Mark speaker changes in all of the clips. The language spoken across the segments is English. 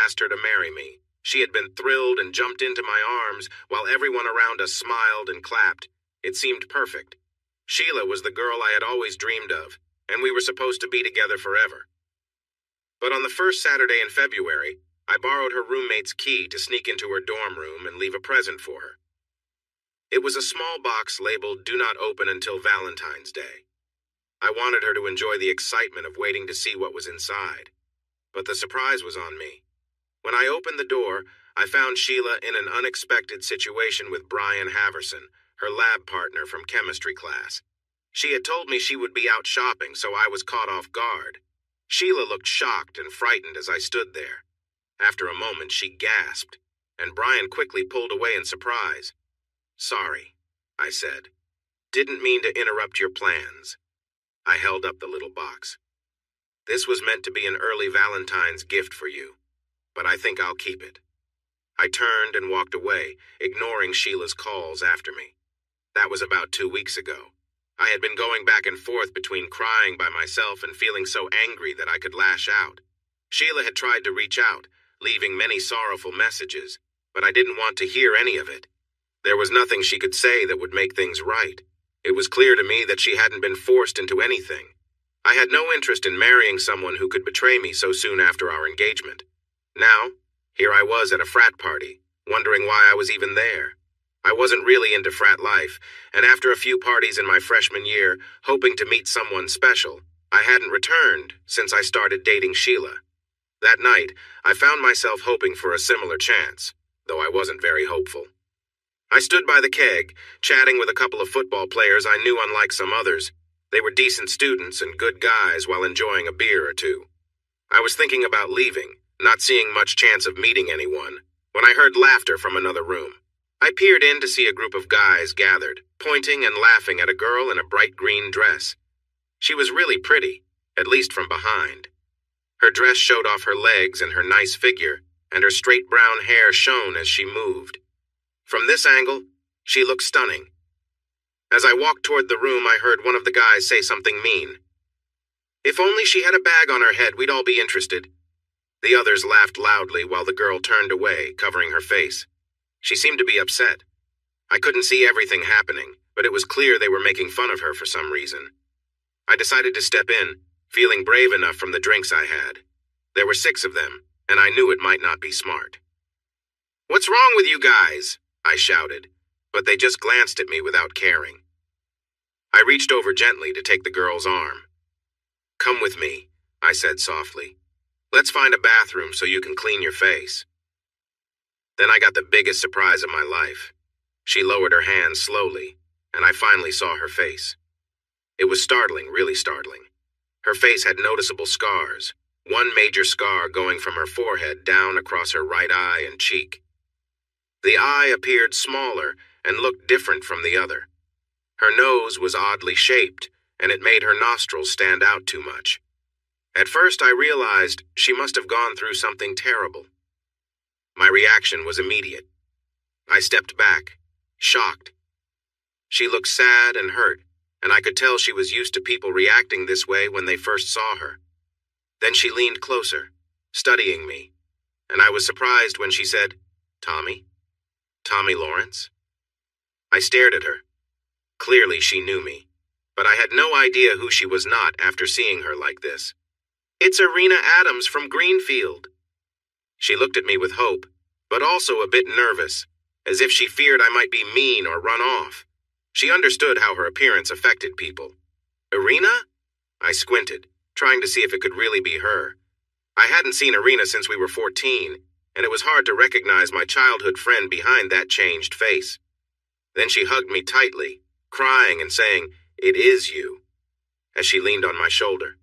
Speaker 1: asked her to marry me. She had been thrilled and jumped into my arms, while everyone around us smiled and clapped. It seemed perfect. Sheila was the girl I had always dreamed of, and we were supposed to be together forever. But on the first Saturday in February, I borrowed her roommate's key to sneak into her dorm room and leave a present for her. It was a small box labeled "Do Not Open Until Valentine's Day." I wanted her to enjoy the excitement of waiting to see what was inside. But the surprise was on me. When I opened the door, I found Sheila in an unexpected situation with Brian Haverson, her lab partner from chemistry class. She had told me she would be out shopping, so I was caught off guard. Sheila looked shocked and frightened as I stood there. After a moment, she gasped, and Brian quickly pulled away in surprise. "Sorry," I said. "Didn't mean to interrupt your plans." I held up the little box. "This was meant to be an early Valentine's gift for you, but I think I'll keep it." I turned and walked away, ignoring Sheila's calls after me. That was about 2 weeks ago. I had been going back and forth between crying by myself and feeling so angry that I could lash out. Sheila had tried to reach out, leaving many sorrowful messages, but I didn't want to hear any of it. There was nothing she could say that would make things right. It was clear to me that she hadn't been forced into anything. I had no interest in marrying someone who could betray me so soon after our engagement. Now, here I was at a frat party, wondering why I was even there. I wasn't really into frat life, and after a few parties in my freshman year, hoping to meet someone special, I hadn't returned since I started dating Sheila. That night, I found myself hoping for a similar chance, though I wasn't very hopeful. I stood by the keg, chatting with a couple of football players I knew unlike some others. They were decent students and good guys while enjoying a beer or two. I was thinking about leaving, not seeing much chance of meeting anyone, when I heard laughter from another room. I peered in to see a group of guys gathered, pointing and laughing at a girl in a bright green dress. She was really pretty, at least from behind. Her dress showed off her legs and her nice figure, and her straight brown hair shone as she moved. From this angle, she looked stunning. As I walked toward the room, I heard one of the guys say something mean. "If only she had a bag on her head, we'd all be interested." The others laughed loudly while the girl turned away, covering her face. She seemed to be upset. I couldn't see everything happening, but it was clear they were making fun of her for some reason. I decided to step in, feeling brave enough from the drinks I had. There were 6 of them, and I knew it might not be smart. "What's wrong with you guys?" I shouted, but they just glanced at me without caring. I reached over gently to take the girl's arm. "Come with me," I said softly. "Let's find a bathroom so you can clean your face." Then I got the biggest surprise of my life. She lowered her hands slowly, and I finally saw her face. It was startling, really startling. Her face had noticeable scars, one major scar going from her forehead down across her right eye and cheek. The eye appeared smaller and looked different from the other. Her nose was oddly shaped, and it made her nostrils stand out too much. At first I realized she must have gone through something terrible. My reaction was immediate. I stepped back, shocked. She looked sad and hurt, and I could tell she was used to people reacting this way when they first saw her. Then she leaned closer, studying me, and I was surprised when she said, "Tommy? Tommy Lawrence?" I stared at her. Clearly she knew me, but I had no idea who she was not after seeing her like this. "It's Arena Adams from Greenfield." She looked at me with hope, but also a bit nervous, as if she feared I might be mean or run off. She understood how her appearance affected people. "Arena?" I squinted, trying to see if it could really be her. I hadn't seen Arena since we were 14, and it was hard to recognize my childhood friend behind that changed face. Then she hugged me tightly, crying and saying, "It is you," as she leaned on my shoulder.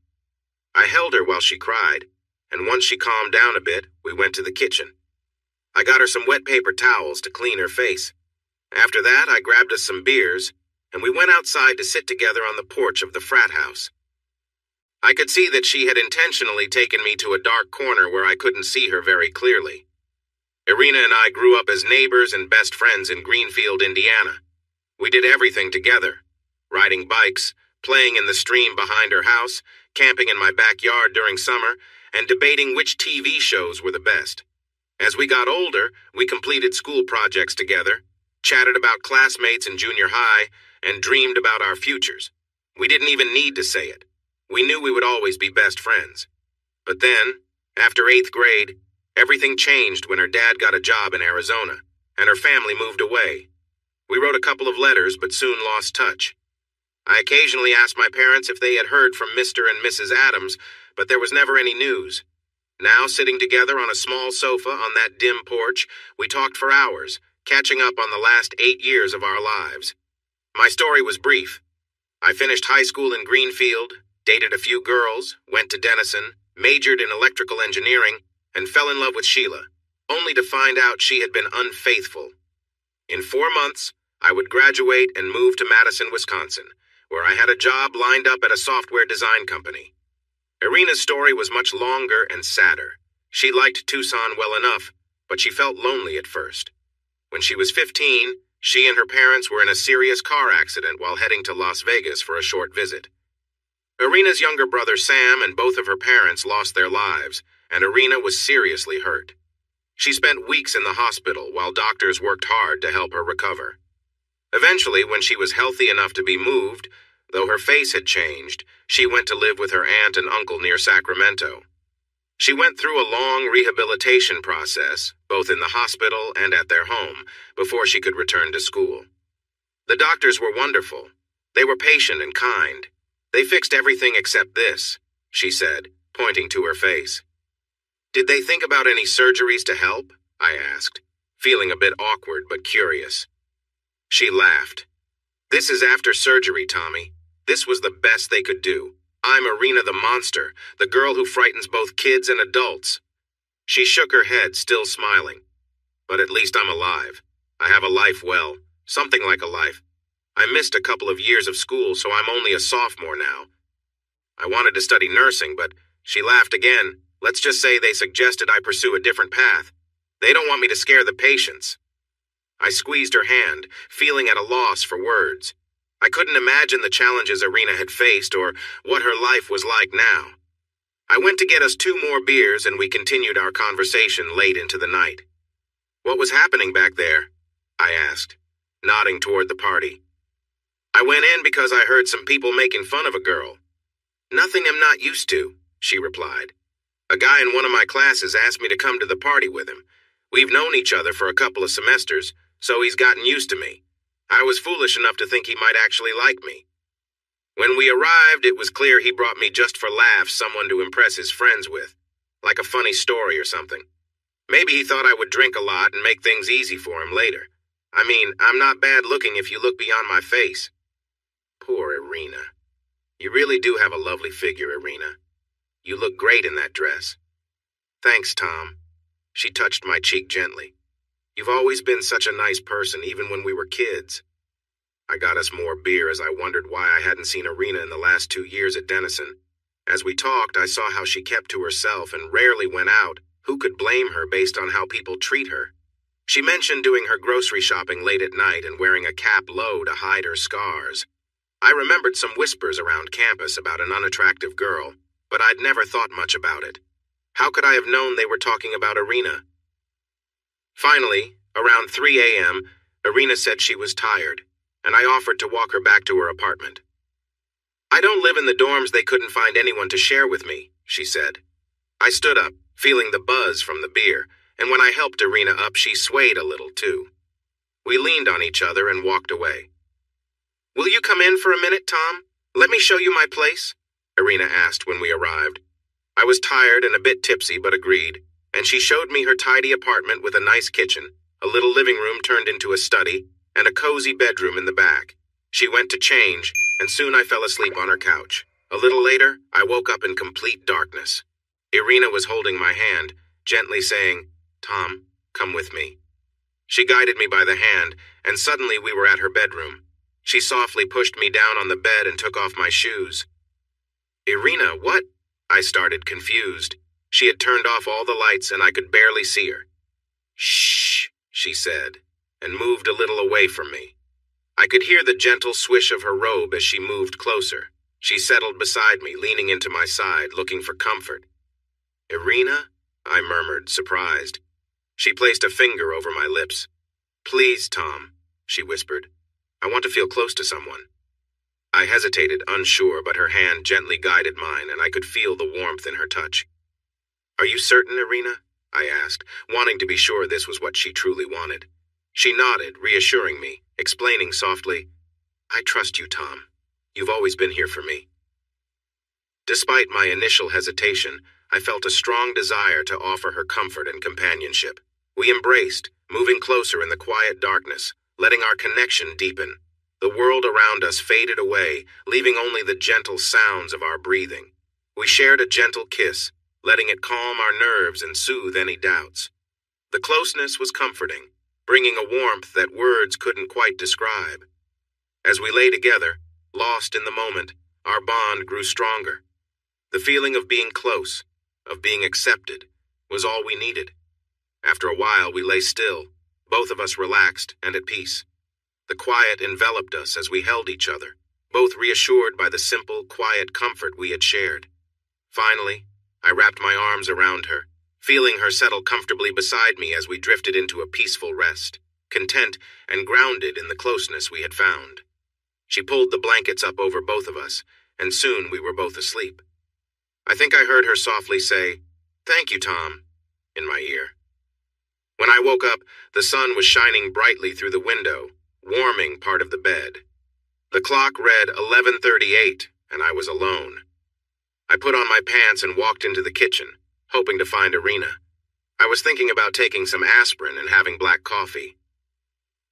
Speaker 1: I held her while she cried, and once she calmed down a bit, we went to the kitchen. I got her some wet paper towels to clean her face. After that, I grabbed us some beers, and we went outside to sit together on the porch of the frat house. I could see that she had intentionally taken me to a dark corner where I couldn't see her very clearly. Irina and I grew up as neighbors and best friends in Greenfield, Indiana. We did everything together, riding bikes, playing in the stream behind her house, camping in my backyard during summer, and debating which TV shows were the best. As we got older, we completed school projects together, chatted about classmates in junior high, and dreamed about our futures. We didn't even need to say it. We knew we would always be best friends. But then, after 8th grade, everything changed when her dad got a job in Arizona, and her family moved away. We wrote a couple of letters, but soon lost touch. I occasionally asked my parents if they had heard from Mr. and Mrs. Adams, but there was never any news. Now, sitting together on a small sofa on that dim porch, we talked for hours, catching up on the last 8 years of our lives. My story was brief. I finished high school in Greenfield, dated a few girls, went to Denison, majored in electrical engineering, and fell in love with Sheila, only to find out she had been unfaithful. In 4 months, I would graduate and move to Madison, Wisconsin, where I had a job lined up at a software design company. Irina's story was much longer and sadder. She liked Tucson well enough, but she felt lonely at first. When she was 15, she and her parents were in a serious car accident while heading to Las Vegas for a short visit. Irina's younger brother Sam and both of her parents lost their lives, and Irina was seriously hurt. She spent weeks in the hospital while doctors worked hard to help her recover. Eventually, when she was healthy enough to be moved, though her face had changed, she went to live with her aunt and uncle near Sacramento. She went through a long rehabilitation process, both in the hospital and at their home, before she could return to school. The doctors were wonderful. They were patient and kind. They fixed everything except this, she said, pointing to her face. Did they think about any surgeries to help? I asked, feeling a bit awkward but curious. She laughed. This is after surgery, Tommy. This was the best they could do. I'm Irina the monster, the girl who frightens both kids and adults. She shook her head, still smiling. But at least I'm alive. I have a life well, something like a life. I missed a couple of years of school, so I'm only a sophomore now. I wanted to study nursing, but she laughed again. Let's just say they suggested I pursue a different path. They don't want me to scare the patients. I squeezed her hand, feeling at a loss for words. I couldn't imagine the challenges Irina had faced or what her life was like now. I went to get us 2 more beers and we continued our conversation late into the night. What was happening back there? I asked, nodding toward the party. I went in because I heard some people making fun of a girl. Nothing I'm not used to, she replied. A guy in one of my classes asked me to come to the party with him. We've known each other for a couple of semesters, so he's gotten used to me. I was foolish enough to think he might actually like me. When we arrived, it was clear he brought me just for laughs, someone to impress his friends with, like a funny story or something. Maybe he thought I would drink a lot and make things easy for him later. I mean, I'm not bad looking if you look beyond my face. Poor Irina. You really do have a lovely figure, Irina. You look great in that dress. Thanks, Tom. She touched my cheek gently. You've always been such a nice person, even when we were kids. I got us more beer as I wondered why I hadn't seen Irina in the last 2 years at Denison. As we talked, I saw how she kept to herself and rarely went out. Who could blame her based on how people treat her? She mentioned doing her grocery shopping late at night and wearing a cap low to hide her scars. I remembered some whispers around campus about an unattractive girl, but I'd never thought much about it. How could I have known they were talking about Irina? Finally, around 3 a.m., Irina said she was tired, and I offered to walk her back to her apartment. I don't live in the dorms. They couldn't find anyone to share with me, she said. I stood up, feeling the buzz from the beer, and when I helped Irina up, she swayed a little, too. We leaned on each other and walked away. Will you come in for a minute, Tom? Let me show you my place, Irina asked when we arrived. I was tired and a bit tipsy, but agreed, and she showed me her tidy apartment with a nice kitchen, a little living room turned into a study, and a cozy bedroom in the back. She went to change, and soon I fell asleep on her couch. A little later, I woke up in complete darkness. Irina was holding my hand, gently saying, Tom, come with me. She guided me by the hand, and suddenly we were at her bedroom. She softly pushed me down on the bed and took off my shoes. Irina, what? I started, confused. She had turned off all the lights and I could barely see her. Shh, she said, and moved a little away from me. I could hear the gentle swish of her robe as she moved closer. She settled beside me, leaning into my side, looking for comfort. Irina? I murmured, surprised. She placed a finger over my lips. "Please, Tom," she whispered. "I want to feel close to someone." I hesitated, unsure, but her hand gently guided mine, and I could feel the warmth in her touch. "Are you certain, Irina?" I asked, wanting to be sure this was what she truly wanted. She nodded, reassuring me, explaining softly, "I trust you, Tom. You've always been here for me." Despite my initial hesitation, I felt a strong desire to offer her comfort and companionship. We embraced, moving closer in the quiet darkness, letting our connection deepen. The world around us faded away, leaving only the gentle sounds of our breathing. We shared a gentle kiss, letting it calm our nerves and soothe any doubts. The closeness was comforting, bringing a warmth that words couldn't quite describe. As we lay together, lost in the moment, our bond grew stronger. The feeling of being close, of being accepted, was all we needed. After a while, we lay still, both of us relaxed and at peace. The quiet enveloped us as we held each other, both reassured by the simple, quiet comfort we had shared. Finally, I wrapped my arms around her, feeling her settle comfortably beside me as we drifted into a peaceful rest, content and grounded in the closeness we had found. She pulled the blankets up over both of us, and soon we were both asleep. I think I heard her softly say, "Thank you, Tom," in my ear. When I woke up, the sun was shining brightly through the window, warming part of the bed. The clock read 11:38, and I was alone. I put on my pants and walked into the kitchen, hoping to find Irina. I was thinking about taking some aspirin and having black coffee.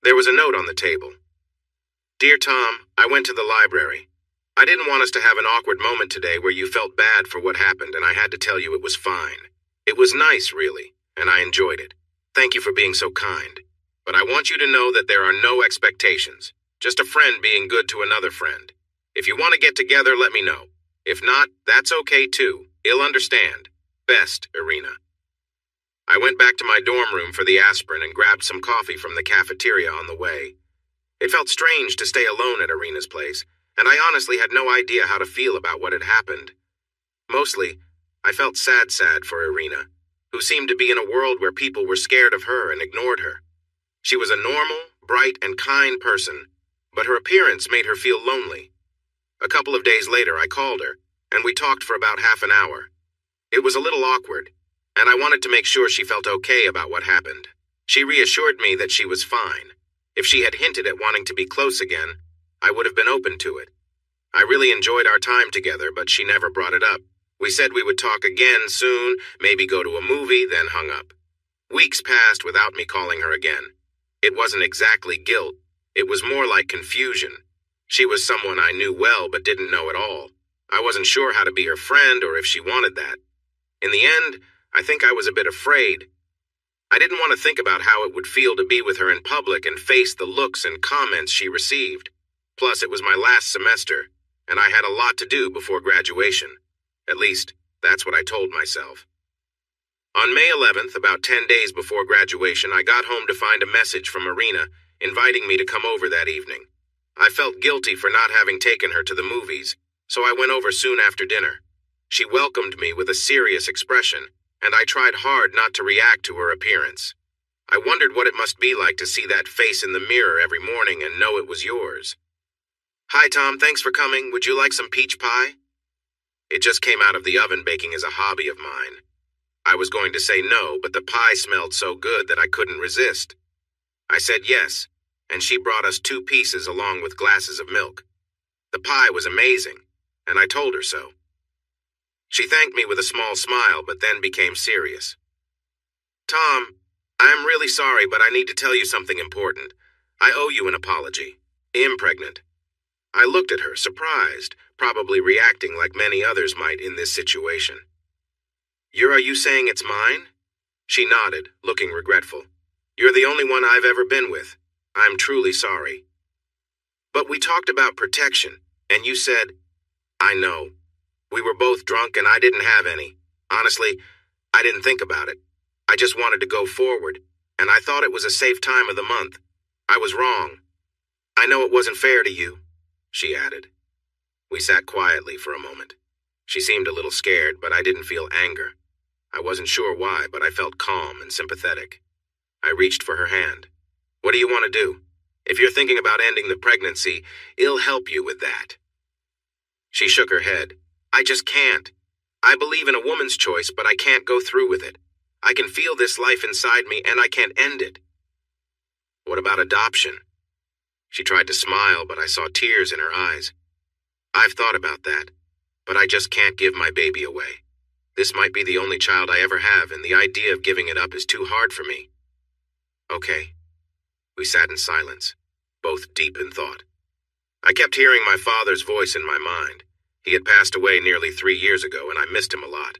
Speaker 1: There was a note on the table. "Dear Tom, I went to the library. I didn't want us to have an awkward moment today where you felt bad for what happened, and I had to tell you it was fine. It was nice, really, and I enjoyed it. Thank you for being so kind. But I want you to know that there are no expectations. Just a friend being good to another friend. If you want to get together, let me know. If not, that's okay too. He'll understand. Best, Irina." I went back to my dorm room for the aspirin and grabbed some coffee from the cafeteria on the way. It felt strange to stay alone at Irina's place, and I honestly had no idea how to feel about what had happened. Mostly, I felt sad for Irina, who seemed to be in a world where people were scared of her and ignored her. She was a normal, bright, and kind person, but her appearance made her feel lonely. A couple of days later, I called her, and we talked for about half an hour. It was a little awkward, and I wanted to make sure she felt okay about what happened. She reassured me that she was fine. If she had hinted at wanting to be close again, I would have been open to it. I really enjoyed our time together, but she never brought it up. We said we would talk again soon, maybe go to a movie, then hung up. Weeks passed without me calling her again. It wasn't exactly guilt. It was more like confusion. She was someone I knew well but didn't know at all. I wasn't sure how to be her friend or if she wanted that. In the end, I think I was a bit afraid. I didn't want to think about how it would feel to be with her in public and face the looks and comments she received. Plus, it was my last semester, and I had a lot to do before graduation. At least, that's what I told myself. On May 11th, about 10 days before graduation, I got home to find a message from Irina inviting me to come over that evening. I felt guilty for not having taken her to the movies, so I went over soon after dinner. She welcomed me with a serious expression, and I tried hard not to react to her appearance. I wondered what it must be like to see that face in the mirror every morning and know it was yours. "Hi, Tom, thanks for coming. Would you like some peach pie?" It just came out of the oven. Baking is a hobby of mine. I was going to say no, but the pie smelled so good that I couldn't resist. I said yes, and she brought us 2 pieces along with glasses of milk. The pie was amazing, and I told her so. She thanked me with a small smile, but then became serious. "Tom, I'm really sorry, but I need to tell you something important. I owe you an apology. I'm pregnant." I looked at her, surprised, probably reacting like many others might in this situation. Are you saying it's mine?" She nodded, looking regretful. "You're the only one I've ever been with. I'm truly sorry." "But we talked about protection, and you said—" "I know. We were both drunk and I didn't have any. Honestly, I didn't think about it. I just wanted to go forward, and I thought it was a safe time of the month. I was wrong. I know it wasn't fair to you," she added. We sat quietly for a moment. She seemed a little scared, but I didn't feel anger. I wasn't sure why, but I felt calm and sympathetic. I reached for her hand. What do you want to do? If you're thinking about ending the pregnancy, it'll help you with that. She shook her head. I just can't. I believe in a woman's choice, but I can't go through with it. I can feel this life inside me, and I can't end it. What about adoption? She tried to smile, but I saw tears in her eyes. I've thought about that, but I just can't give my baby away. This might be the only child I ever have, and the idea of giving it up is too hard for me. Okay. We sat in silence, both deep in thought. I kept hearing my father's voice in my mind. He had passed away nearly 3 years ago, and I missed him a lot.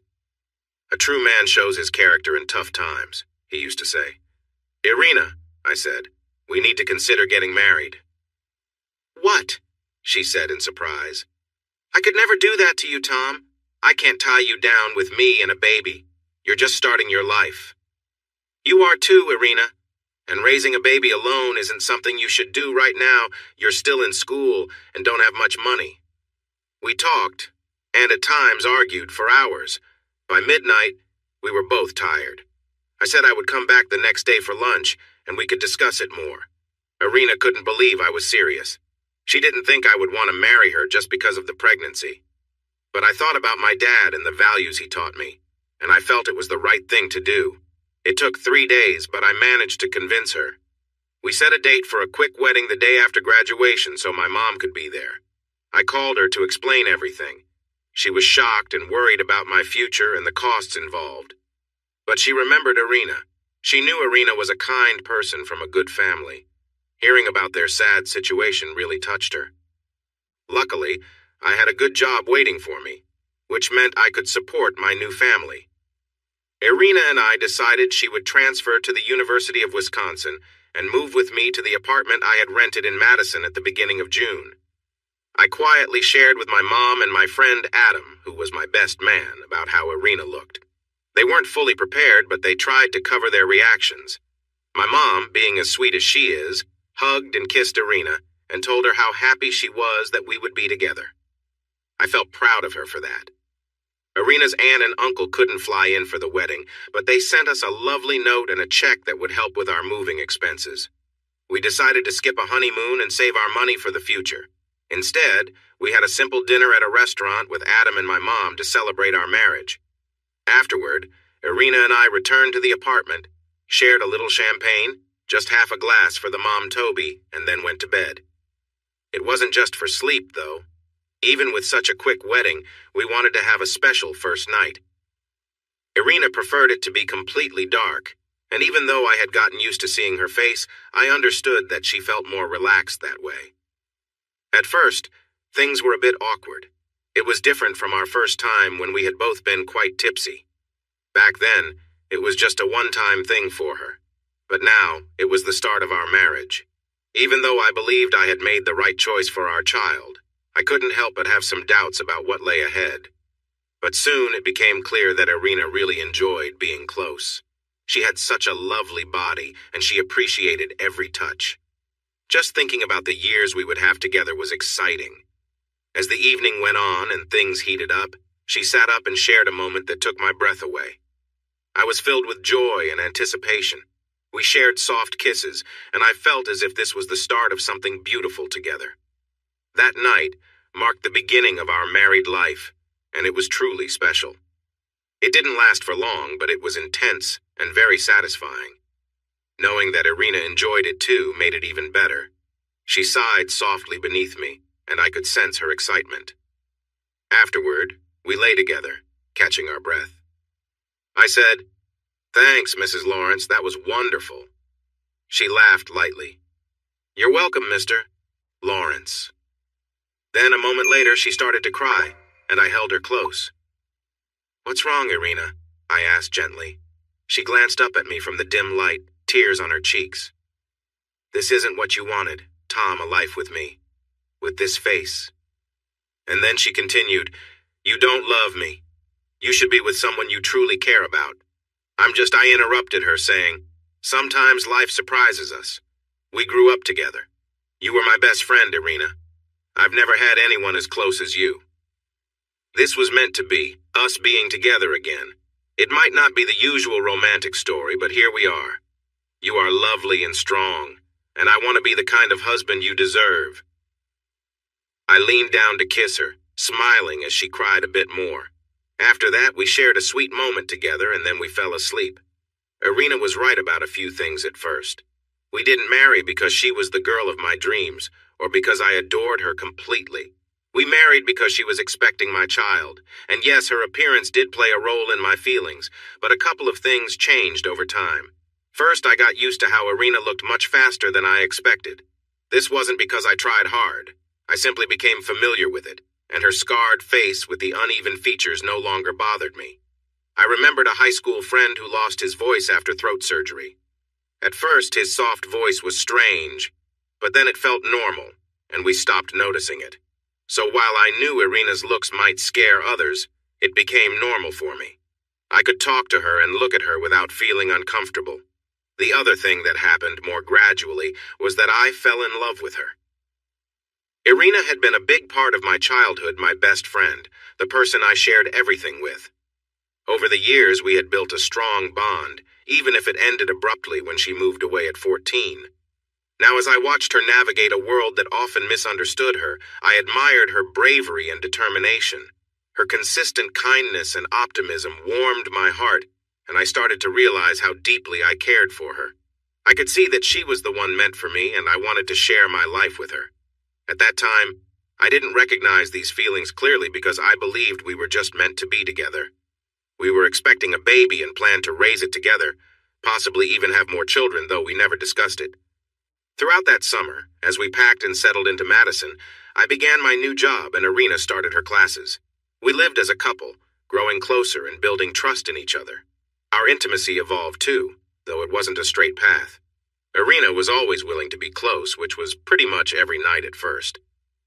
Speaker 1: A true man shows his character in tough times, he used to say. Irina, I said, we need to consider getting married. What? She said in surprise. I could never do that to you, Tom. I can't tie you down with me and a baby. You're just starting your life. You are too, Irina. And raising a baby alone isn't something you should do right now. You're still in school and don't have much money. We talked, and at times argued for hours. By midnight, we were both tired. I said I would come back the next day for lunch, and we could discuss it more. Irina couldn't believe I was serious. She didn't think I would want to marry her just because of the pregnancy. But I thought about my dad and the values he taught me, and I felt it was the right thing to do. It took 3 days, but I managed to convince her. We set a date for a quick wedding the day after graduation so my mom could be there. I called her to explain everything. She was shocked and worried about my future and the costs involved. But she remembered Irina. She knew Irina was a kind person from a good family. Hearing about their sad situation really touched her. Luckily, I had a good job waiting for me, which meant I could support my new family. Irina and I decided she would transfer to the University of Wisconsin and move with me to the apartment I had rented in Madison at the beginning of June. I quietly shared with my mom and my friend Adam, who was my best man, about how Irina looked. They weren't fully prepared, but they tried to cover their reactions. My mom, being as sweet as she is, hugged and kissed Irina and told her how happy she was that we would be together. I felt proud of her for that. Irina's aunt and uncle couldn't fly in for the wedding, but they sent us a lovely note and a check that would help with our moving expenses. We decided to skip a honeymoon and save our money for the future. Instead, we had a simple dinner at a restaurant with Adam and my mom to celebrate our marriage. Afterward, Irina and I returned to the apartment, shared a little champagne, just half a glass for the mom Toby, and then went to bed. It wasn't just for sleep, though. Even with such a quick wedding, we wanted to have a special first night. Irina preferred it to be completely dark, and even though I had gotten used to seeing her face, I understood that she felt more relaxed that way. At first, things were a bit awkward. It was different from our first time when we had both been quite tipsy. Back then, it was just a one-time thing for her. But now, it was the start of our marriage. Even though I believed I had made the right choice for our child, I couldn't help but have some doubts about what lay ahead. But soon it became clear that Irina really enjoyed being close. She had such a lovely body, and she appreciated every touch. Just thinking about the years we would have together was exciting. As the evening went on and things heated up, she sat up and shared a moment that took my breath away. I was filled with joy and anticipation. We shared soft kisses, and I felt as if this was the start of something beautiful together. That night marked the beginning of our married life, and it was truly special. It didn't last for long, but it was intense and very satisfying. Knowing that Irina enjoyed it too made it even better. She sighed softly beneath me, and I could sense her excitement. Afterward, we lay together, catching our breath. I said, "Thanks, Mrs. Lawrence, that was wonderful." She laughed lightly. "You're welcome, Mr. Lawrence." Then a moment later, she started to cry, and I held her close. "What's wrong, Irina?" I asked gently. She glanced up at me from the dim light, tears on her cheeks. "This isn't what you wanted, Tom, a life with me, with this face." And then she continued, "You don't love me. You should be with someone you truly care about." I interrupted her, saying, "Sometimes life surprises us. We grew up together. You were my best friend, Irina. I've never had anyone as close as you." This was meant to be, us being together again. It might not be the usual romantic story, but here we are. You are lovely and strong, and I want to be the kind of husband you deserve." I leaned down to kiss her, smiling as she cried a bit more. After that, we shared a sweet moment together, and then we fell asleep. Irina was right about a few things at first. We didn't marry because she was the girl of my dreams, or because I adored her completely. We married because she was expecting my child, and yes, her appearance did play a role in my feelings, but a couple of things changed over time. First, I got used to how Irina looked much faster than I expected. This wasn't because I tried hard. I simply became familiar with it, and her scarred face with the uneven features no longer bothered me. I remembered a high school friend who lost his voice after throat surgery. At first, his soft voice was strange, but then it felt normal, and we stopped noticing it. So while I knew Irina's looks might scare others, it became normal for me. I could talk to her and look at her without feeling uncomfortable. The other thing that happened more gradually was that I fell in love with her. Irina had been a big part of my childhood, my best friend, the person I shared everything with. Over the years, we had built a strong bond, even if it ended abruptly when she moved away at 14. Now, as I watched her navigate a world that often misunderstood her, I admired her bravery and determination. Her consistent kindness and optimism warmed my heart, and I started to realize how deeply I cared for her. I could see that she was the one meant for me, and I wanted to share my life with her. At that time, I didn't recognize these feelings clearly because I believed we were just meant to be together. We were expecting a baby and planned to raise it together, possibly even have more children, though we never discussed it. Throughout that summer, as we packed and settled into Madison, I began my new job and Irina started her classes. We lived as a couple, growing closer and building trust in each other. Our intimacy evolved too, though it wasn't a straight path. Irina was always willing to be close, which was pretty much every night at first.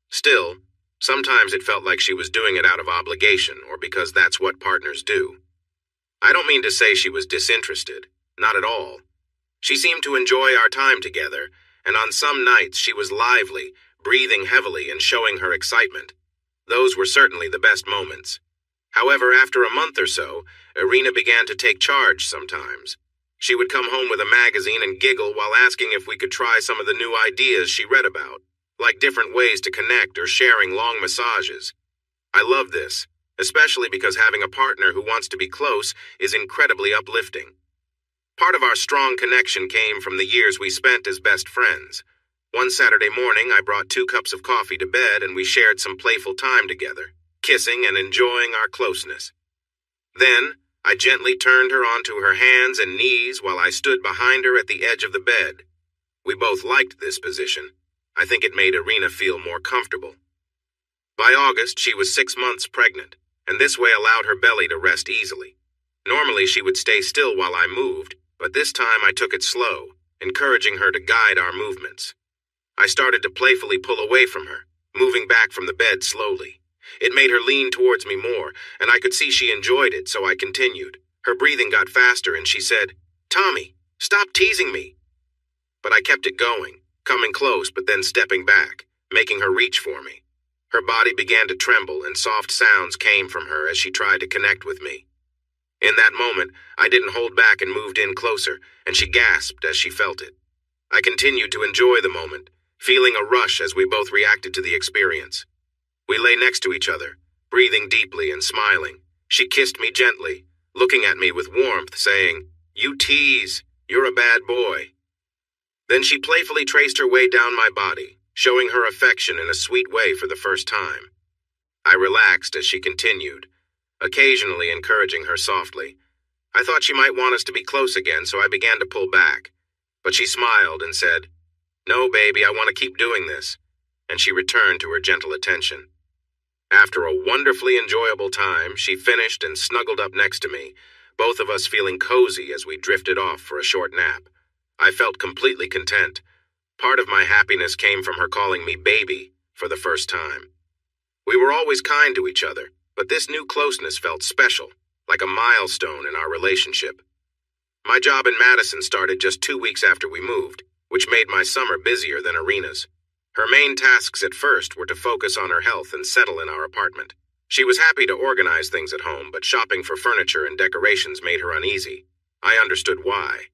Speaker 1: Still, sometimes it felt like she was doing it out of obligation or because that's what partners do. I don't mean to say she was disinterested, not at all. She seemed to enjoy our time together, and on some nights she was lively, breathing heavily and showing her excitement. Those were certainly the best moments. However, after a month or so, Irina began to take charge sometimes. She would come home with a magazine and giggle while asking if we could try some of the new ideas she read about, like different ways to connect or sharing long massages. I love this, especially because having a partner who wants to be close is incredibly uplifting. Part of our strong connection came from the years we spent as best friends. One Saturday morning, I brought 2 cups of coffee to bed and we shared some playful time together, kissing and enjoying our closeness. Then, I gently turned her onto her hands and knees while I stood behind her at the edge of the bed. We both liked this position. I think it made Irina feel more comfortable. By August, she was 6 months pregnant, and this way allowed her belly to rest easily. Normally, she would stay still while I moved, but this time I took it slow, encouraging her to guide our movements. I started to playfully pull away from her, moving back from the bed slowly. It made her lean towards me more, and I could see she enjoyed it, so I continued. Her breathing got faster, and she said, "Tommy, stop teasing me." But I kept it going, coming close but then stepping back, making her reach for me. Her body began to tremble, and soft sounds came from her as she tried to connect with me. In that moment, I didn't hold back and moved in closer, and she gasped as she felt it. I continued to enjoy the moment, feeling a rush as we both reacted to the experience. We lay next to each other, breathing deeply and smiling. She kissed me gently, looking at me with warmth, saying, "You tease, you're a bad boy." Then she playfully traced her way down my body, showing her affection in a sweet way for the first time. I relaxed as she continued, occasionally encouraging her softly. I thought she might want us to be close again, so I began to pull back. But she smiled and said, "No, baby, I want to keep doing this." And she returned to her gentle attention. After a wonderfully enjoyable time, she finished and snuggled up next to me, both of us feeling cozy as we drifted off for a short nap. I felt completely content. Part of my happiness came from her calling me baby for the first time. We were always kind to each other, but this new closeness felt special, like a milestone in our relationship. My job in Madison started just 2 weeks after we moved, which made my summer busier than Irina's. Her main tasks at first were to focus on her health and settle in our apartment. She was happy to organize things at home, but shopping for furniture and decorations made her uneasy. I understood why.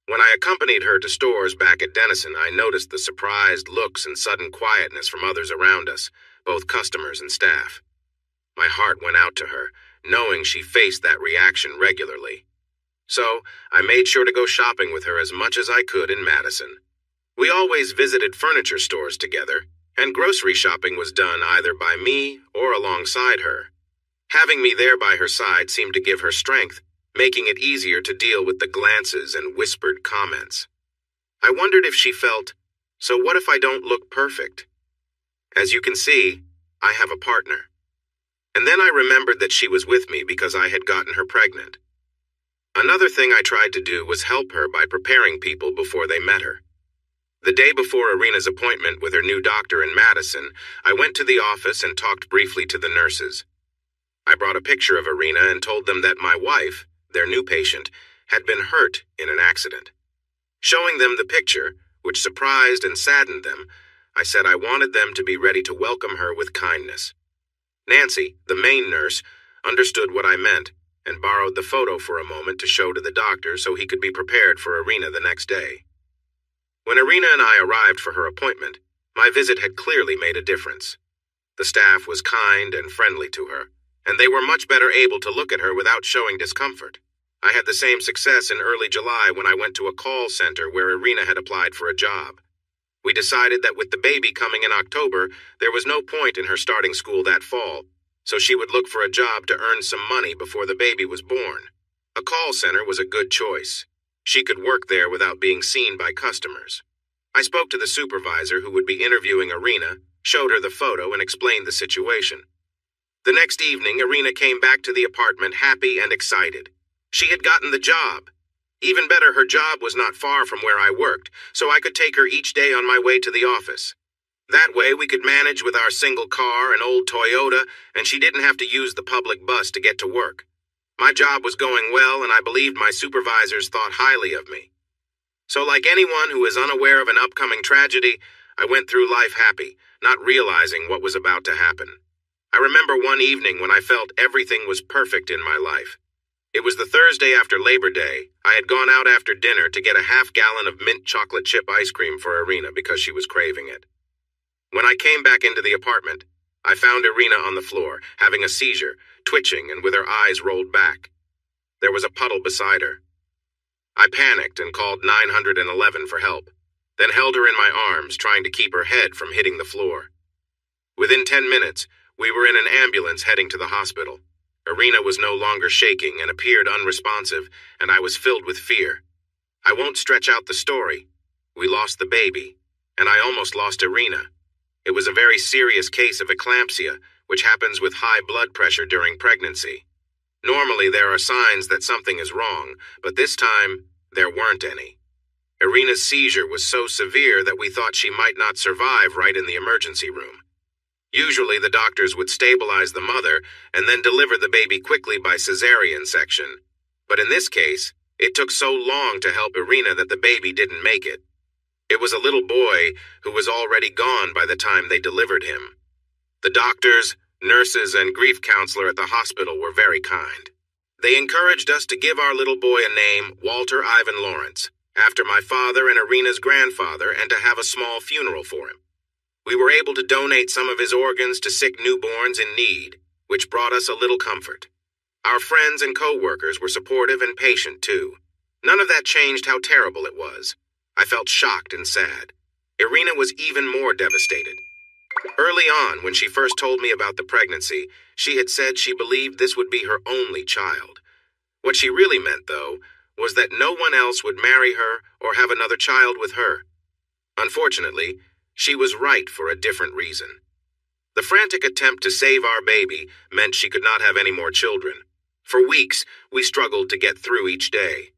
Speaker 1: When I accompanied her to stores back at Denison, I noticed the surprised looks and sudden quietness from others around us, both customers and staff. My heart went out to her, knowing she faced that reaction regularly. So, I made sure to go shopping with her as much as I could in Madison. We always visited furniture stores together, and grocery shopping was done either by me or alongside her. Having me there by her side seemed to give her strength, making it easier to deal with the glances and whispered comments. I wondered if she felt, so what if I don't look perfect? As you can see, I have a partner. And then I remembered that she was with me because I had gotten her pregnant. Another thing I tried to do was help her by preparing people before they met her. The day before Irina's appointment with her new doctor in Madison, I went to the office and talked briefly to the nurses. I brought a picture of Irina and told them that my wife, their new patient, had been hurt in an accident. Showing them the picture, which surprised and saddened them, I said I wanted them to be ready to welcome her with kindness. Nancy, the main nurse, understood what I meant and borrowed the photo for a moment to show to the doctor so he could be prepared for Irina the next day. When Irina and I arrived for her appointment, my visit had clearly made a difference. The staff was kind and friendly to her, and they were much better able to look at her without showing discomfort. I had the same success in early July when I went to a call center where Irina had applied for a job. We decided that with the baby coming in October, there was no point in her starting school that fall, so she would look for a job to earn some money before the baby was born. A call center was a good choice. She could work there without being seen by customers. I spoke to the supervisor who would be interviewing Irina, showed her the photo, and explained the situation. The next evening, Irina came back to the apartment happy and excited. She had gotten the job. Even better, her job was not far from where I worked, so I could take her each day on my way to the office. That way, we could manage with our single car, an old Toyota, and she didn't have to use the public bus to get to work. My job was going well, and I believed my supervisors thought highly of me. So like anyone who is unaware of an upcoming tragedy, I went through life happy, not realizing what was about to happen. I remember one evening when I felt everything was perfect in my life. It was the Thursday after Labor Day. I had gone out after dinner to get a half-gallon of mint chocolate chip ice cream for Irina because she was craving it. When I came back into the apartment, I found Irina on the floor, having a seizure, twitching and with her eyes rolled back. There was a puddle beside her. I panicked and called 911 for help, then held her in my arms, trying to keep her head from hitting the floor. Within 10 minutes, we were in an ambulance heading to the hospital. Irina was no longer shaking and appeared unresponsive, and I was filled with fear. I won't stretch out the story. We lost the baby, and I almost lost Irina. It was a very serious case of eclampsia, which happens with high blood pressure during pregnancy. Normally, there are signs that something is wrong, but this time, there weren't any. Irina's seizure was so severe that we thought she might not survive right in the emergency room. Usually, the doctors would stabilize the mother and then deliver the baby quickly by cesarean section. But in this case, it took so long to help Irina that the baby didn't make it. It was a little boy who was already gone by the time they delivered him. The doctors, nurses, and grief counselor at the hospital were very kind. They encouraged us to give our little boy a name, Walter Ivan Lawrence, after my father and Irina's grandfather, and to have a small funeral for him. We were able to donate some of his organs to sick newborns in need, which brought us a little comfort. Our friends and co-workers were supportive and patient, too. None of that changed how terrible it was. I felt shocked and sad. Irina was even more devastated. Early on, when she first told me about the pregnancy, she had said she believed this would be her only child. What she really meant, though, was that no one else would marry her or have another child with her. Unfortunately, she was right for a different reason. The frantic attempt to save our baby meant she could not have any more children. For weeks, we struggled to get through each day.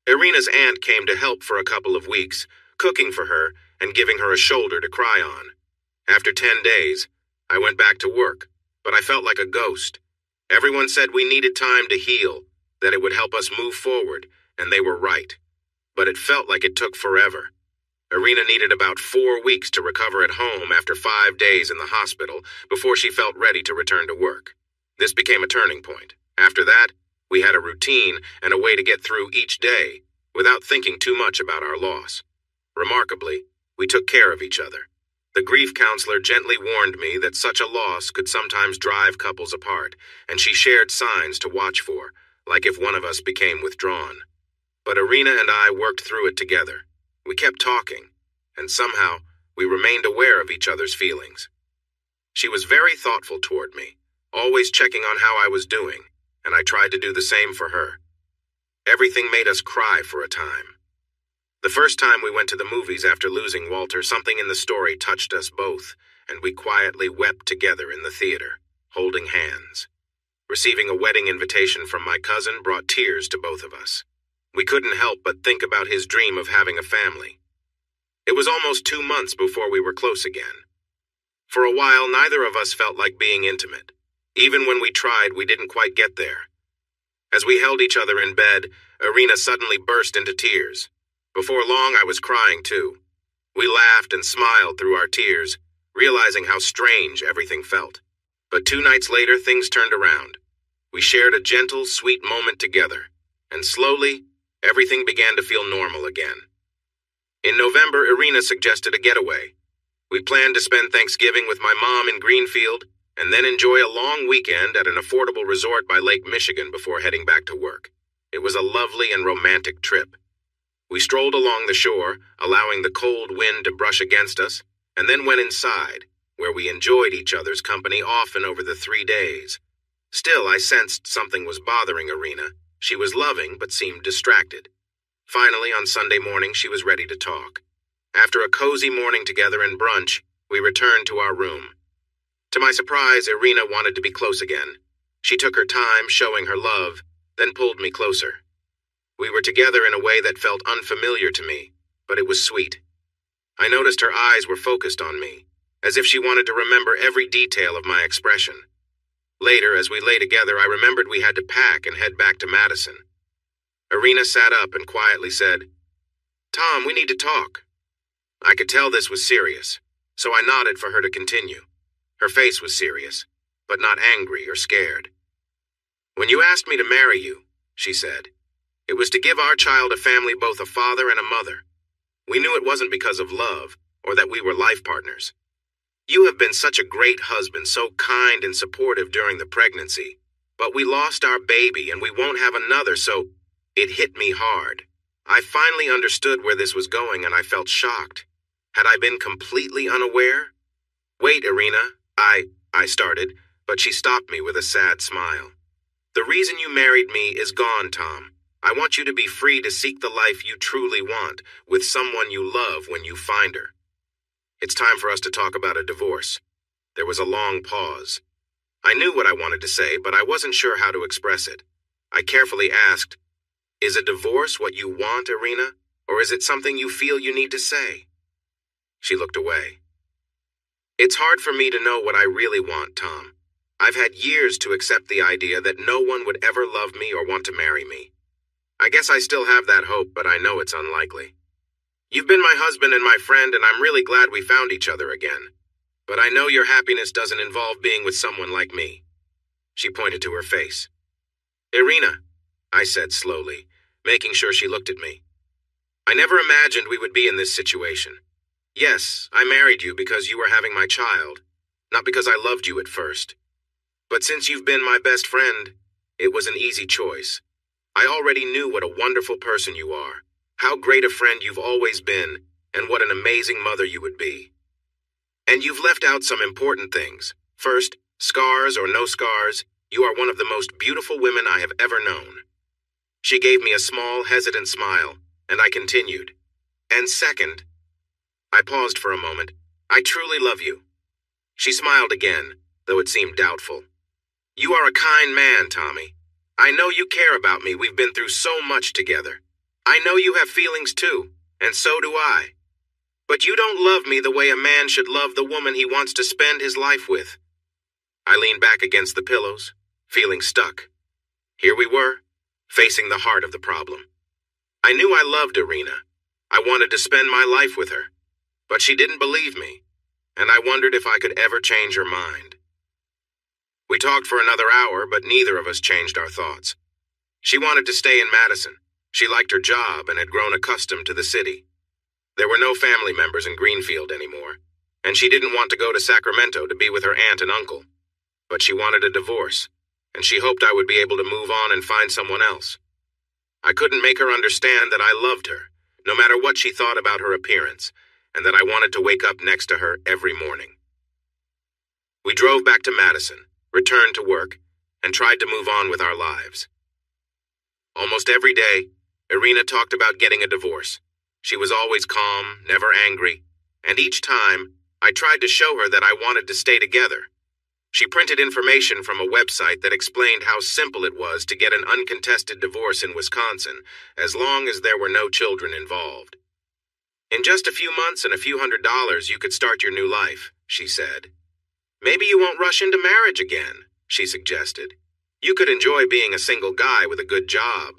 Speaker 1: Irina's aunt came to help for a couple of weeks, cooking for her and giving her a shoulder to cry on. After 10 days, I went back to work, but I felt like a ghost. Everyone said we needed time to heal, that it would help us move forward, and they were right. But it felt like it took forever. Irina needed about 4 weeks to recover at home after 5 days in the hospital before she felt ready to return to work. This became a turning point. After that, we had a routine and a way to get through each day. without thinking too much about our loss. Remarkably, we took care of each other. The grief counselor gently warned me that such a loss could sometimes drive couples apart, and she shared signs to watch for, like if one of us became withdrawn. But Irina and I worked through it together. We kept talking, and somehow we remained aware of each other's feelings. She was very thoughtful toward me, always checking on how I was doing, and I tried to do the same for her. Everything made us cry for a time. The first time we went to the movies after losing Walter, something in the story touched us both, and we quietly wept together in the theater, holding hands. Receiving a wedding invitation from my cousin brought tears to both of us. We couldn't help but think about his dream of having a family. It was almost 2 months before we were close again. For a while, neither of us felt like being intimate. Even when we tried, we didn't quite get there. As we held each other in bed, Irina suddenly burst into tears. Before long, I was crying too. We laughed and smiled through our tears, realizing how strange everything felt. But 2 nights later, things turned around. We shared a gentle, sweet moment together, and slowly, everything began to feel normal again. In November, Irina suggested a getaway. We planned to spend Thanksgiving with my mom in Greenfield, and then enjoy a long weekend at an affordable resort by Lake Michigan before heading back to work. It was a lovely and romantic trip. We strolled along the shore, allowing the cold wind to brush against us, and then went inside, where we enjoyed each other's company often over the 3 days. Still, I sensed something was bothering Irina. She was loving, but seemed distracted. Finally, on Sunday morning, she was ready to talk. After a cozy morning together and brunch, we returned to our room. To my surprise, Irina wanted to be close again. She took her time, showing her love, then pulled me closer. We were together in a way that felt unfamiliar to me, but it was sweet. I noticed her eyes were focused on me, as if she wanted to remember every detail of my expression. Later, as we lay together, I remembered we had to pack and head back to Madison. Irina sat up and quietly said, "Tom, we need to talk." I could tell this was serious, so I nodded for her to continue. Her face was serious, but not angry or scared. "When you asked me to marry you," she said, "it was to give our child a family, both a father and a mother. We knew it wasn't because of love, or that we were life partners. You have been such a great husband, so kind and supportive during the pregnancy. But we lost our baby and we won't have another, so it hit me hard. I finally understood where this was going and I felt shocked. Had I been completely unaware? Wait, Irina, I started, but she stopped me with a sad smile. The reason you married me is gone, Tom. I want you to be free to seek the life you truly want, with someone you love when you find her. It's time for us to talk about a divorce." There was a long pause. I knew what I wanted to say, but I wasn't sure how to express it. I carefully asked, "Is a divorce what you want, Irina, or is it something you feel you need to say?" She looked away. "It's hard for me to know what I really want, Tom. I've had years to accept the idea that no one would ever love me or want to marry me. I guess I still have that hope, but I know it's unlikely. You've been my husband and my friend, and I'm really glad we found each other again. But I know your happiness doesn't involve being with someone like me." She pointed to her face. "Irina," I said slowly, making sure she looked at me. "I never imagined we would be in this situation. Yes, I married you because you were having my child, not because I loved you at first. But since you've been my best friend, it was an easy choice. I already knew what a wonderful person you are, how great a friend you've always been, and what an amazing mother you would be. And you've left out some important things. First, scars or no scars, you are one of the most beautiful women I have ever known." She gave me a small, hesitant smile, and I continued. "And second," I paused for a moment, "I truly love you." She smiled again, though it seemed doubtful. "You are a kind man, Tommy. I know you care about me. We've been through so much together. I know you have feelings too, and so do I. But you don't love me the way a man should love the woman he wants to spend his life with." I leaned back against the pillows, feeling stuck. Here we were, facing the heart of the problem. I knew I loved Irina. I wanted to spend my life with her. But she didn't believe me, and I wondered if I could ever change her mind. We talked for another hour, but neither of us changed our thoughts. She wanted to stay in Madison, She liked her job and had grown accustomed to the city. There were no family members in Greenfield anymore, and she didn't want to go to Sacramento to be with her aunt and uncle. But she wanted a divorce, and she hoped I would be able to move on and find someone else. I couldn't make her understand that I loved her, no matter what she thought about her appearance, and that I wanted to wake up next to her every morning. We drove back to Madison, returned to work, and tried to move on with our lives. Almost every day, Irina talked about getting a divorce. She was always calm, never angry, and each time, I tried to show her that I wanted to stay together. She printed information from a website that explained how simple it was to get an uncontested divorce in Wisconsin, as long as there were no children involved. In just a few months and a few $100s, you could start your new life, she said. Maybe you won't rush into marriage again, she suggested. You could enjoy being a single guy with a good job.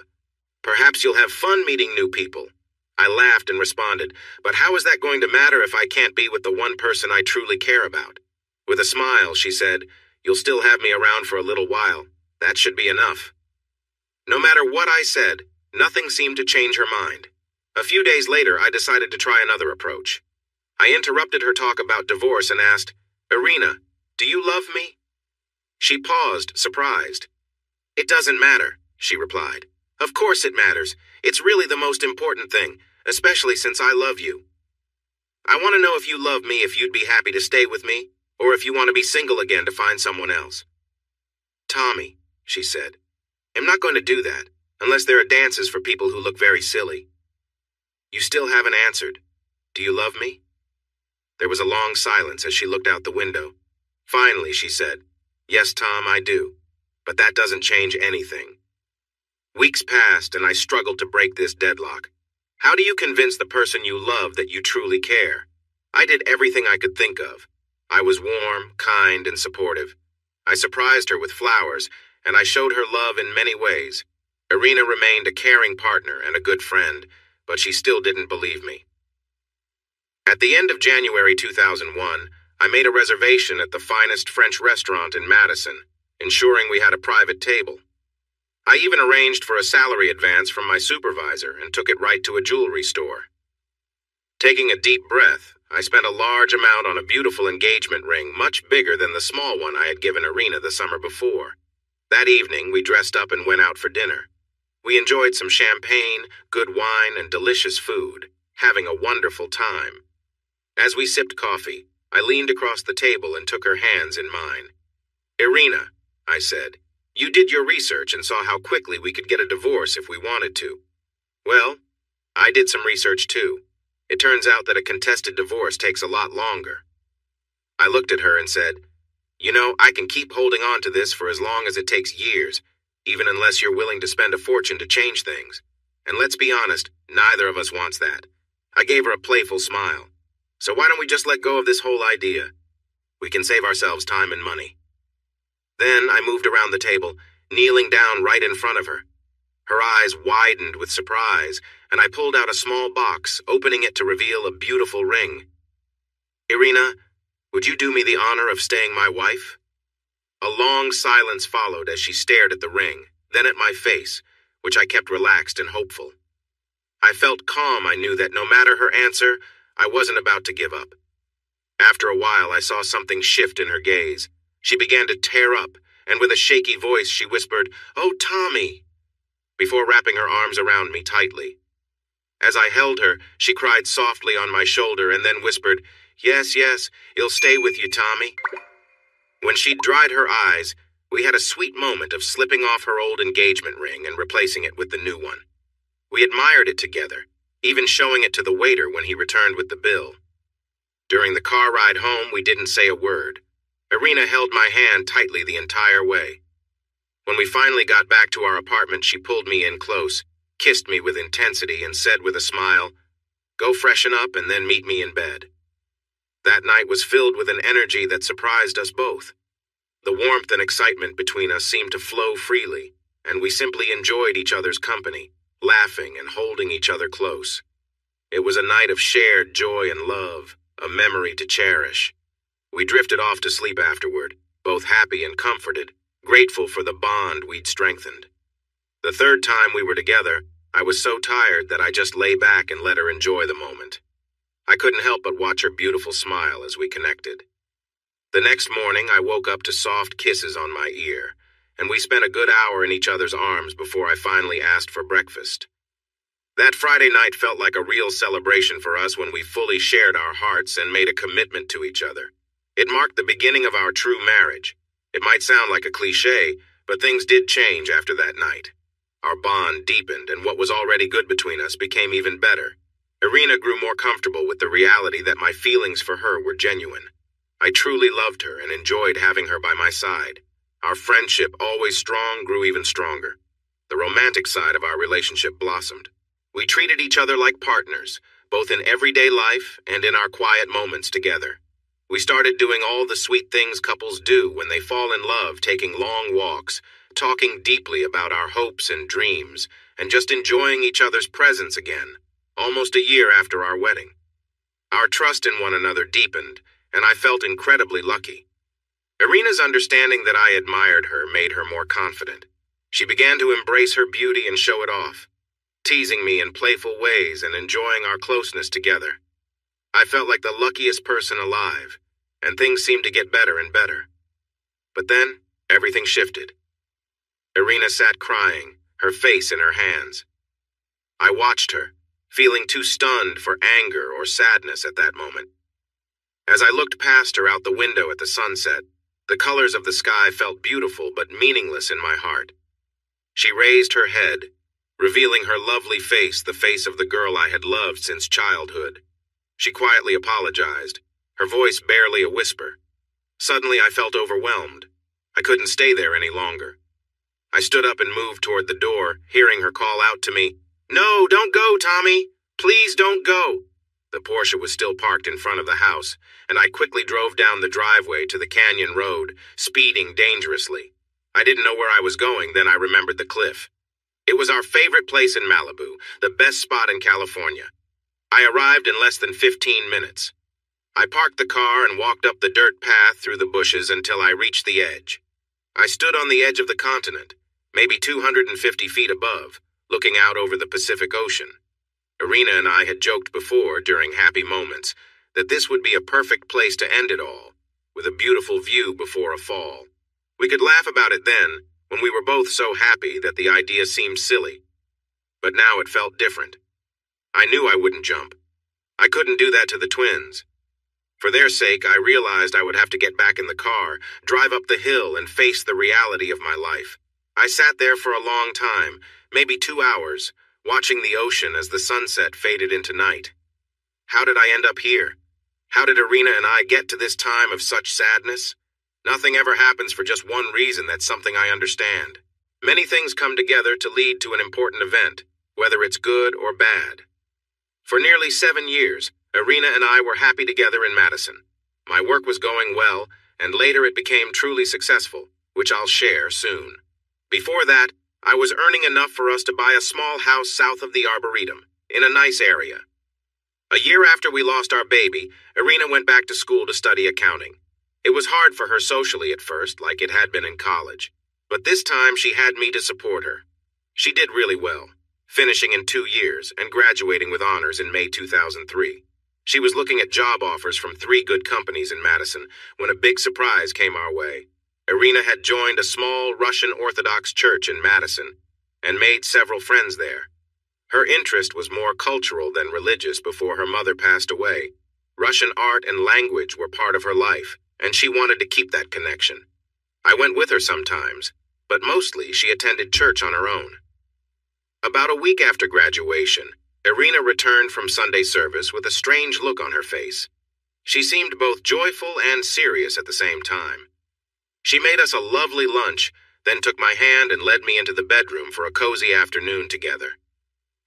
Speaker 1: Perhaps you'll have fun meeting new people. I laughed and responded, but how is that going to matter if I can't be with the one person I truly care about? With a smile, she said, you'll still have me around for a little while. That should be enough. No matter what I said, nothing seemed to change her mind. A few days later, I decided to try another approach. I interrupted her talk about divorce and asked, Irina, do you love me? She paused, surprised. It doesn't matter, she replied. Of course it matters. It's really the most important thing, especially since I love you. I want to know if you love me, if you'd be happy to stay with me, or if you want to be single again to find someone else. Tommy, she said, I'm not going to do that, unless there are dances for people who look very silly. You still haven't answered. Do you love me? There was a long silence as she looked out the window. Finally, she said, Yes, Tom, I do. But that doesn't change anything. Weeks passed and I struggled to break this deadlock. How do you convince the person you love that you truly care? I did everything I could think of. I was warm, kind, and supportive. I surprised her with flowers, and I showed her love in many ways. Irina remained a caring partner and a good friend, but she still didn't believe me. At the end of January 2001, I made a reservation at the finest French restaurant in Madison, ensuring we had a private table. I even arranged for a salary advance from my supervisor and took it right to a jewelry store. Taking a deep breath, I spent a large amount on a beautiful engagement ring, much bigger than the small one I had given Irina the summer before. That evening, we dressed up and went out for dinner. We enjoyed some champagne, good wine, and delicious food, having a wonderful time. As we sipped coffee, I leaned across the table and took her hands in mine. Irina, I said, you did your research and saw how quickly we could get a divorce if we wanted to. Well, I did some research too. It turns out that a contested divorce takes a lot longer. I looked at her and said, You know, I can keep holding on to this for as long as it takes years, even unless you're willing to spend a fortune to change things. And let's be honest, neither of us wants that. I gave her a playful smile. So why don't we just let go of this whole idea? We can save ourselves time and money. Then I moved around the table, kneeling down right in front of her. Her eyes widened with surprise, and I pulled out a small box, opening it to reveal a beautiful ring. Irina, would you do me the honor of staying my wife? A long silence followed as she stared at the ring, then at my face, which I kept relaxed and hopeful. I felt calm. I knew that no matter her answer, I wasn't about to give up. After a while, I saw something shift in her gaze. She began to tear up, and with a shaky voice, she whispered, "Oh, Tommy," before wrapping her arms around me tightly. As I held her, she cried softly on my shoulder and then whispered, "Yes, yes, he'll stay with you, Tommy." When she'd dried her eyes, we had a sweet moment of slipping off her old engagement ring and replacing it with the new one. We admired it together, even showing it to the waiter when he returned with the bill. During the car ride home, we didn't say a word. Irina held my hand tightly the entire way. When we finally got back to our apartment, she pulled me in close, kissed me with intensity, and said with a smile, "Go freshen up and then meet me in bed." That night was filled with an energy that surprised us both. The warmth and excitement between us seemed to flow freely, and we simply enjoyed each other's company, laughing and holding each other close. It was a night of shared joy and love, a memory to cherish. We drifted off to sleep afterward, both happy and comforted, grateful for the bond we'd strengthened. The third time we were together, I was so tired that I just lay back and let her enjoy the moment. I couldn't help but watch her beautiful smile as we connected. The next morning, I woke up to soft kisses on my ear, and we spent a good hour in each other's arms before I finally asked for breakfast. That Friday night felt like a real celebration for us when we fully shared our hearts and made a commitment to each other. It marked the beginning of our true marriage. It might sound like a cliché, but things did change after that night. Our bond deepened, and what was already good between us became even better. Irina grew more comfortable with the reality that my feelings for her were genuine. I truly loved her and enjoyed having her by my side. Our friendship, always strong, grew even stronger. The romantic side of our relationship blossomed. We treated each other like partners, both in everyday life and in our quiet moments together. We started doing all the sweet things couples do when they fall in love, taking long walks, talking deeply about our hopes and dreams, and just enjoying each other's presence again, almost a year after our wedding. Our trust in one another deepened, and I felt incredibly lucky. Irina's understanding that I admired her made her more confident. She began to embrace her beauty and show it off, teasing me in playful ways and enjoying our closeness together. I felt like the luckiest person alive, and things seemed to get better and better. But then, everything shifted. Irina sat crying, her face in her hands. I watched her, feeling too stunned for anger or sadness at that moment. As I looked past her out the window at the sunset, the colors of the sky felt beautiful but meaningless in my heart. She raised her head, revealing her lovely face, the face of the girl I had loved since childhood. She quietly apologized, her voice barely a whisper. Suddenly I felt overwhelmed. I couldn't stay there any longer. I stood up and moved toward the door, hearing her call out to me, "No, don't go, Tommy! Please don't go!" The Porsche was still parked in front of the house, and I quickly drove down the driveway to the canyon road, speeding dangerously. I didn't know where I was going, then I remembered the cliff. It was our favorite place in Malibu, the best spot in California. I arrived in less than 15 minutes. I parked the car and walked up the dirt path through the bushes until I reached the edge. I stood on the edge of the continent, maybe 250 feet above, looking out over the Pacific Ocean. Irina and I had joked before, during happy moments, that this would be a perfect place to end it all, with a beautiful view before a fall. We could laugh about it then, when we were both so happy that the idea seemed silly. But now it felt different. I knew I wouldn't jump. I couldn't do that to the twins. For their sake, I realized I would have to get back in the car, drive up the hill, and face the reality of my life. I sat there for a long time, maybe 2 hours, watching the ocean as the sunset faded into night. How did I end up here? How did Irina and I get to this time of such sadness? Nothing ever happens for just one reason. That's something I understand. Many things come together to lead to an important event, whether it's good or bad. For nearly 7 years, Irina and I were happy together in Madison. My work was going well, and later it became truly successful, which I'll share soon. Before that, I was earning enough for us to buy a small house south of the Arboretum, in a nice area. A year after we lost our baby, Irina went back to school to study accounting. It was hard for her socially at first, like it had been in college. But this time she had me to support her. She did really well, finishing in 2 years and graduating with honors in May 2003. She was looking at job offers from 3 good companies in Madison when a big surprise came our way. Irina had joined a small Russian Orthodox church in Madison and made several friends there. Her interest was more cultural than religious before her mother passed away. Russian art and language were part of her life, and she wanted to keep that connection. I went with her sometimes, but mostly she attended church on her own. About a week after graduation, Irina returned from Sunday service with a strange look on her face. She seemed both joyful and serious at the same time. She made us a lovely lunch, then took my hand and led me into the bedroom for a cozy afternoon together.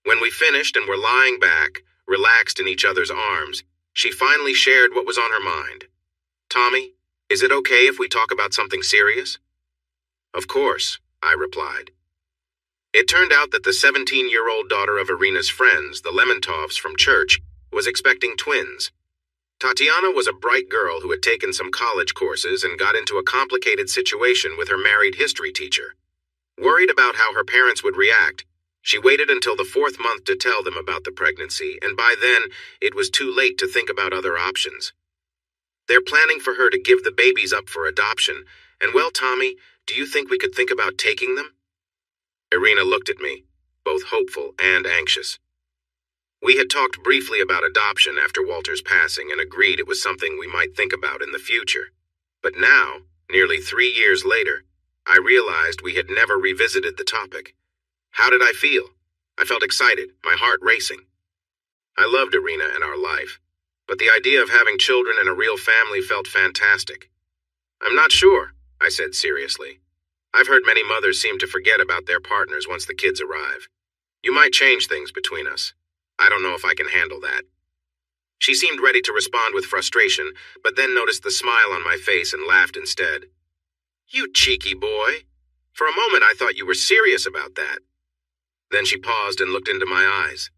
Speaker 1: When we finished and were lying back, relaxed in each other's arms, she finally shared what was on her mind. "Tommy, is it okay if we talk about something serious?" "Of course," I replied. It turned out that the 17-year-old daughter of Irina's friends, the Lemontovs from church, was expecting twins. Tatiana was a bright girl who had taken some college courses and got into a complicated situation with her married history teacher. Worried about how her parents would react, She waited until the 4th month to tell them about the pregnancy, and by then, it was too late to think about other options. They're planning for her to give the babies up for adoption, and well, Tommy, do you think we could think about taking them? Irina looked at me, both hopeful and anxious. We had talked briefly about adoption after Walter's passing and agreed it was something we might think about in the future. But now, nearly 3 years later, I realized we had never revisited the topic. How did I feel? I felt excited, my heart racing. I loved Irina and our life, but the idea of having children and a real family felt fantastic. I'm not sure, I said seriously. I've heard many mothers seem to forget about their partners once the kids arrive. You might change things between us. I don't know if I can handle that. She seemed ready to respond with frustration, but then noticed the smile on my face and laughed instead. You cheeky boy. For a moment I thought you were serious about that. Then she paused and looked into my eyes.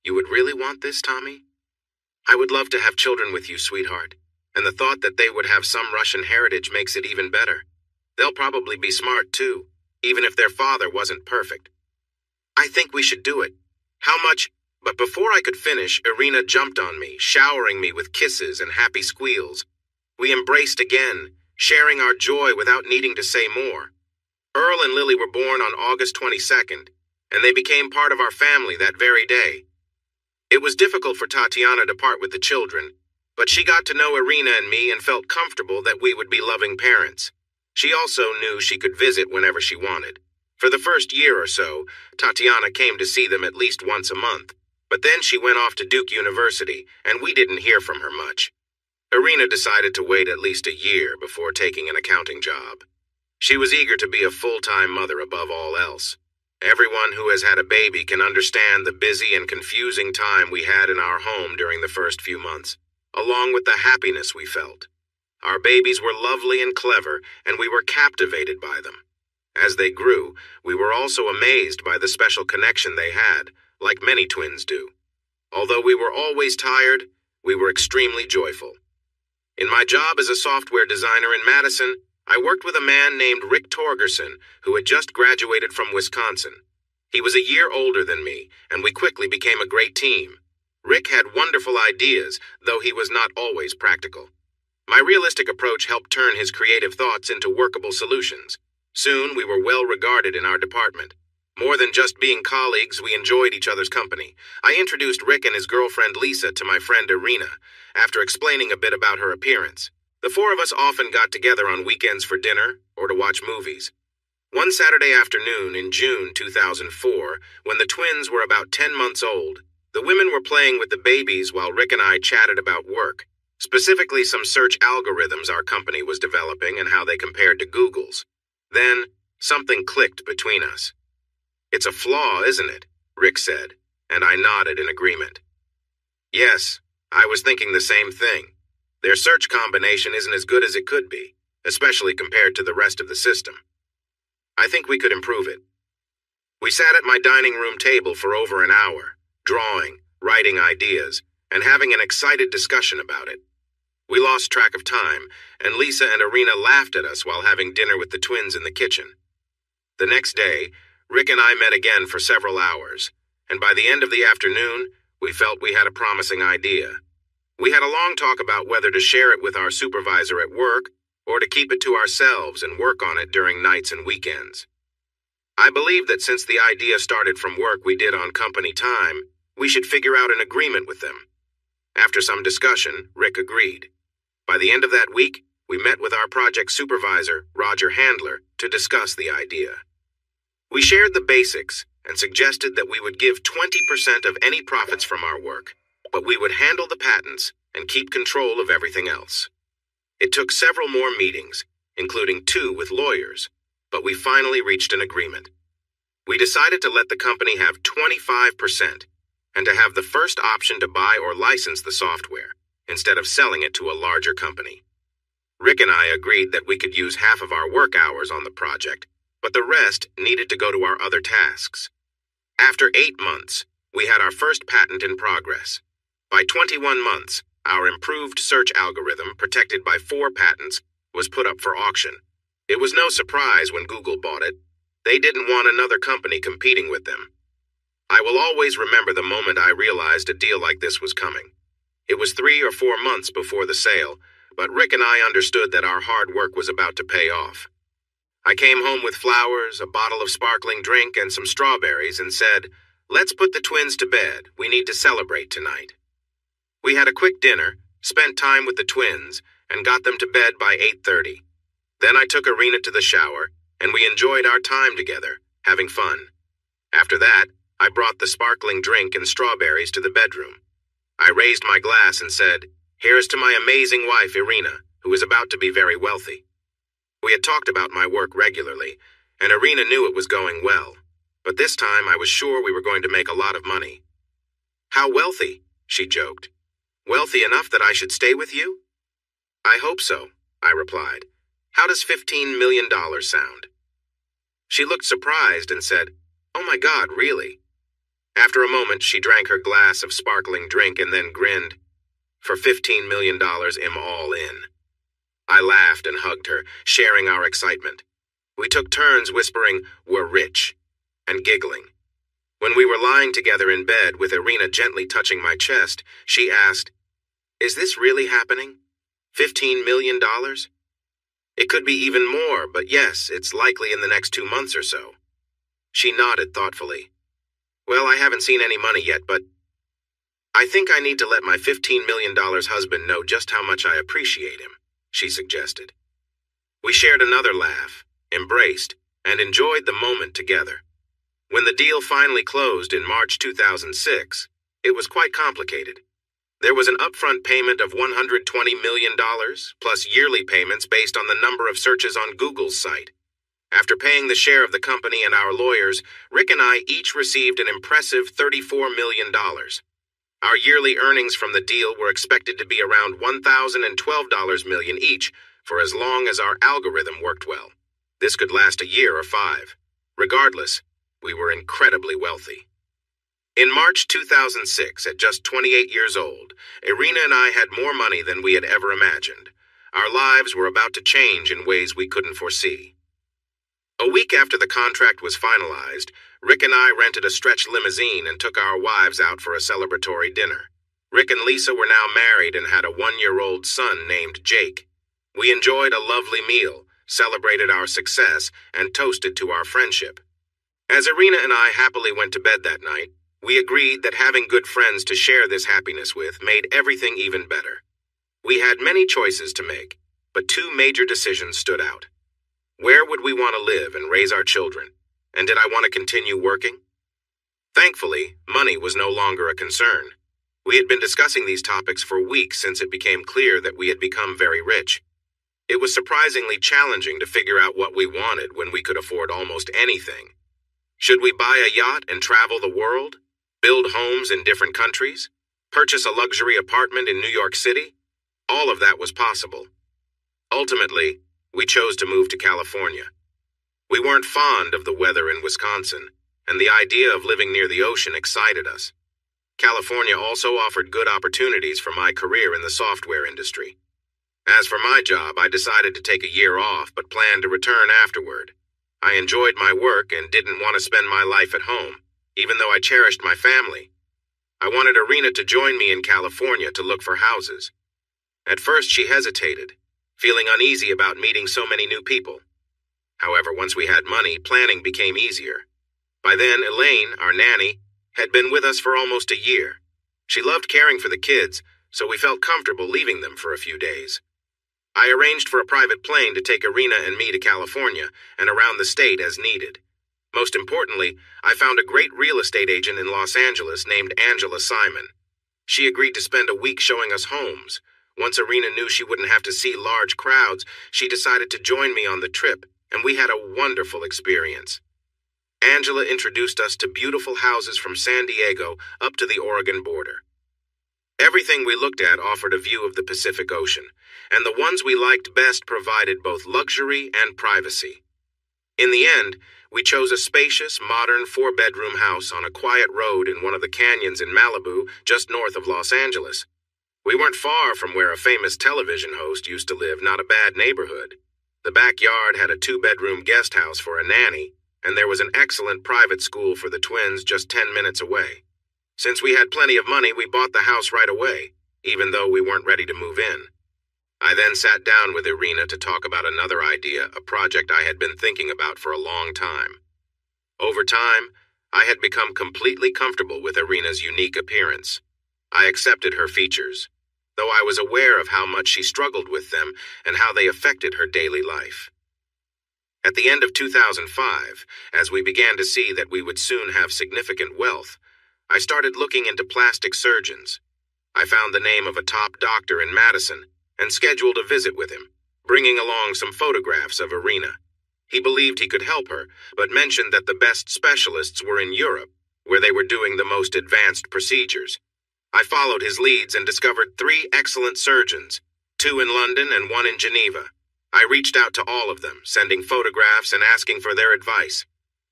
Speaker 1: You would really want this, Tommy? I would love to have children with you, sweetheart, and the thought that they would have some Russian heritage makes it even better. They'll probably be smart, too, even if their father wasn't perfect. I think we should do it. How much? But before I could finish, Irina jumped on me, showering me with kisses and happy squeals. We embraced again, sharing our joy without needing to say more. Earl and Lily were born on August 22nd, and they became part of our family that very day. It was difficult for Tatiana to part with the children, but she got to know Irina and me and felt comfortable that we would be loving parents. She also knew she could visit whenever she wanted. For the first year or so, Tatiana came to see them at least once a month, but then she went off to Duke University, and we didn't hear from her much. Irina decided to wait at least a year before taking an accounting job. She was eager to be a full-time mother above all else. Everyone who has had a baby can understand the busy and confusing time we had in our home during the first few months, along with the happiness we felt. Our babies were lovely and clever, and we were captivated by them. As they grew, we were also amazed by the special connection they had, like many twins do. Although we were always tired, we were extremely joyful. In my job as a software designer in Madison, I worked with a man named Rick Torgerson, who had just graduated from Wisconsin. He was a year older than me, and we quickly became a great team. Rick had wonderful ideas, though he was not always practical. My realistic approach helped turn his creative thoughts into workable solutions. Soon, we were well regarded in our department. More than just being colleagues, we enjoyed each other's company. I introduced Rick and his girlfriend Lisa to my friend Irina, after explaining a bit about her appearance. The four of us often got together on weekends for dinner or to watch movies. One Saturday afternoon in June 2004, when the twins were about 10 months old, the women were playing with the babies while Rick and I chatted about work, specifically some search algorithms our company was developing and how they compared to Google's. Then, something clicked between us. It's a flaw, isn't it? Rick said, and I nodded in agreement. Yes, I was thinking the same thing. Their search combination isn't as good as it could be, especially compared to the rest of the system. I think we could improve it. We sat at my dining room table for over an hour, drawing, writing ideas, and having an excited discussion about it. We lost track of time, and Lisa and Irina laughed at us while having dinner with the twins in the kitchen. The next day, Rick and I met again for several hours, and by the end of the afternoon, we felt we had a promising idea. We had a long talk about whether to share it with our supervisor at work or to keep it to ourselves and work on it during nights and weekends. I believe that since the idea started from work we did on company time, we should figure out an agreement with them. After some discussion, Rick agreed. By the end of that week, we met with our project supervisor, Roger Handler, to discuss the idea. We shared the basics and suggested that we would give 20% of any profits from our work, but we would handle the patents and keep control of everything else. It took several more meetings, including 2 with lawyers, but we finally reached an agreement. We decided to let the company have 25% and to have the first option to buy or license the software, instead of selling it to a larger company. Rick and I agreed that we could use half of our work hours on the project, but the rest needed to go to our other tasks. After 8 months, we had our first patent in progress. By 21 months, our improved search algorithm, protected by 4 patents, was put up for auction. It was no surprise when Google bought it. They didn't want another company competing with them. I will always remember the moment I realized a deal like this was coming. It was 3 or 4 months before the sale, but Rick and I understood that our hard work was about to pay off. I came home with flowers, a bottle of sparkling drink, and some strawberries and said, "Let's put the twins to bed. We need to celebrate tonight." We had a quick dinner, spent time with the twins, and got them to bed by 8:30. Then I took Irina to the shower, and we enjoyed our time together, having fun. After that, I brought the sparkling drink and strawberries to the bedroom. I raised my glass and said, "Here's to my amazing wife, Irina, who is about to be very wealthy." We had talked about my work regularly, and Irina knew it was going well, but this time I was sure we were going to make a lot of money. "How wealthy?" she joked. "Wealthy enough that I should stay with you?" "I hope so," I replied. "How does $15 million sound?" She looked surprised and said, "Oh my God, really?" After a moment, she drank her glass of sparkling drink and then grinned. "For $15 million, I'm all in." I laughed and hugged her, sharing our excitement. We took turns whispering, "We're rich," and giggling. When we were lying together in bed with Irina gently touching my chest, she asked, "Is this really happening? $15 million? It could be even more, but yes, it's likely in the next 2 months or so." She nodded thoughtfully. "Well, I haven't seen any money yet, but I think I need to let my $15 million husband know just how much I appreciate him," she suggested. We shared another laugh, embraced, and enjoyed the moment together. When the deal finally closed in March 2006, it was quite complicated. There was an upfront payment of $120 million, plus yearly payments based on the number of searches on Google's site. After paying the share of the company and our lawyers, Rick and I each received an impressive $34 million. Our yearly earnings from the deal were expected to be around $1,012 million each for as long as our algorithm worked well. This could last a year or 5. Regardless, we were incredibly wealthy. In March 2006, at just 28 years old, Irina and I had more money than we had ever imagined. Our lives were about to change in ways we couldn't foresee. A week after the contract was finalized, Rick and I rented a stretch limousine and took our wives out for a celebratory dinner. Rick and Lisa were now married and had a 1-year-old son named Jake. We enjoyed a lovely meal, celebrated our success, and toasted to our friendship. As Irina and I happily went to bed that night, we agreed that having good friends to share this happiness with made everything even better. We had many choices to make, but 2 major decisions stood out. Where would we want to live and raise our children? And did I want to continue working? Thankfully, money was no longer a concern. We had been discussing these topics for weeks since it became clear that we had become very rich. It was surprisingly challenging to figure out what we wanted when we could afford almost anything. Should we buy a yacht and travel the world? Build homes in different countries? Purchase a luxury apartment in New York City? All of that was possible. Ultimately, we chose to move to California. We weren't fond of the weather in Wisconsin, and the idea of living near the ocean excited us. California also offered good opportunities for my career in the software industry. As for my job, I decided to take a year off but planned to return afterward. I enjoyed my work and didn't want to spend my life at home, even though I cherished my family. I wanted Irina to join me in California to look for houses. At first, she hesitated, feeling uneasy about meeting so many new people. However, once we had money, planning became easier. By then, Elaine, our nanny, had been with us for almost a year. She loved caring for the kids, so we felt comfortable leaving them for a few days. I arranged for a private plane to take Irina and me to California and around the state as needed. Most importantly, I found a great real estate agent in Los Angeles named Angela Simon. She agreed to spend a week showing us homes. Once Irina knew she wouldn't have to see large crowds, she decided to join me on the trip, and we had a wonderful experience. Angela introduced us to beautiful houses from San Diego up to the Oregon border. Everything we looked at offered a view of the Pacific Ocean, and the ones we liked best provided both luxury and privacy. In the end, we chose a spacious, modern 4-bedroom house on a quiet road in one of the canyons in Malibu, just north of Los Angeles. We weren't far from where a famous television host used to live, not a bad neighborhood. The backyard had a 2-bedroom guest house for a nanny, and there was an excellent private school for the twins just 10 minutes away. Since we had plenty of money, we bought the house right away, even though we weren't ready to move in. I then sat down with Irina to talk about another idea, a project I had been thinking about for a long time. Over time, I had become completely comfortable with Irina's unique appearance. I accepted her features, though I was aware of how much she struggled with them and how they affected her daily life. At the end of 2005, as we began to see that we would soon have significant wealth, I started looking into plastic surgeons. I found the name of a top doctor in Madison and scheduled a visit with him, bringing along some photographs of Irina. He believed he could help her, but mentioned that the best specialists were in Europe, where they were doing the most advanced procedures. I followed his leads and discovered 3 excellent surgeons, 2 in London and 1 in Geneva. I reached out to all of them, sending photographs and asking for their advice.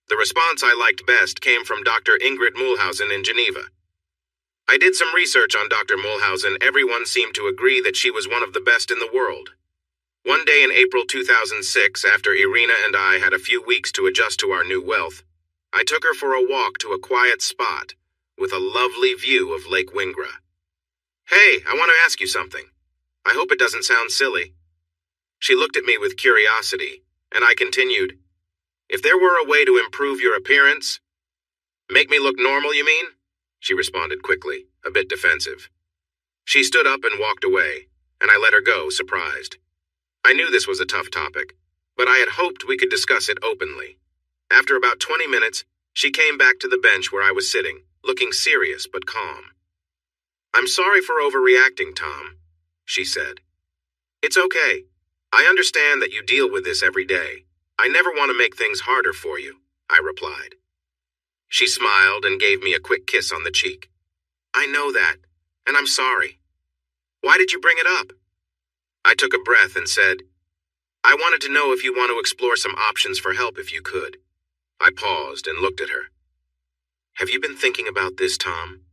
Speaker 1: The response I liked best came from Dr. Ingrid Mühlhausen in Geneva. I did some research on Dr. Mühlhausen. Everyone seemed to agree that she was one of the best in the world. One day in April 2006, after Irina and I had a few weeks to adjust to our new wealth, I took her for a walk to a quiet spot with a lovely view of Lake Wingra. "Hey, I want to ask you something. I hope it doesn't sound silly." She looked at me with curiosity, and I continued, "If there were a way to improve your appearance—" "Make me look normal, you mean?" She responded quickly, a bit defensive. She stood up and walked away, and I let her go, surprised. I knew this was a tough topic, but I had hoped we could discuss it openly. After about 20 minutes, she came back to the bench where I was sitting, looking serious but calm. "I'm sorry for overreacting, Tom," she said. "It's okay. I understand that you deal with this every day. I never want to make things harder for you," I replied. She smiled and gave me a quick kiss on the cheek. "I know that, and I'm sorry. Why did you bring it up?" I took a breath and said, "I wanted to know if you want to explore some options for help if you could." I paused and looked at her. "Have you been thinking about this, Tom?"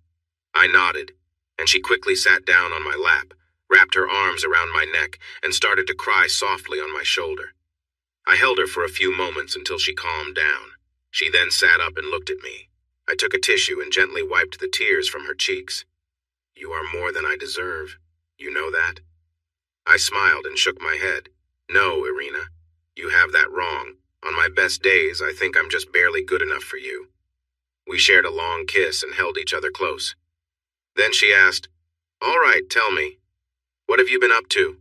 Speaker 1: I nodded, and she quickly sat down on my lap, wrapped her arms around my neck, and started to cry softly on my shoulder. I held her for a few moments until she calmed down. She then sat up and looked at me. I took a tissue and gently wiped the tears from her cheeks. "You are more than I deserve. You know that?" I smiled and shook my head. "No, Irina, you have that wrong. On my best days, I think I'm just barely good enough for you." We shared a long kiss and held each other close. Then she asked, "All right, tell me, what have you been up to?"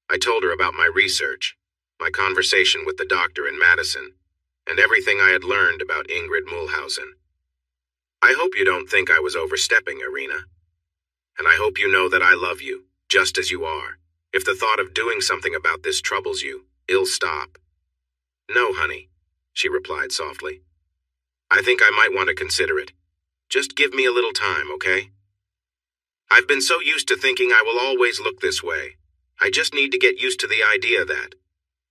Speaker 1: I told her about my research, my conversation with the doctor in Madison, and everything I had learned about Ingrid Mühlhausen. "I hope you don't think I was overstepping, Irina. And I hope you know that I love you, just as you are. If the thought of doing something about this troubles you, it'll stop." "No, honey," she replied softly. "I think I might want to consider it. Just give me a little time, okay? I've been so used to thinking I will always look this way. I just need to get used to the idea that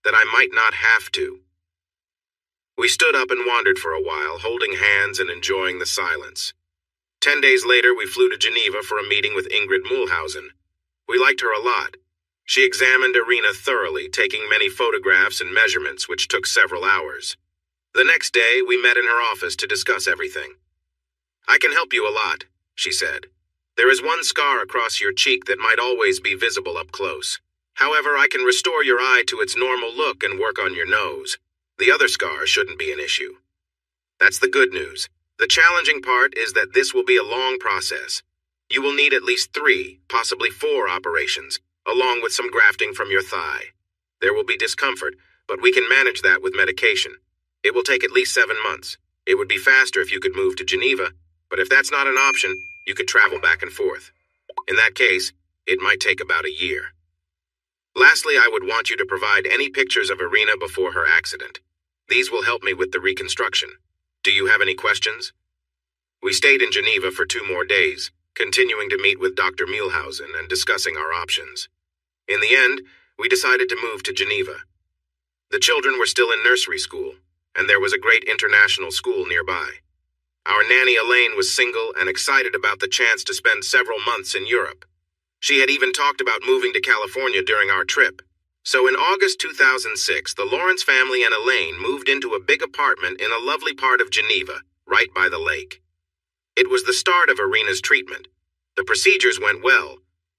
Speaker 1: I might not have to." We stood up and wandered for a while, holding hands and enjoying the silence. 10 days later, we flew to Geneva for a meeting with Ingrid Mühlhausen. We liked her a lot. She examined Irina thoroughly, taking many photographs and measurements, which took several hours. The next day, we met in her office to discuss everything. "I can help you a lot," she said. "There is one scar across your cheek that might always be visible up close. However, I can restore your eye to its normal look and work on your nose. The other scar shouldn't be an issue." That's the good news. The challenging part is that this will be a long process. You will need at least 3, possibly 4 operations, along with some grafting from your thigh. There will be discomfort, but we can manage that with medication. It will take at least 7 months. It would be faster if you could move to Geneva, but if that's not an option, you could travel back and forth. In that case, it might take about a year. Lastly, I would want you to provide any pictures of Irina before her accident. These will help me with the reconstruction. Do you have any questions? We stayed in Geneva for 2 more days, continuing to meet with Dr. Mühlhausen and discussing our options. In the end, we decided to move to Geneva. The children were still in nursery school, and there was a great international school nearby. Our nanny Elaine was single and excited about the chance to spend several months in Europe. She had even talked about moving to California during our trip. So in August 2006, the Lawrence family and Elaine moved into a big apartment in a lovely part of Geneva, right by the lake. It was the start of Irina's treatment. The procedures went well,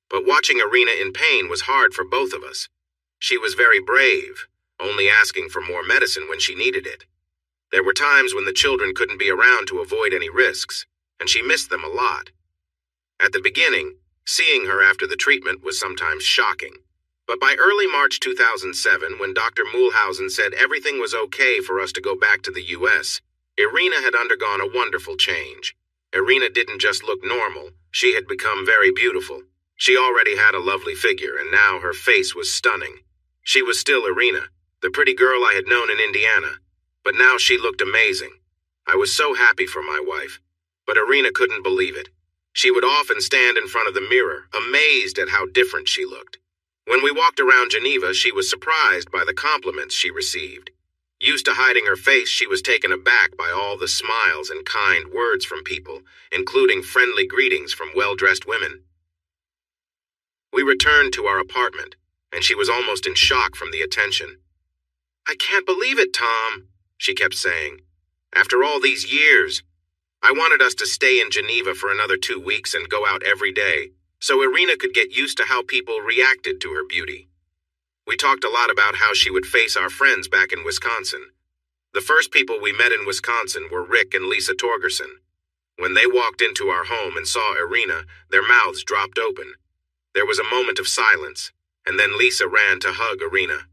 Speaker 1: but watching Irina in pain was hard for both of us. She was very brave, only asking for more medicine when she needed it. There were times when the children couldn't be around to avoid any risks, and she missed them a lot. At the beginning, seeing her after the treatment was sometimes shocking. But by early March 2007, when Dr. Mulhausen said everything was okay for us to go back to the U.S., Irina had undergone a wonderful change. Irina didn't just look normal, she had become very beautiful. She already had a lovely figure, and now her face was stunning. She was still Irina, the pretty girl I had known in Indiana, but now she looked amazing. I was so happy for my wife, but Irina couldn't believe it. She would often stand in front of the mirror, amazed at how different she looked. When we walked around Geneva, she was surprised by the compliments she received. Used to hiding her face, she was taken aback by all the smiles and kind words from people, including friendly greetings from well-dressed women. We returned to our apartment, and she was almost in shock from the attention. "I can't believe it, Tom," she kept saying. "After all these years." I wanted us to stay in Geneva for another 2 weeks and go out every day, so Irina could get used to how people reacted to her beauty. We talked a lot about how she would face our friends back in Wisconsin. The first people we met in Wisconsin were Rick and Lisa Torgerson. When they walked into our home and saw Irina, their mouths dropped open. There was a moment of silence, and then Lisa ran to hug Irina.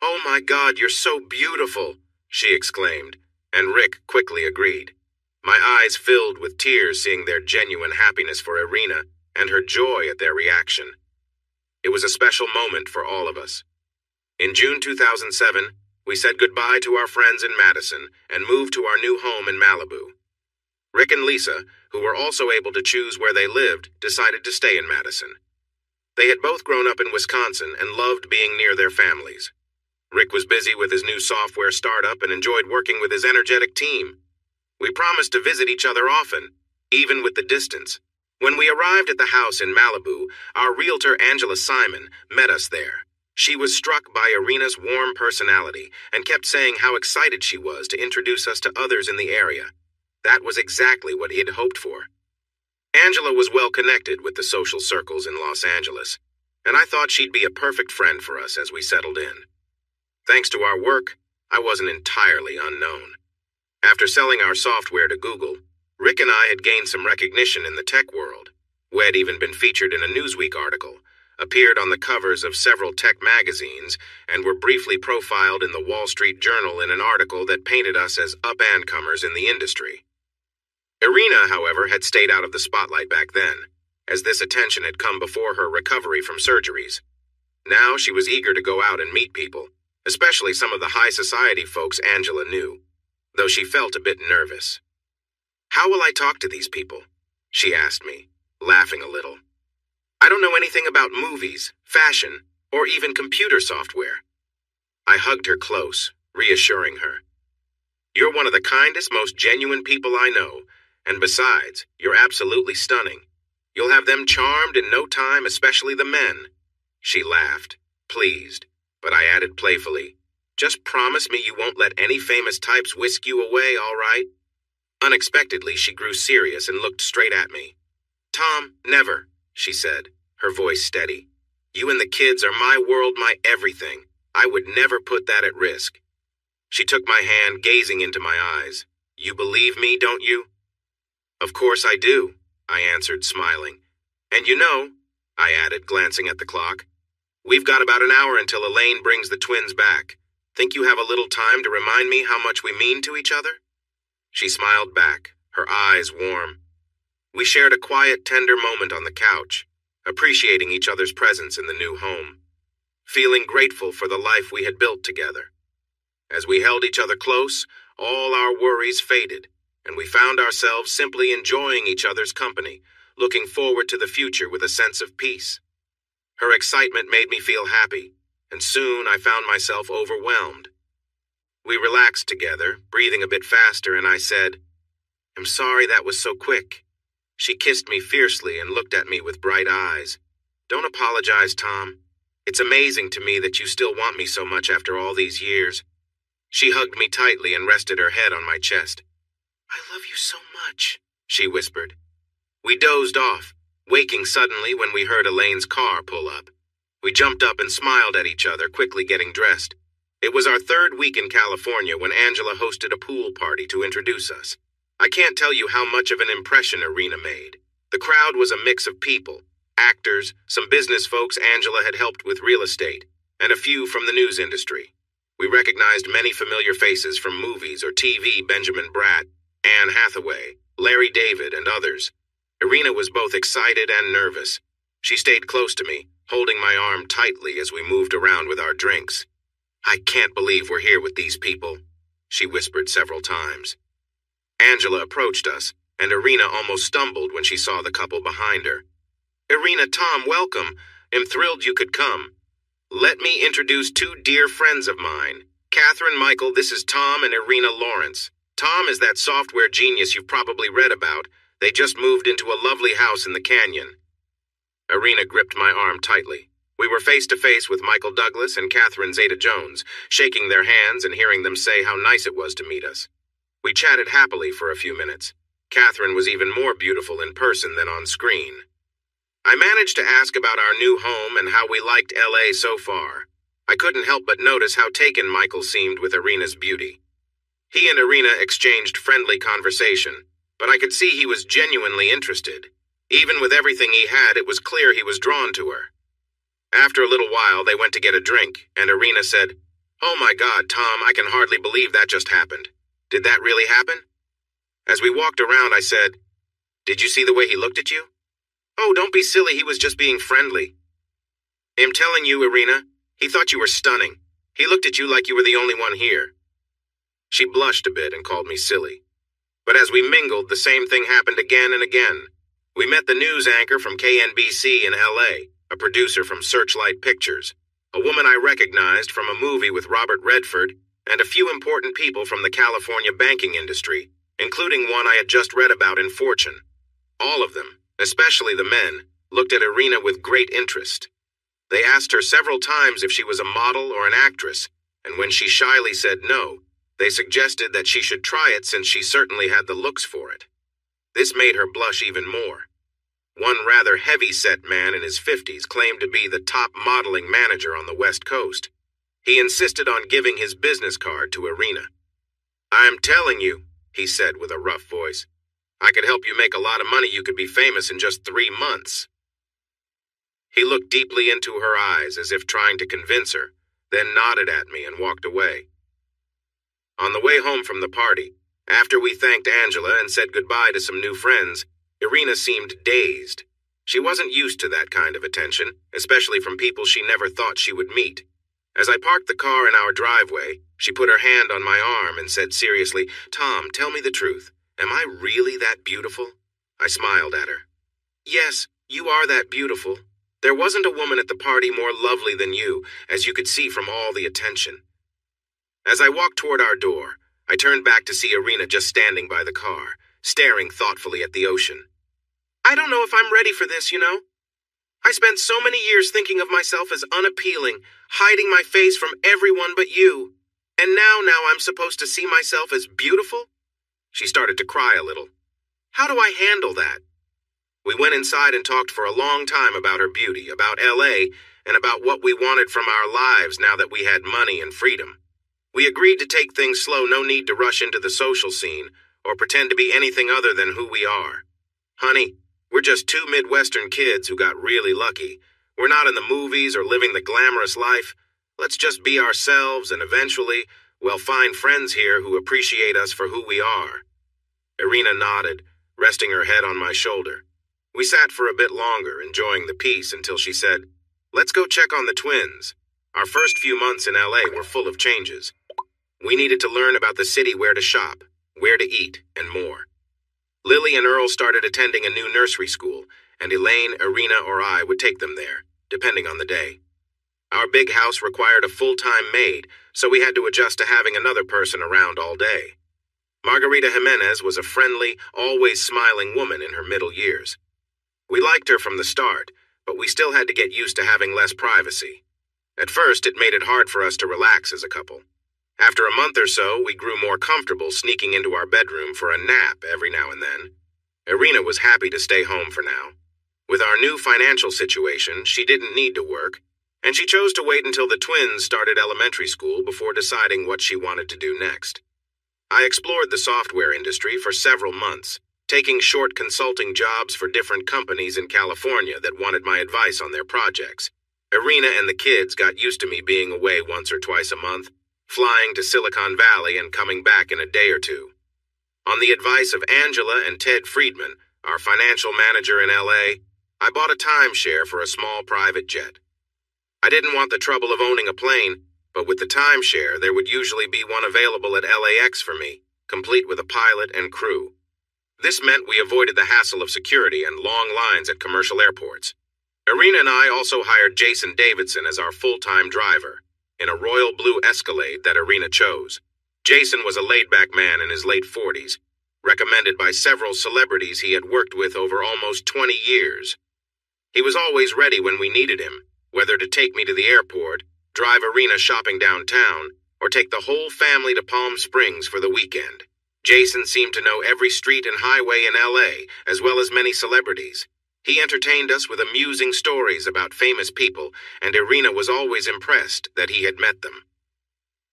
Speaker 1: "Oh my God, you're so beautiful," she exclaimed, and Rick quickly agreed. My eyes filled with tears seeing their genuine happiness for Irina and her joy at their reaction. It was a special moment for all of us. In June 2007, we said goodbye to our friends in Madison and moved to our new home in Malibu. Rick and Lisa, who were also able to choose where they lived, decided to stay in Madison. They had both grown up in Wisconsin and loved being near their families. Rick was busy with his new software startup and enjoyed working with his energetic team. We promised to visit each other often, even with the distance. When we arrived at the house in Malibu, our realtor Angela Simon met us there. She was struck by Irina's warm personality and kept saying how excited she was to introduce us to others in the area. That was exactly what he had hoped for. Angela was well connected with the social circles in Los Angeles, and I thought she'd be a perfect friend for us as we settled in. Thanks to our work, I wasn't entirely unknown. After selling our software to Google, Rick and I had gained some recognition in the tech world. We had even been featured in a Newsweek article, appeared on the covers of several tech magazines, and were briefly profiled in the Wall Street Journal in an article that painted us as up-and-comers in the industry. Irina, however, had stayed out of the spotlight back then, as this attention had come before her recovery from surgeries. Now she was eager to go out and meet people, especially some of the high society folks Angela knew, though she felt a bit nervous. "How will I talk to these people?" she asked me, laughing a little. "I don't know anything about movies, fashion, or even computer software." I hugged her close, reassuring her. "You're one of the kindest, most genuine people I know, and besides, you're absolutely stunning. You'll have them charmed in no time, especially the men." She laughed, pleased, but I added playfully, "Just promise me you won't let any famous types whisk you away, all right?" Unexpectedly, she grew serious and looked straight at me. "Tom, never," she said, her voice steady. "You and the kids are my world, my everything. I would never put that at risk." She took my hand, gazing into my eyes. "You believe me, don't you?" "Of course I do," I answered, smiling. "And you know," I added, glancing at the clock, "we've got about an hour until Elaine brings the twins back. Think you have a little time to remind me how much we mean to each other?" She smiled back, her eyes warm. We shared a quiet, tender moment on the couch, appreciating each other's presence in the new home, feeling grateful for the life we had built together. As we held each other close, all our worries faded, and we found ourselves simply enjoying each other's company, looking forward to the future with a sense of peace. Her excitement made me feel happy, and soon I found myself overwhelmed. We relaxed together, breathing a bit faster, and I said, "I'm sorry that was so quick." She kissed me fiercely and looked at me with bright eyes. "Don't apologize, Tom. It's amazing to me that you still want me so much after all these years." She hugged me tightly and rested her head on my chest. "I love you so much," she whispered. We dozed off, waking suddenly when we heard Elaine's car pull up. We jumped up and smiled at each other, quickly getting dressed. It was our third week in California when Angela hosted a pool party to introduce us. I can't tell you how much of an impression Irina made. The crowd was a mix of people, actors, some business folks Angela had helped with real estate, and a few from the news industry. We recognized many familiar faces from movies or TV: Benjamin Bratt, Anne Hathaway, Larry David, and others. Irina was both excited and nervous. She stayed close to me, holding my arm tightly as we moved around with our drinks. "I can't believe we're here with these people," she whispered several times. Angela approached us, and Irina almost stumbled when she saw the couple behind her. "Irina, Tom, welcome. I'm thrilled you could come. Let me introduce two dear friends of mine. Catherine Michael, this is Tom and Irina Lawrence. Tom is that software genius you've probably read about. They just moved into a lovely house in the canyon." Irina gripped my arm tightly. We were face to face with Michael Douglas and Catherine Zeta-Jones, shaking their hands and hearing them say how nice it was to meet us. We chatted happily for a few minutes. Catherine was even more beautiful in person than on screen. I managed to ask about our new home and how we liked LA so far. I couldn't help but notice how taken Michael seemed with Irina's beauty. He and Irina exchanged friendly conversation, but I could see he was genuinely interested. Even with everything he had, it was clear he was drawn to her. After a little while, they went to get a drink, and Irina said, "Oh my God, Tom, I can hardly believe that just happened. Did that really happen?" As we walked around, I said, "Did you see the way he looked at you?" "Oh, don't be silly, he was just being friendly." "I'm telling you, Irina, he thought you were stunning. He looked at you like you were the only one here." She blushed a bit and called me silly. But as we mingled, the same thing happened again and again. We met the news anchor from KNBC in LA, a producer from Searchlight Pictures, a woman I recognized from a movie with Robert Redford, and a few important people from the California banking industry, including one I had just read about in Fortune. All of them, especially the men, looked at Irina with great interest. They asked her several times if she was a model or an actress, and when she shyly said no, they suggested that she should try it since she certainly had the looks for it. This made her blush even more. One rather heavy-set man in his 50s claimed to be the top modeling manager on the West Coast. He insisted on giving his business card to Irina. "I'm telling you," he said with a rough voice, "I could help you make a lot of money. You could be famous in just 3 months." He looked deeply into her eyes as if trying to convince her, then nodded at me and walked away. On the way home from the party, after we thanked Angela and said goodbye to some new friends, Irina seemed dazed. She wasn't used to that kind of attention, especially from people she never thought she would meet. As I parked the car in our driveway, she put her hand on my arm and said seriously, "Tom, tell me the truth. Am I really that beautiful?" I smiled at her. "Yes, you are that beautiful. There wasn't a woman at the party more lovely than you, as you could see from all the attention." As I walked toward our door, I turned back to see Irina just standing by the car, staring thoughtfully at the ocean. "I don't know if I'm ready for this, you know. I spent so many years thinking of myself as unappealing, hiding my face from everyone but you. And now I'm supposed to see myself as beautiful?" She started to cry a little. "How do I handle that?" We went inside and talked for a long time about her beauty, about LA, and about what we wanted from our lives now that we had money and freedom. We agreed to take things slow, no need to rush into the social scene or pretend to be anything other than who we are. "Honey, we're just two Midwestern kids who got really lucky. We're not in the movies or living the glamorous life. Let's just be ourselves, and eventually we'll find friends here who appreciate us for who we are." Irina nodded, resting her head on my shoulder. We sat for a bit longer, enjoying the peace, until she said, "Let's go check on the twins. Our first few months in LA were full of changes. We needed to learn about the city, where to shop, where to eat, and more. Lily and Earl started attending a new nursery school, and Elaine, Irina, or I would take them there, depending on the day. Our big house required a full-time maid, so we had to adjust to having another person around all day. Margarita Jimenez was a friendly, always smiling woman in her middle years. We liked her from the start, but we still had to get used to having less privacy. At first, it made it hard for us to relax as a couple. After a month or so, we grew more comfortable sneaking into our bedroom for a nap every now and then. Irina was happy to stay home for now. With our new financial situation, she didn't need to work, and she chose to wait until the twins started elementary school before deciding what she wanted to do next. I explored the software industry for several months, taking short consulting jobs for different companies in California that wanted my advice on their projects. Irina and the kids got used to me being away once or twice a month, flying to Silicon Valley and coming back in a day or two. On the advice of Angela and Ted Friedman, our financial manager in LA, I bought a timeshare for a small private jet. I didn't want the trouble of owning a plane, but with the timeshare, there would usually be one available at LAX for me, complete with a pilot and crew. This meant we avoided the hassle of security and long lines at commercial airports. Irina and I also hired Jason Davidson as our full-time driver, in a royal blue Escalade that Irina chose. Jason was a laid-back man in his late 40s, recommended by several celebrities he had worked with over almost 20 years. He was always ready when we needed him, whether to take me to the airport, drive Irina shopping downtown, or take the whole family to Palm Springs for the weekend. Jason seemed to know every street and highway in LA, as well as many celebrities. He entertained us with amusing stories about famous people, and Irina was always impressed that he had met them.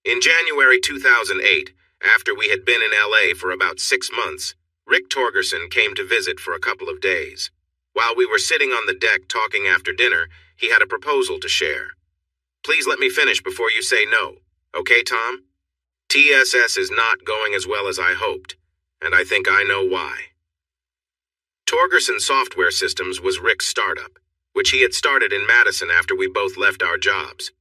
Speaker 1: In January 2008, after we had been in LA for about 6 months, Rick Torgerson came to visit for a couple of days. While we were sitting on the deck talking after dinner, he had a proposal to share. "Please let me finish before you say no. Okay, Tom? TSS is not going as well as I hoped, and I think I know why." Torgerson Software Systems was Rick's startup, which he had started in Madison after we both left our jobs.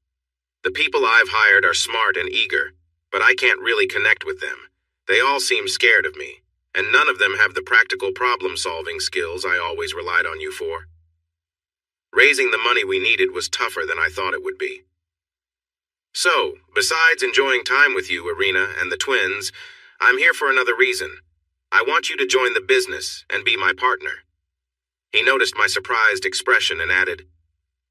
Speaker 1: The people I've hired are smart and eager, but I can't really connect with them. They all seem scared of me, and none of them have the practical problem-solving skills I always relied on you for. Raising the money we needed was tougher than I thought it would be. So, besides enjoying time with you, Irina, and the twins, I'm here for another reason. I want you to join the business and be my partner. He noticed my surprised expression and added,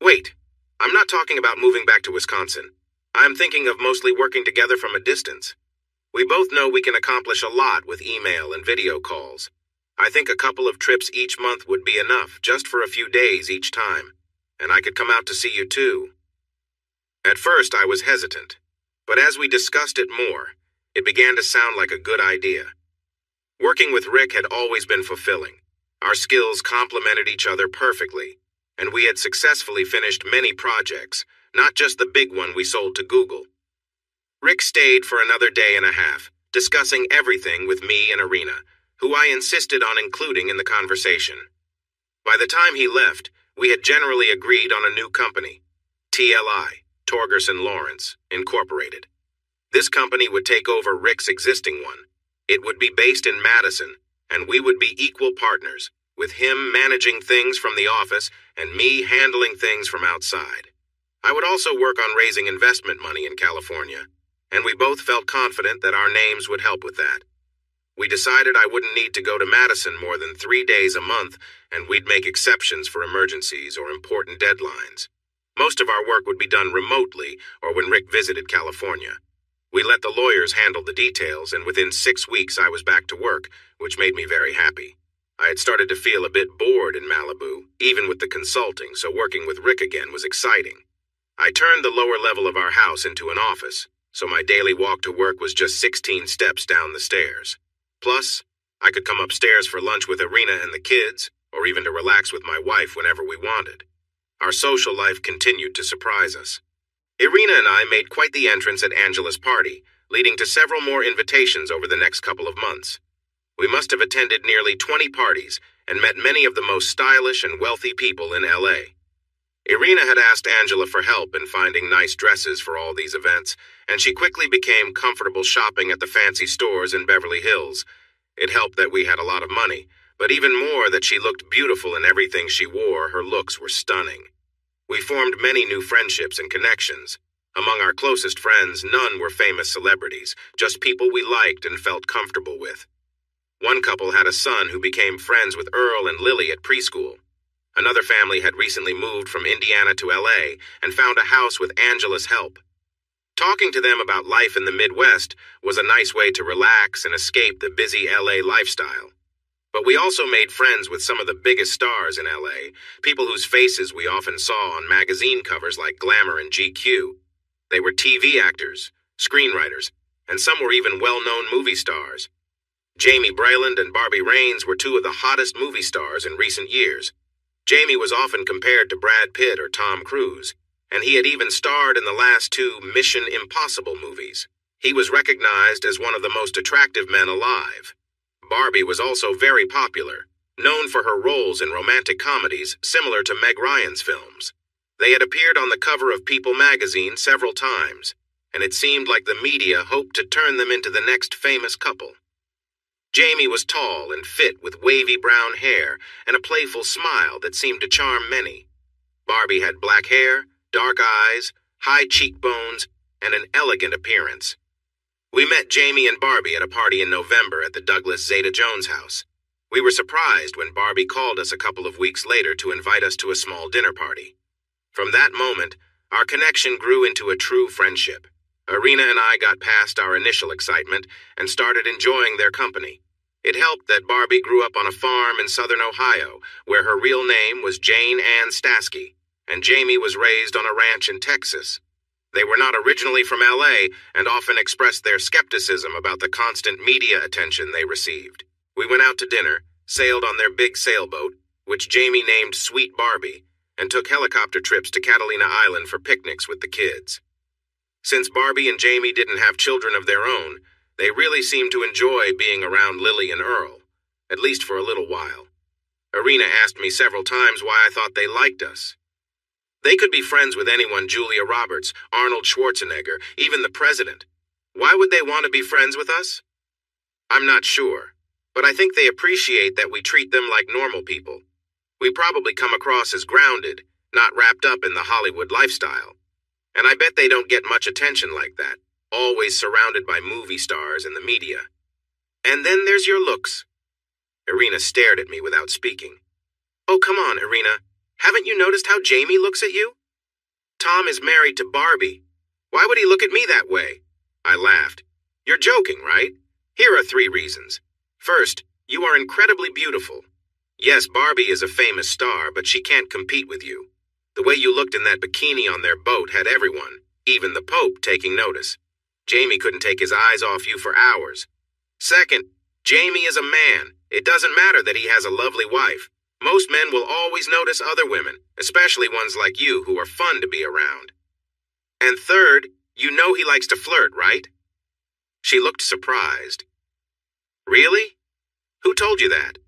Speaker 1: "Wait, I'm not talking about moving back to Wisconsin. I'm thinking of mostly working together from a distance. We both know we can accomplish a lot with email and video calls. I think a couple of trips each month would be enough, just for a few days each time, and I could come out to see you too." At first, I was hesitant, but as we discussed it more, it began to sound like a good idea. Working with Rick had always been fulfilling. Our skills complemented each other perfectly, and we had successfully finished many projects, not just the big one we sold to Google. Rick stayed for another day and a half, discussing everything with me and Irina, who I insisted on including in the conversation. By the time he left, we had generally agreed on a new company, TLI, Torgerson Lawrence, Incorporated. This company would take over Rick's existing one. It would be based in Madison, and we would be equal partners, with him managing things from the office and me handling things from outside. I would also work on raising investment money in California, and we both felt confident that our names would help with that. We decided I wouldn't need to go to Madison more than 3 days a month, and we'd make exceptions for emergencies or important deadlines. Most of our work would be done remotely or when Rick visited California. We let the lawyers handle the details, and within 6 weeks I was back to work, which made me very happy. I had started to feel a bit bored in Malibu, even with the consulting, so working with Rick again was exciting. I turned the lower level of our house into an office, so my daily walk to work was just 16 steps down the stairs. Plus, I could come upstairs for lunch with Irina and the kids, or even to relax with my wife whenever we wanted. Our social life continued to surprise us. Irina and I made quite the entrance at Angela's party, leading to several more invitations over the next couple of months. We must have attended nearly 20 parties and met many of the most stylish and wealthy people in LA. Irina had asked Angela for help in finding nice dresses for all these events, and she quickly became comfortable shopping at the fancy stores in Beverly Hills. It helped that we had a lot of money, but even more that she looked beautiful in everything she wore. Her looks were stunning. We formed many new friendships and connections. Among our closest friends, none were famous celebrities, just people we liked and felt comfortable with. One couple had a son who became friends with Earl and Lily at preschool. Another family had recently moved from Indiana to LA and found a house with Angela's help. Talking to them about life in the Midwest was a nice way to relax and escape the busy LA lifestyle. But we also made friends with some of the biggest stars in LA, people whose faces we often saw on magazine covers like Glamour and GQ. They were TV actors, screenwriters, and some were even well-known movie stars. Jamie Brayland and Barbie Raines were two of the hottest movie stars in recent years. Jamie was often compared to Brad Pitt or Tom Cruise, and he had even starred in the last two Mission Impossible movies. He was recognized as one of the most attractive men alive. Barbie was also very popular, known for her roles in romantic comedies similar to Meg Ryan's films. They had appeared on the cover of People magazine several times, and it seemed like the media hoped to turn them into the next famous couple. Jamie was tall and fit with wavy brown hair and a playful smile that seemed to charm many. Barbie had black hair, dark eyes, high cheekbones, and an elegant appearance. We met Jamie and Barbie at a party in November at the Douglas Zeta-Jones house. We were surprised when Barbie called us a couple of weeks later to invite us to a small dinner party. From that moment, our connection grew into a true friendship. Irina and I got past our initial excitement and started enjoying their company. It helped that Barbie grew up on a farm in southern Ohio, where her real name was Jane Ann Stasky, and Jamie was raised on a ranch in Texas. They were not originally from LA and often expressed their skepticism about the constant media attention they received. We went out to dinner, sailed on their big sailboat, which Jamie named Sweet Barbie, and took helicopter trips to Catalina Island for picnics with the kids. Since Barbie and Jamie didn't have children of their own, they really seemed to enjoy being around Lily and Earl, at least for a little while. Irina asked me several times why I thought they liked us. They could be friends with anyone: Julia Roberts, Arnold Schwarzenegger, even the president. Why would they want to be friends with us? I'm not sure, but I think they appreciate that we treat them like normal people. We probably come across as grounded, not wrapped up in the Hollywood lifestyle. And I bet they don't get much attention like that, always surrounded by movie stars and the media. And then there's your looks. Irina stared at me without speaking. Oh, come on, Irina. Haven't you noticed how Jamie looks at you? Tom is married to Barbie. Why would he look at me that way? I laughed. You're joking, right? Here are 3 reasons. First, you are incredibly beautiful. Yes, Barbie is a famous star, but she can't compete with you. The way you looked in that bikini on their boat had everyone, even the Pope, taking notice. Jamie couldn't take his eyes off you for hours. Second, Jamie is a man. It doesn't matter that he has a lovely wife. Most men will always notice other women, especially ones like you who are fun to be around. And third, you know he likes to flirt, right? She looked surprised. Really? Who told you that?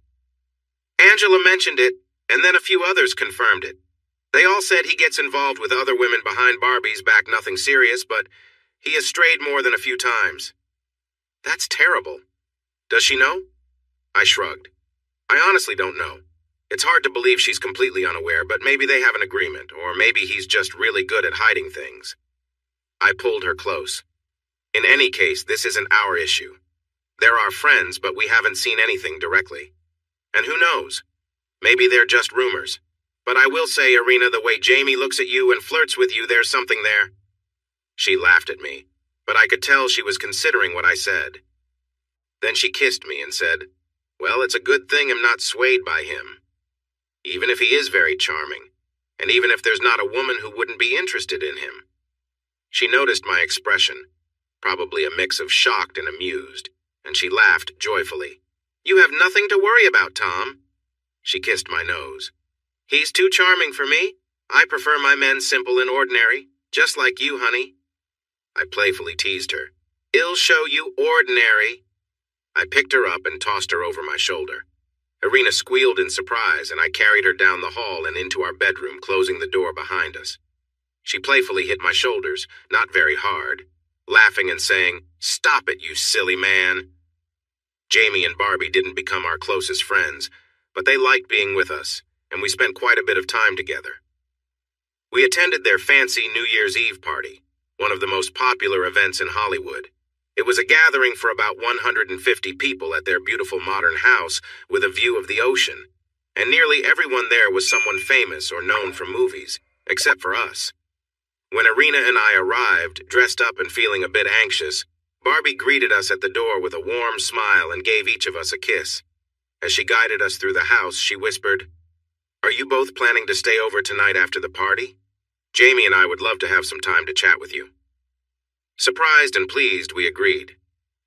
Speaker 1: Angela mentioned it, and then a few others confirmed it. They all said he gets involved with other women behind Barbie's back, nothing serious, but he has strayed more than a few times. That's terrible. Does she know? I shrugged. I honestly don't know. It's hard to believe she's completely unaware, but maybe they have an agreement, or maybe he's just really good at hiding things. I pulled her close. In any case, this isn't our issue. They're our friends, but we haven't seen anything directly. And who knows? Maybe they're just rumors. But I will say, Irina, the way Jamie looks at you and flirts with you, there's something there. She laughed at me, but I could tell she was considering what I said. Then she kissed me and said, well, it's a good thing I'm not swayed by him. Even if he is very charming, and even if there's not a woman who wouldn't be interested in him. She noticed my expression, probably a mix of shocked and amused, and she laughed joyfully. You have nothing to worry about, Tom. She kissed my nose. He's too charming for me. I prefer my men simple and ordinary, just like you, honey. I playfully teased her. I'll show you ordinary. I picked her up and tossed her over my shoulder. Irina squealed in surprise, and I carried her down the hall and into our bedroom, closing the door behind us. She playfully hit my shoulders, not very hard, laughing and saying, Stop it, you silly man. Jamie and Barbie didn't become our closest friends, but they liked being with us, and we spent quite a bit of time together. We attended their fancy New Year's Eve party, one of the most popular events in Hollywood. It was a gathering for about 150 people at their beautiful modern house with a view of the ocean. and nearly everyone there was someone famous or known from movies, except for us. When Irina and I arrived, dressed up and feeling a bit anxious, Barbie greeted us at the door with a warm smile and gave each of us a kiss. As she guided us through the house, she whispered, "Are you both planning to stay over tonight after the party? Jamie and I would love to have some time to chat with you." Surprised and pleased, we agreed.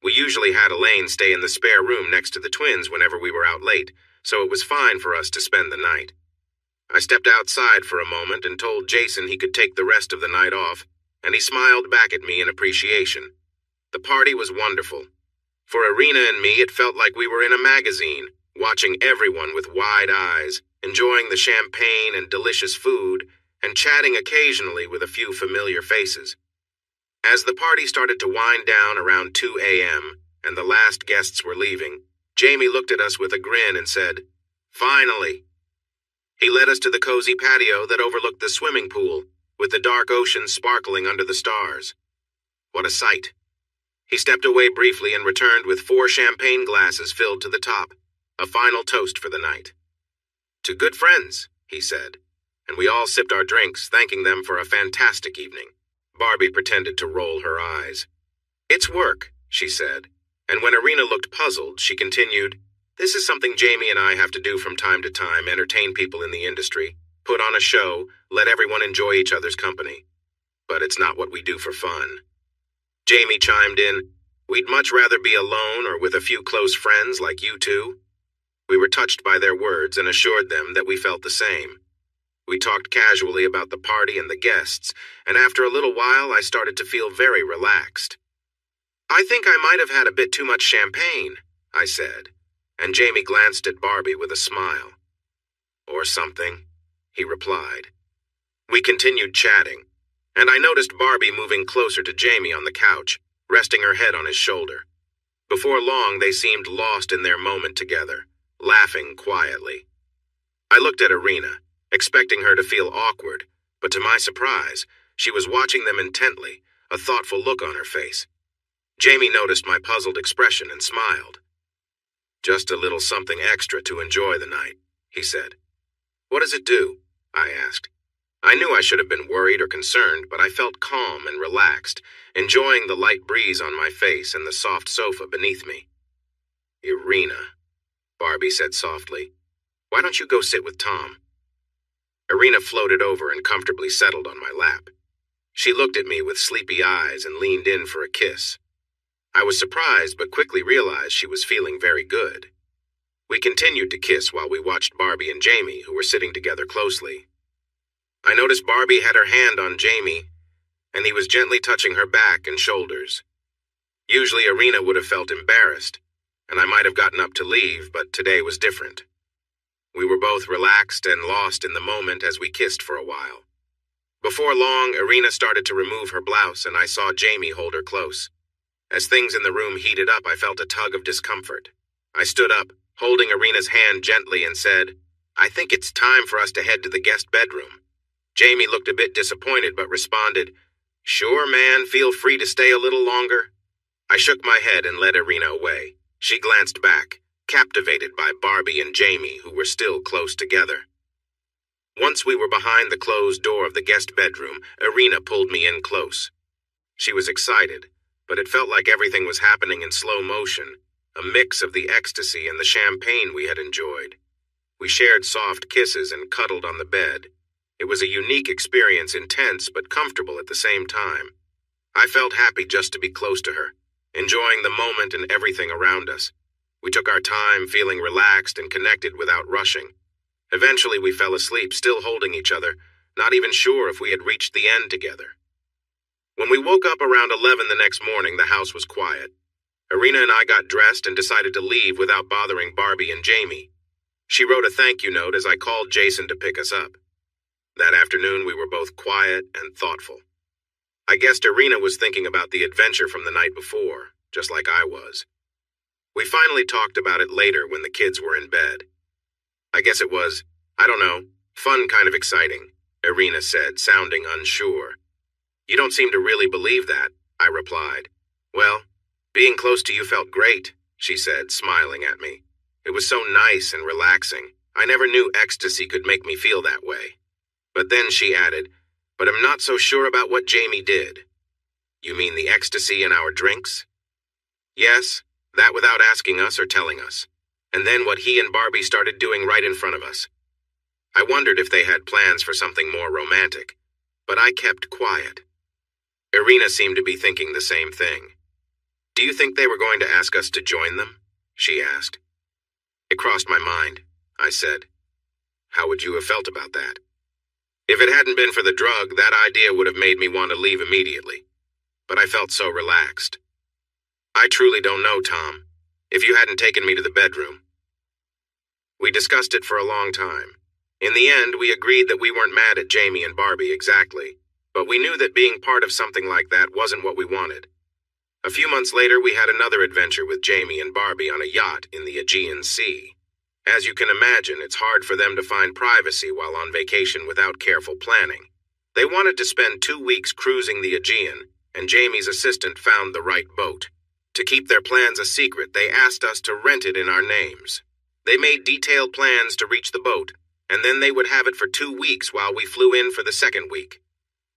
Speaker 1: We usually had Elaine stay in the spare room next to the twins whenever we were out late, so it was fine for us to spend the night. I stepped outside for a moment and told Jason he could take the rest of the night off, and he smiled back at me in appreciation. The party was wonderful. For Irina and me, it felt like we were in a magazine, watching everyone with wide eyes, enjoying the champagne and delicious food, and chatting occasionally with a few familiar faces. As the party started to wind down around 2 a.m. and the last guests were leaving, Jamie looked at us with a grin and said, "Finally." He led us to the cozy patio that overlooked the swimming pool, with the dark ocean sparkling under the stars. What a sight. He stepped away briefly and returned with 4 champagne glasses filled to the top, a final toast for the night. "To good friends," he said, and we all sipped our drinks, thanking them for a fantastic evening. Barbie pretended to roll her eyes. "It's work," she said, and when Irina looked puzzled, she continued, "This is something Jamie and I have to do from time to time, entertain people in the industry, put on a show, let everyone enjoy each other's company. But it's not what we do for fun." Jamie chimed in, "We'd much rather be alone or with a few close friends like you two." We were touched by their words and assured them that we felt the same. We talked casually about the party and the guests, and after a little while I started to feel very relaxed. "I think I might have had a bit too much champagne," I said, and Jamie glanced at Barbie with a smile. "Or something," he replied. We continued chatting, and I noticed Barbie moving closer to Jamie on the couch, resting her head on his shoulder. Before long, they seemed lost in their moment together, laughing quietly. I looked at Irina, expecting her to feel awkward, but to my surprise, she was watching them intently, a thoughtful look on her face. Jamie noticed my puzzled expression and smiled. "Just a little something extra to enjoy the night," he said. "What does it do?" I asked. I knew I should have been worried or concerned, but I felt calm and relaxed, enjoying the light breeze on my face and the soft sofa beneath me. "Irina," Barbie said softly, "why don't you go sit with Tom?" Irina floated over and comfortably settled on my lap. She looked at me with sleepy eyes and leaned in for a kiss. I was surprised but quickly realized she was feeling very good. We continued to kiss while we watched Barbie and Jamie, who were sitting together closely. I noticed Barbie had her hand on Jamie, and he was gently touching her back and shoulders. Usually Irina would have felt embarrassed, and I might have gotten up to leave, but today was different. We were both relaxed and lost in the moment as we kissed for a while. Before long, Irina started to remove her blouse, and I saw Jamie hold her close. As things in the room heated up, I felt a tug of discomfort. I stood up, holding Irina's hand gently, and said, "I think it's time for us to head to the guest bedroom." Jamie looked a bit disappointed but responded, "Sure, man, feel free to stay a little longer." I shook my head and led Irina away. She glanced back, captivated by Barbie and Jamie, who were still close together. Once we were behind the closed door of the guest bedroom, Irina pulled me in close. She was excited, but it felt like everything was happening in slow motion, a mix of the ecstasy and the champagne we had enjoyed. We shared soft kisses and cuddled on the bed. It was a unique experience, intense but comfortable at the same time. I felt happy just to be close to her, enjoying the moment and everything around us. We took our time, feeling relaxed and connected without rushing. Eventually we fell asleep, still holding each other, not even sure if we had reached the end together. When we woke up around 11 the next morning, the house was quiet. Irina and I got dressed and decided to leave without bothering Barbie and Jamie. She wrote a thank you note as I called Jason to pick us up. That afternoon we were both quiet and thoughtful. I guessed Irina was thinking about the adventure from the night before, just like I was. We finally talked about it later when the kids were in bed. "I guess it was, I don't know, fun, kind of exciting," Irina said, sounding unsure. "You don't seem to really believe that," I replied. "Well, being close to you felt great," she said, smiling at me. "It was so nice and relaxing. I never knew ecstasy could make me feel that way. But then she added, "But I'm not so sure about what Jamie did." "You mean the ecstasy in our drinks?" "Yes, that without asking us or telling us. And then what he and Barbie started doing right in front of us. I wondered if they had plans for something more romantic, but I kept quiet." Irina seemed to be thinking the same thing. "Do you think they were going to ask us to join them?" she asked. "It crossed my mind," I said. "How would you have felt about that?" "If it hadn't been for the drug, that idea would have made me want to leave immediately. But I felt so relaxed." "I truly don't know, Tom. If you hadn't taken me to the bedroom." We discussed it for a long time. In the end, we agreed that we weren't mad at Jamie and Barbie exactly, but we knew that being part of something like that wasn't what we wanted. A few months later, we had another adventure with Jamie and Barbie on a yacht in the Aegean Sea. As you can imagine, it's hard for them to find privacy while on vacation without careful planning. They wanted to spend 2 weeks cruising the Aegean, and Jamie's assistant found the right boat. To keep their plans a secret, they asked us to rent it in our names. They made detailed plans to reach the boat, and then they would have it for 2 weeks while we flew in for the second week.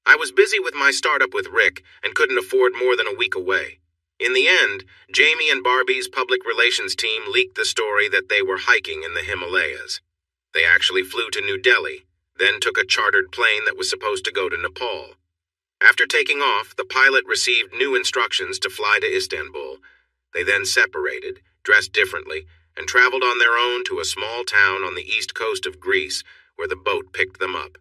Speaker 1: I was busy with my startup with Rick and couldn't afford more than a week away. In the end, Jamie and Barbie's public relations team leaked the story that they were hiking in the Himalayas. They actually flew to New Delhi, then took a chartered plane that was supposed to go to Nepal. After taking off, the pilot received new instructions to fly to Istanbul. They then separated, dressed differently, and traveled on their own to a small town on the east coast of Greece, where the boat picked them up.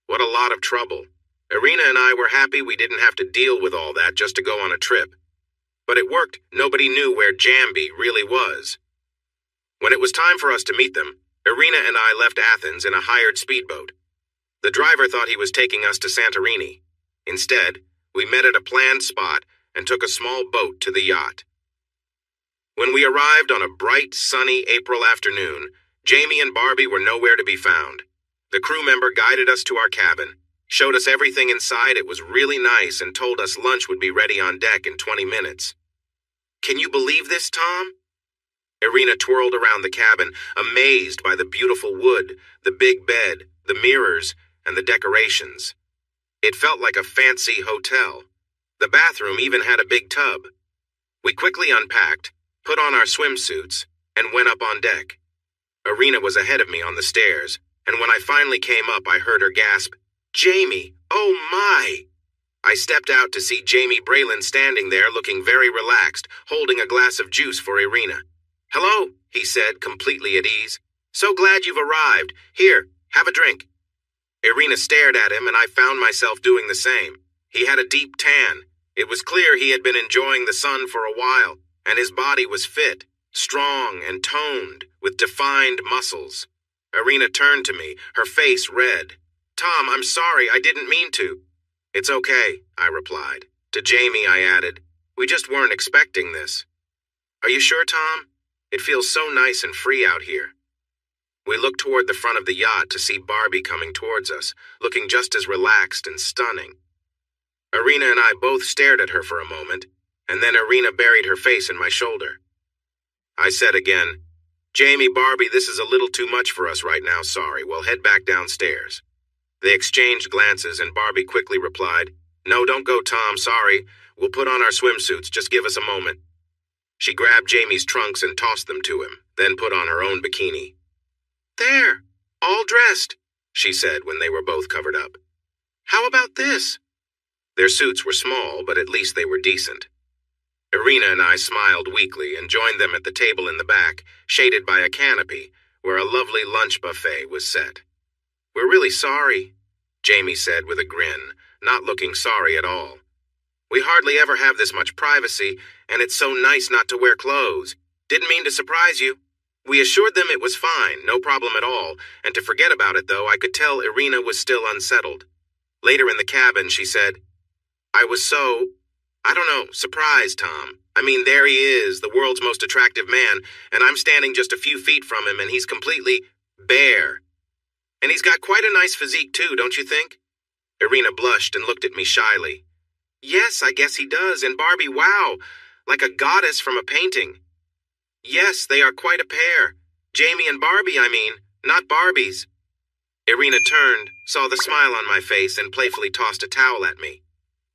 Speaker 1: What a lot of trouble. Irina and I were happy we didn't have to deal with all that just to go on a trip. But it worked. Nobody knew where Jambi really was. When it was time for us to meet them, Irina and I left Athens in a hired speedboat. The driver thought he was taking us to Santorini. Instead, we met at a planned spot and took a small boat to the yacht. When we arrived on a bright, sunny April afternoon, Jamie and Barbie were nowhere to be found. The crew member guided us to our cabin, showed us everything inside. It was really nice, and told us lunch would be ready on deck in 20 minutes. "Can you believe this, Tom?" Irina twirled around the cabin, amazed by the beautiful wood, the big bed, the mirrors, and the decorations. It felt like a fancy hotel. The bathroom even had a big tub. We quickly unpacked, put on our swimsuits, and went up on deck. Irina was ahead of me on the stairs, and when I finally came up, I heard her gasp, "Jamie, oh my!" I stepped out to see Jamie Braylon standing there looking very relaxed, holding a glass of juice for Irina. "Hello," he said, completely at ease. "So glad you've arrived. Here, have a drink." Irina stared at him, and I found myself doing the same. He had a deep tan. It was clear he had been enjoying the sun for a while, and his body was fit, strong and toned, with defined muscles. Irina turned to me, her face red. "Tom, I'm sorry, I didn't mean to." "It's okay," I replied. To Jamie, I added, "We just weren't expecting this." "Are you sure, Tom? It feels so nice and free out here." We looked toward the front of the yacht to see Barbie coming towards us, looking just as relaxed and stunning. Irina and I both stared at her for a moment, and then Irina buried her face in my shoulder. I said again, "Jamie, Barbie, this is a little too much for us right now, sorry. We'll head back downstairs." They exchanged glances, and Barbie quickly replied, "No, don't go, Tom, sorry. We'll put on our swimsuits, just give us a moment." She grabbed Jamie's trunks and tossed them to him, then put on her own bikini. "There, all dressed," she said when they were both covered up. "How about this?" Their suits were small, but at least they were decent. Irina and I smiled weakly and joined them at the table in the back, shaded by a canopy, where a lovely lunch buffet was set. "We're really sorry," Jamie said with a grin, not looking sorry at all. "We hardly ever have this much privacy, and it's so nice not to wear clothes. Didn't mean to surprise you." We assured them it was fine, no problem at all, and to forget about it, though, I could tell Irina was still unsettled. Later in the cabin, she said, "I was so, surprised, Tom. I mean, there he is, the world's most attractive man, and I'm standing just a few feet from him, and he's completely bare. And he's got quite a nice physique, too, don't you think?" Irina blushed and looked at me shyly. "Yes, I guess he does, and Barbie, wow, like a goddess from a painting." "Yes, they are quite a pair. Jamie and Barbie, I mean, Not Barbie's. Irina turned, saw the smile on my face, and playfully tossed a towel at me.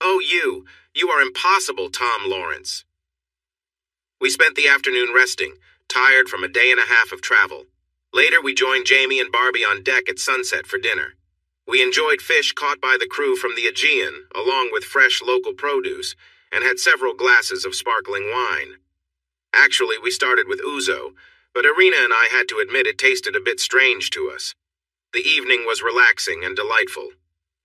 Speaker 1: Oh, you are impossible, Tom Lawrence. We spent the afternoon resting, tired from a day and a half of travel. Later, we joined Jamie and Barbie on deck at sunset for dinner. We enjoyed fish caught by the crew from the Aegean, along with fresh local produce, and had several glasses of sparkling wine. Actually, we started with ouzo, but Irina and I had to admit it tasted a bit strange to us. The evening was relaxing and delightful.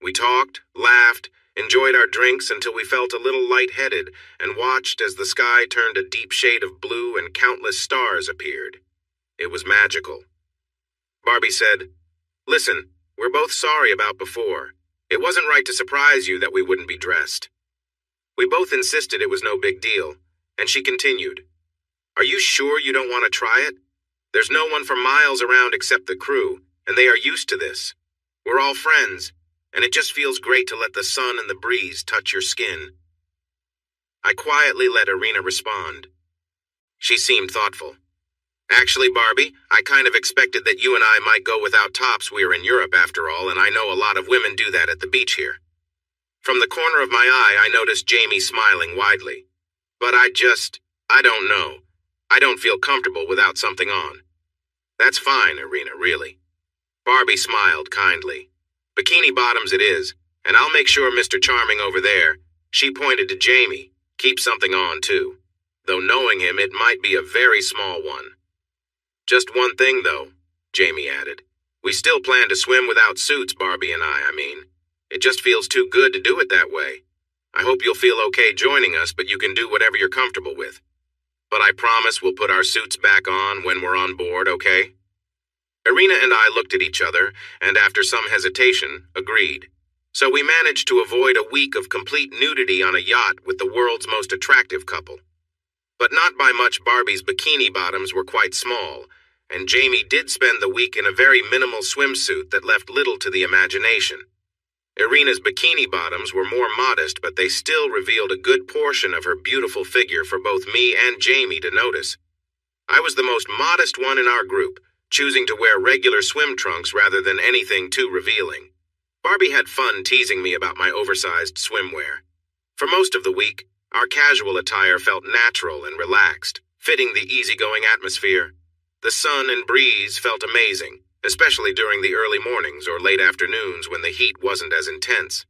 Speaker 1: We talked, laughed, enjoyed our drinks until we felt a little lightheaded and watched as the sky turned a deep shade of blue and countless stars appeared. It was magical. Barbie said, "Listen, we're both sorry about before. It wasn't right to surprise you that we wouldn't be dressed." We both insisted it was no big deal, and she continued, "Are you sure you don't want to try it? There's no one for miles around except the crew, and they are used to this. We're all friends, and it just feels great to let the sun and the breeze touch your skin." I quietly let Irina respond. She seemed thoughtful. "Actually, Barbie, I kind of expected that you and I might go without tops. We're in Europe after all, and I know a lot of women do that at the beach here." From the corner of my eye, I noticed Jamie smiling widely. "But I don't know. I don't feel comfortable without something on." "That's fine, Irina, really." Barbie smiled kindly. "Bikini bottoms it is, and I'll make sure Mr. Charming over there," she pointed to Jamie, "keeps something on too. Though knowing him, it might be a very small one." "Just one thing, though," Jamie added. "We still plan to swim without suits, Barbie and I mean. It just feels too good to do it that way. I hope you'll feel okay joining us, but you can do whatever you're comfortable with. But I promise we'll put our suits back on when we're on board, okay?" Irina and I looked at each other, and after some hesitation, agreed. So we managed to avoid a week of complete nudity on a yacht with the world's most attractive couple. But not by much. Barbie's bikini bottoms were quite small, and Jamie did spend the week in a very minimal swimsuit that left little to the imagination. Irina's bikini bottoms were more modest, but they still revealed a good portion of her beautiful figure for both me and Jamie to notice. I was the most modest one in our group, choosing to wear regular swim trunks rather than anything too revealing. Barbie had fun teasing me about my oversized swimwear. For most of the week, our casual attire felt natural and relaxed, fitting the easygoing atmosphere. The sun and breeze felt amazing, especially during the early mornings or late afternoons when the heat wasn't as intense.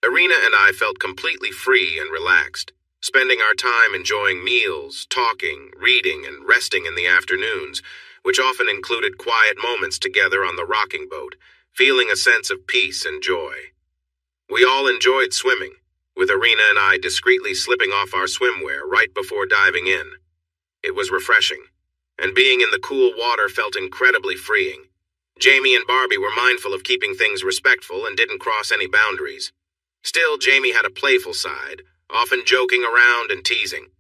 Speaker 1: Irina and I felt completely free and relaxed, spending our time enjoying meals, talking, reading, and resting in the afternoons, which often included quiet moments together on the rocking boat, feeling a sense of peace and joy. We all enjoyed swimming, with Irina and I discreetly slipping off our swimwear right before diving in. It was refreshing, and being in the cool water felt incredibly freeing. Jamie and Barbie were mindful of keeping things respectful and didn't cross any boundaries. Still, Jamie had a playful side, often joking around and teasing.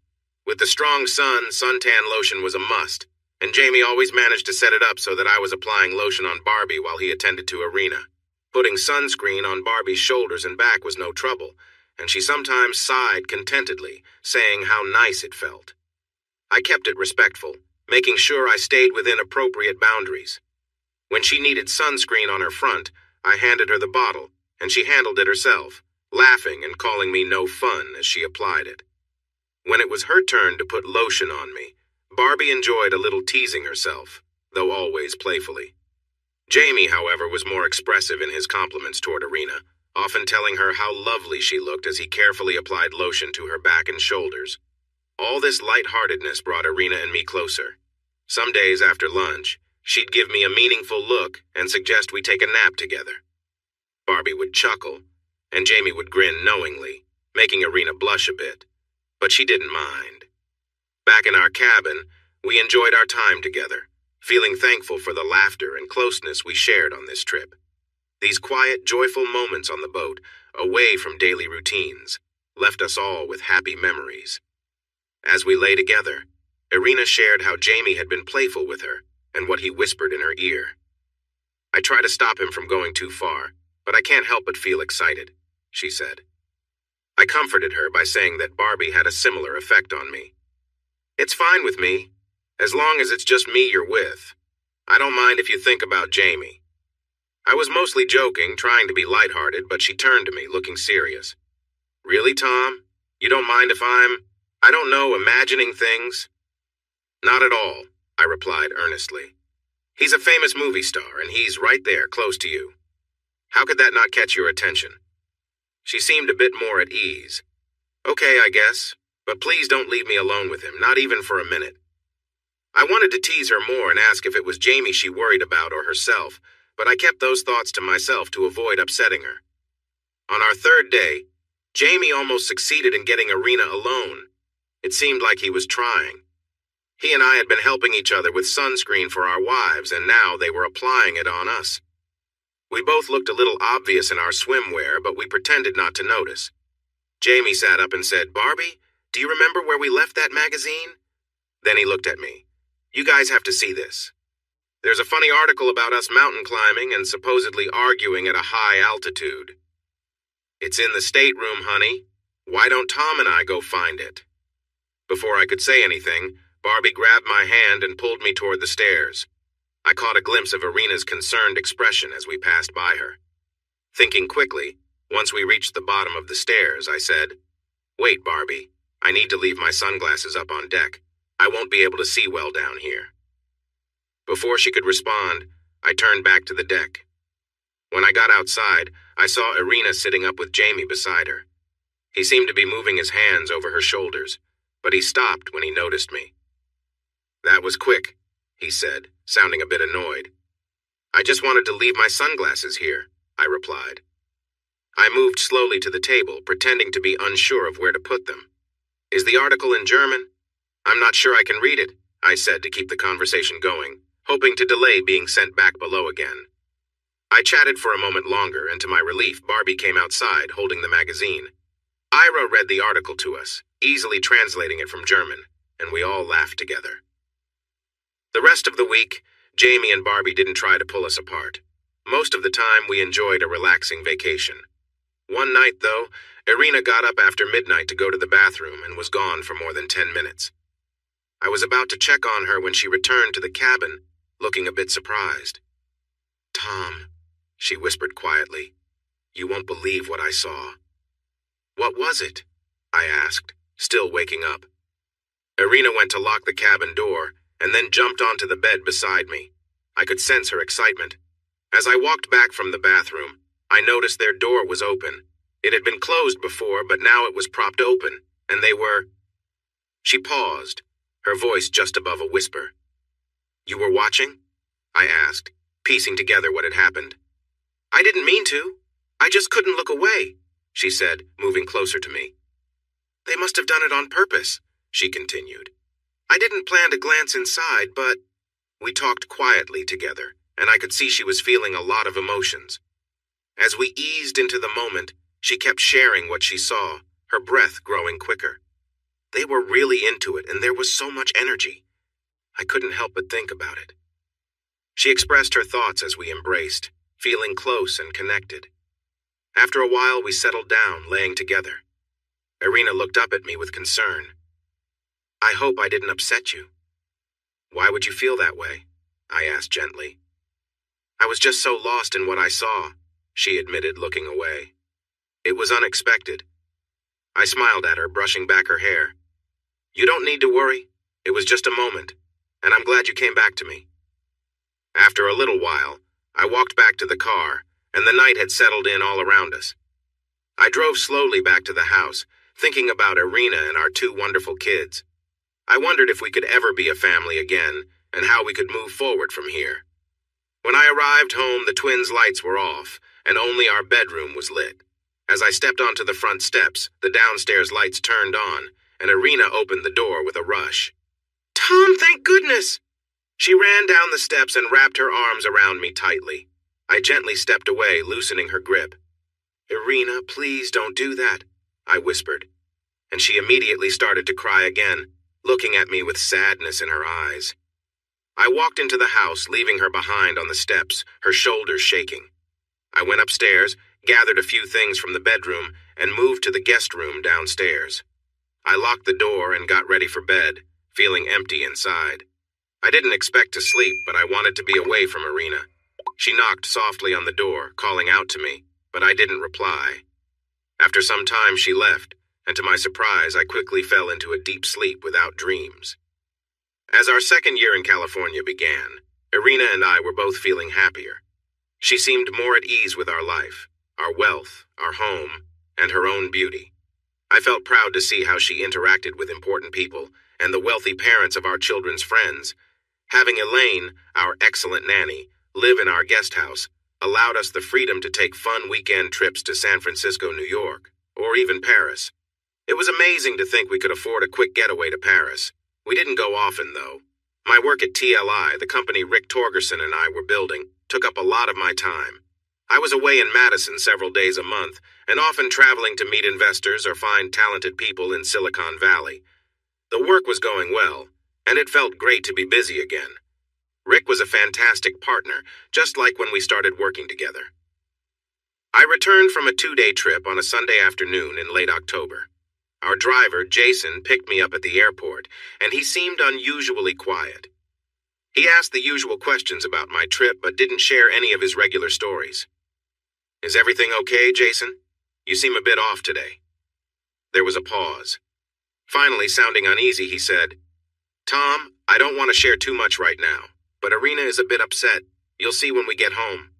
Speaker 1: With the strong sun, suntan lotion was a must, and Jamie always managed to set it up so that I was applying lotion on Barbie while he attended to Irina. Putting sunscreen on Barbie's shoulders and back was no trouble, and she sometimes sighed contentedly, saying how nice it felt. I kept it respectful, making sure I stayed within appropriate boundaries. When she needed sunscreen on her front, I handed her the bottle, and she handled it herself, laughing and calling me no fun as she applied it. When it was her turn to put lotion on me, Barbie enjoyed a little teasing herself, though always playfully. Jamie, however, was more expressive in his compliments toward Irina, often telling her how lovely she looked as he carefully applied lotion to her back and shoulders. All this lightheartedness brought Irina and me closer. Some days after lunch, she'd give me a meaningful look and suggest we take a nap together. Barbie would chuckle, and Jamie would grin knowingly, making Irina blush a bit, but she didn't mind. Back in our cabin, we enjoyed our time together, feeling thankful for the laughter and closeness we shared on this trip. These quiet, joyful moments on the boat, away from daily routines, left us all with happy memories. As we lay together, Irina shared how Jamie had been playful with her and what he whispered in her ear. "I try to stop him from going too far, but I can't help but feel excited," she said. I comforted her by saying that Barbie had a similar effect on me. "It's fine with me, as long as it's just me you're with." I don't mind if you think about Jamie. I was mostly joking, trying to be lighthearted, but she turned to me, looking serious. Really, Tom? You don't mind if I don't know, imagining things? Not at all, I replied earnestly. He's a famous movie star, and he's right there, close to you. How could that not catch your attention? She seemed a bit more at ease. Okay, I guess, but please don't leave me alone with him, not even for a minute. I wanted to tease her more and ask if it was Jamie she worried about or herself, but I kept those thoughts to myself to avoid upsetting her. On our third day, Jamie almost succeeded in getting Irina alone. It seemed like he was trying. He and I had been helping each other with sunscreen for our wives, and now they were applying it on us. We both looked a little obvious in our swimwear, but we pretended not to notice. Jamie sat up and said, "Barbie, do you remember where we left that magazine?" Then he looked at me. "You guys have to see this. There's a funny article about us mountain climbing and supposedly arguing at a high altitude. It's in the stateroom, honey. Why don't Tom and I go find it?" Before I could say anything, Barbie grabbed my hand and pulled me toward the stairs. I caught a glimpse of Irina's concerned expression as we passed by her. Thinking quickly, once we reached the bottom of the stairs, I said, "Wait, Barbie. I need to leave my sunglasses up on deck. I won't be able to see well down here." Before she could respond, I turned back to the deck. When I got outside, I saw Irina sitting up with Jamie beside her. He seemed to be moving his hands over her shoulders, but he stopped when he noticed me. "That was quick," he said, sounding a bit annoyed. "I just wanted to leave my sunglasses here," I replied. I moved slowly to the table, pretending to be unsure of where to put them. "Is the article in German?" "I'm not sure I can read it," I said to keep the conversation going, hoping to delay being sent back below again. I chatted for a moment longer, and to my relief, Barbie came outside, holding the magazine. Ira read the article to us, easily translating it from German, and we all laughed together. The rest of the week, Jamie and Barbie didn't try to pull us apart. Most of the time, we enjoyed a relaxing vacation. One night, though, Irina got up after midnight to go to the bathroom and was gone for more than 10 minutes. I was about to check on her when she returned to the cabin, looking a bit surprised. "Tom," she whispered quietly, "you won't believe what I saw." "What was it?" I asked, still waking up. Irina went to lock the cabin door and then jumped onto the bed beside me. I could sense her excitement. As I walked back from the bathroom, I noticed their door was open. It had been closed before, but now it was propped open, and they were... She paused, her voice just above a whisper. "You were watching?" I asked, piecing together what had happened. "I didn't mean to. I just couldn't look away," she said, moving closer to me. "They must have done it on purpose," she continued. "I didn't plan to glance inside, but..." We talked quietly together, and I could see she was feeling a lot of emotions. As we eased into the moment, she kept sharing what she saw, her breath growing quicker. They were really into it, and there was so much energy. I couldn't help but think about it. She expressed her thoughts as we embraced, feeling close and connected. After a while, we settled down, laying together. Irina looked up at me with concern. "I hope I didn't upset you." "Why would you feel that way?" I asked gently. "I was just so lost in what I saw," she admitted, looking away. "It was unexpected." I smiled at her, brushing back her hair. "You don't need to worry. It was just a moment, and I'm glad you came back to me." After a little while, I walked back to the car, and the night had settled in all around us. I drove slowly back to the house, thinking about Irina and our two wonderful kids. I wondered if we could ever be a family again, and how we could move forward from here. When I arrived home, the twins' lights were off, and only our bedroom was lit. As I stepped onto the front steps, the downstairs lights turned on, and Irina opened the door with a rush. "Tom, thank goodness!" She ran down the steps and wrapped her arms around me tightly. I gently stepped away, loosening her grip. "Irina, please don't do that," I whispered, and she immediately started to cry again, looking at me with sadness in her eyes. I walked into the house, leaving her behind on the steps, her shoulders shaking. I went upstairs, gathered a few things from the bedroom, and moved to the guest room downstairs. I locked the door and got ready for bed, feeling empty inside. I didn't expect to sleep, but I wanted to be away from Irina. She knocked softly on the door, calling out to me, but I didn't reply. After some time, she left, and to my surprise, I quickly fell into a deep sleep without dreams. As our second year in California began, Irina and I were both feeling happier. She seemed more at ease with our life, our wealth, our home, and her own beauty. I felt proud to see how she interacted with important people and the wealthy parents of our children's friends. Having Elaine, our excellent nanny, live in our guest house allowed us the freedom to take fun weekend trips to San Francisco, New York, or even Paris. It was amazing to think we could afford a quick getaway to Paris. We didn't go often, though. My work at TLI, the company Rick Torgerson and I were building, took up a lot of my time. I was away in Madison several days a month, and often traveling to meet investors or find talented people in Silicon Valley. The work was going well, and it felt great to be busy again. Rick was a fantastic partner, just like when we started working together. I returned from a 2-day trip on a Sunday afternoon in late October. Our driver, Jason, picked me up at the airport, and he seemed unusually quiet. He asked the usual questions about my trip, but didn't share any of his regular stories. "Is everything okay, Jason? You seem a bit off today." There was a pause. Finally, sounding uneasy, he said, "Tom, I don't want to share too much right now, but Irina is a bit upset. You'll see when we get home."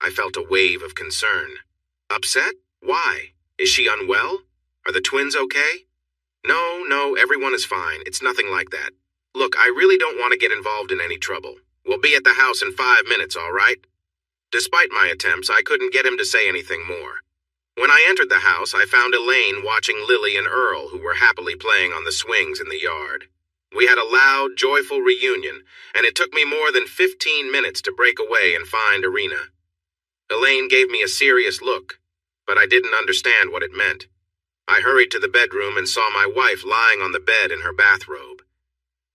Speaker 1: I felt a wave of concern. Upset? Why? Is she unwell? Are the twins okay? No, everyone is fine. It's nothing like that. Look, I really don't want to get involved in any trouble. We'll be at the house in 5 minutes, all right? Despite my attempts, I couldn't get him to say anything more. When I entered the house, I found Elaine watching Lily and Earl, who were happily playing on the swings in the yard. We had a loud, joyful reunion, and it took me more than 15 minutes to break away and find Irina. Elaine gave me a serious look, but I didn't understand what it meant. I hurried to the bedroom and saw my wife lying on the bed in her bathrobe.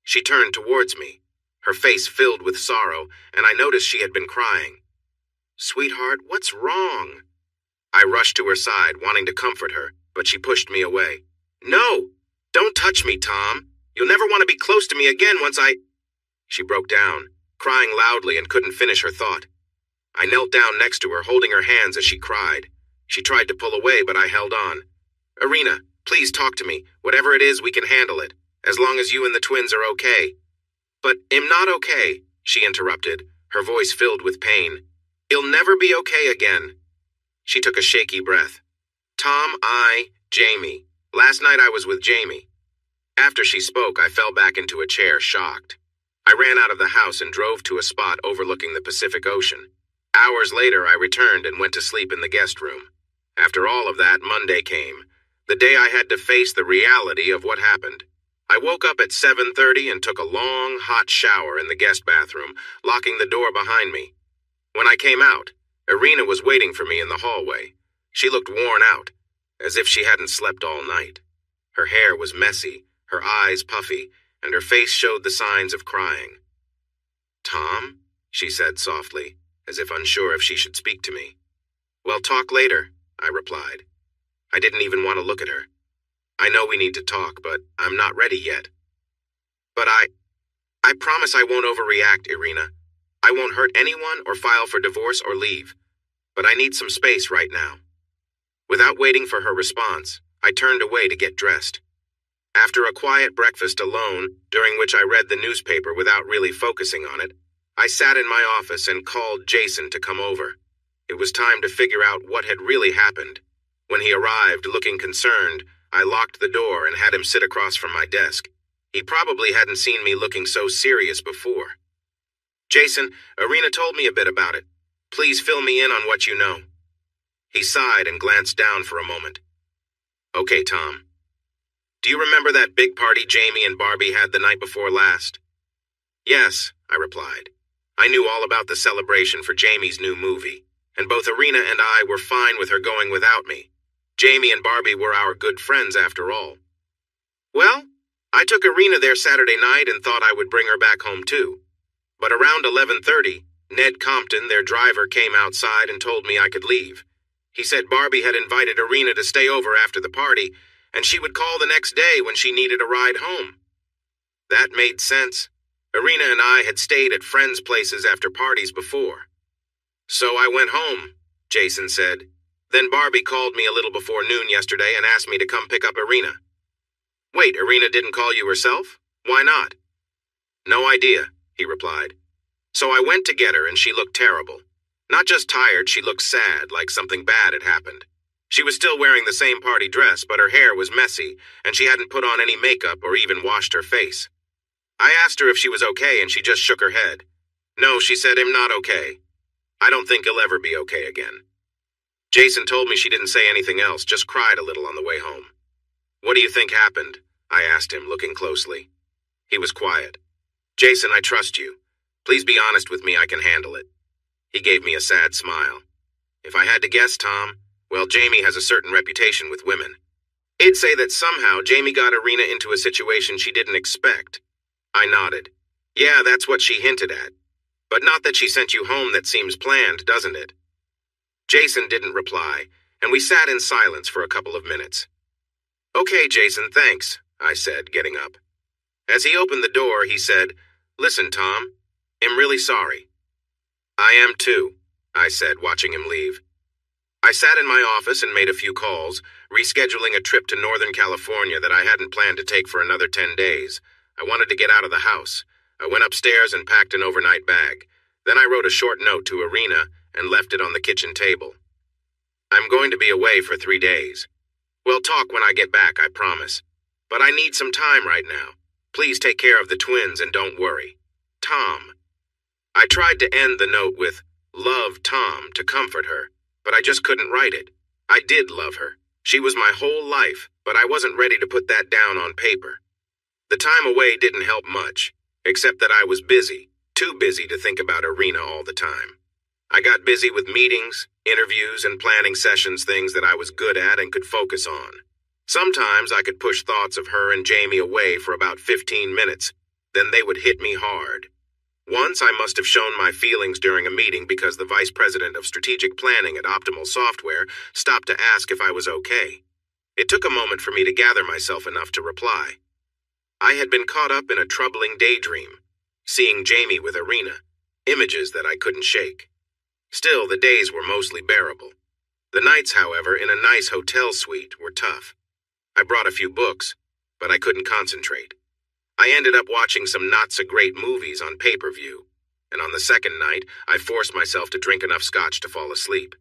Speaker 1: She turned towards me, her face filled with sorrow, and I noticed she had been crying. "Sweetheart, what's wrong?" I rushed to her side, wanting to comfort her, but she pushed me away. "No! Don't touch me, Tom! You'll never want to be close to me again once I—" She broke down, crying loudly and couldn't finish her thought. I knelt down next to her, holding her hands as she cried. She tried to pull away, but I held on. "Irina, please talk to me. Whatever it is, we can handle it, as long as you and the twins are okay." "But I'm not okay," she interrupted, her voice filled with pain. "You'll never be okay again." She took a shaky breath. "Tom, Jamie. Last night I was with Jamie." After she spoke, I fell back into a chair, shocked. I ran out of the house and drove to a spot overlooking the Pacific Ocean. Hours later, I returned and went to sleep in the guest room. After all of that, Monday came, the day I had to face the reality of what happened. I woke up at 7:30 and took a long, hot shower in the guest bathroom, locking the door behind me. When I came out, Irina was waiting for me in the hallway. She looked worn out, as if she hadn't slept all night. Her hair was messy, her eyes puffy, and her face showed the signs of crying. "Tom?" she said softly, as if unsure if she should speak to me. "Well, talk later," I replied. I didn't even want to look at her. "I know we need to talk, but I'm not ready yet." "But I promise I won't overreact, Irina. I won't hurt anyone or file for divorce or leave. But I need some space right now." Without waiting for her response, I turned away to get dressed. After a quiet breakfast alone, during which I read the newspaper without really focusing on it, I sat in my office and called Jason to come over. It was time to figure out what had really happened. When he arrived, looking concerned, I locked the door and had him sit across from my desk. He probably hadn't seen me looking so serious before. "Jason, Irina told me a bit about it. Please fill me in on what you know." He sighed and glanced down for a moment. "Okay, Tom. Do you remember that big party Jamie and Barbie had the night before last?" "Yes," I replied. I knew all about the celebration for Jamie's new movie, and both Irina and I were fine with her going without me. Jamie and Barbie were our good friends after all. "Well, I took Irina there Saturday night and thought I would bring her back home too. But around 11:30, Ned Compton, their driver, came outside and told me I could leave. He said Barbie had invited Irina to stay over after the party, and she would call the next day when she needed a ride home." That made sense. Irina and I had stayed at friends' places after parties before. So I went home, Jason said. Then Barbie called me a little before noon yesterday and asked me to come pick up Irina. Wait, Irina didn't call you herself? Why not? No idea, he replied. So I went to get her and she looked terrible. Not just tired, she looked sad, like something bad had happened. She was still wearing the same party dress, but her hair was messy, and she hadn't put on any makeup or even washed her face. I asked her if she was okay, and she just shook her head. No, she said, I'm not okay. I don't think he'll ever be okay again. Jason told me she didn't say anything else, just cried a little on the way home. What do you think happened? I asked him, looking closely. He was quiet. Jason, I trust you. Please be honest with me, I can handle it. He gave me a sad smile. If I had to guess, Tom, well, Jamie has a certain reputation with women. He'd say that somehow Jamie got Irina into a situation she didn't expect. I nodded. Yeah, that's what she hinted at. But not that she sent you home, that seems planned, doesn't it? Jason didn't reply, and we sat in silence for a couple of minutes. Okay, Jason, thanks, I said, getting up. As he opened the door, he said, Listen, Tom, I'm really sorry. I am too, I said, watching him leave. I sat in my office and made a few calls, rescheduling a trip to Northern California that I hadn't planned to take for another 10 days. I wanted to get out of the house. I went upstairs and packed an overnight bag. Then I wrote a short note to Irina and left it on the kitchen table. I'm going to be away for 3 days. We'll talk when I get back, I promise. But I need some time right now. Please take care of the twins and don't worry. Tom. I tried to end the note with, Love, Tom, to comfort her, but I just couldn't write it. I did love her. She was my whole life, but I wasn't ready to put that down on paper. The time away didn't help much, except that I was busy, too busy to think about Irina all the time. I got busy with meetings, interviews, and planning sessions, things that I was good at and could focus on. Sometimes I could push thoughts of her and Jamie away for about 15 minutes, then they would hit me hard. Once I must have shown my feelings during a meeting because the vice president of strategic planning at Optimal Software stopped to ask if I was okay. It took a moment for me to gather myself enough to reply. I had been caught up in a troubling daydream, seeing Jamie with Irina, images that I couldn't shake. Still, the days were mostly bearable. The nights, however, in a nice hotel suite were tough. I brought a few books, but I couldn't concentrate. I ended up watching some not-so-great movies on pay-per-view, and on the second night, I forced myself to drink enough scotch to fall asleep.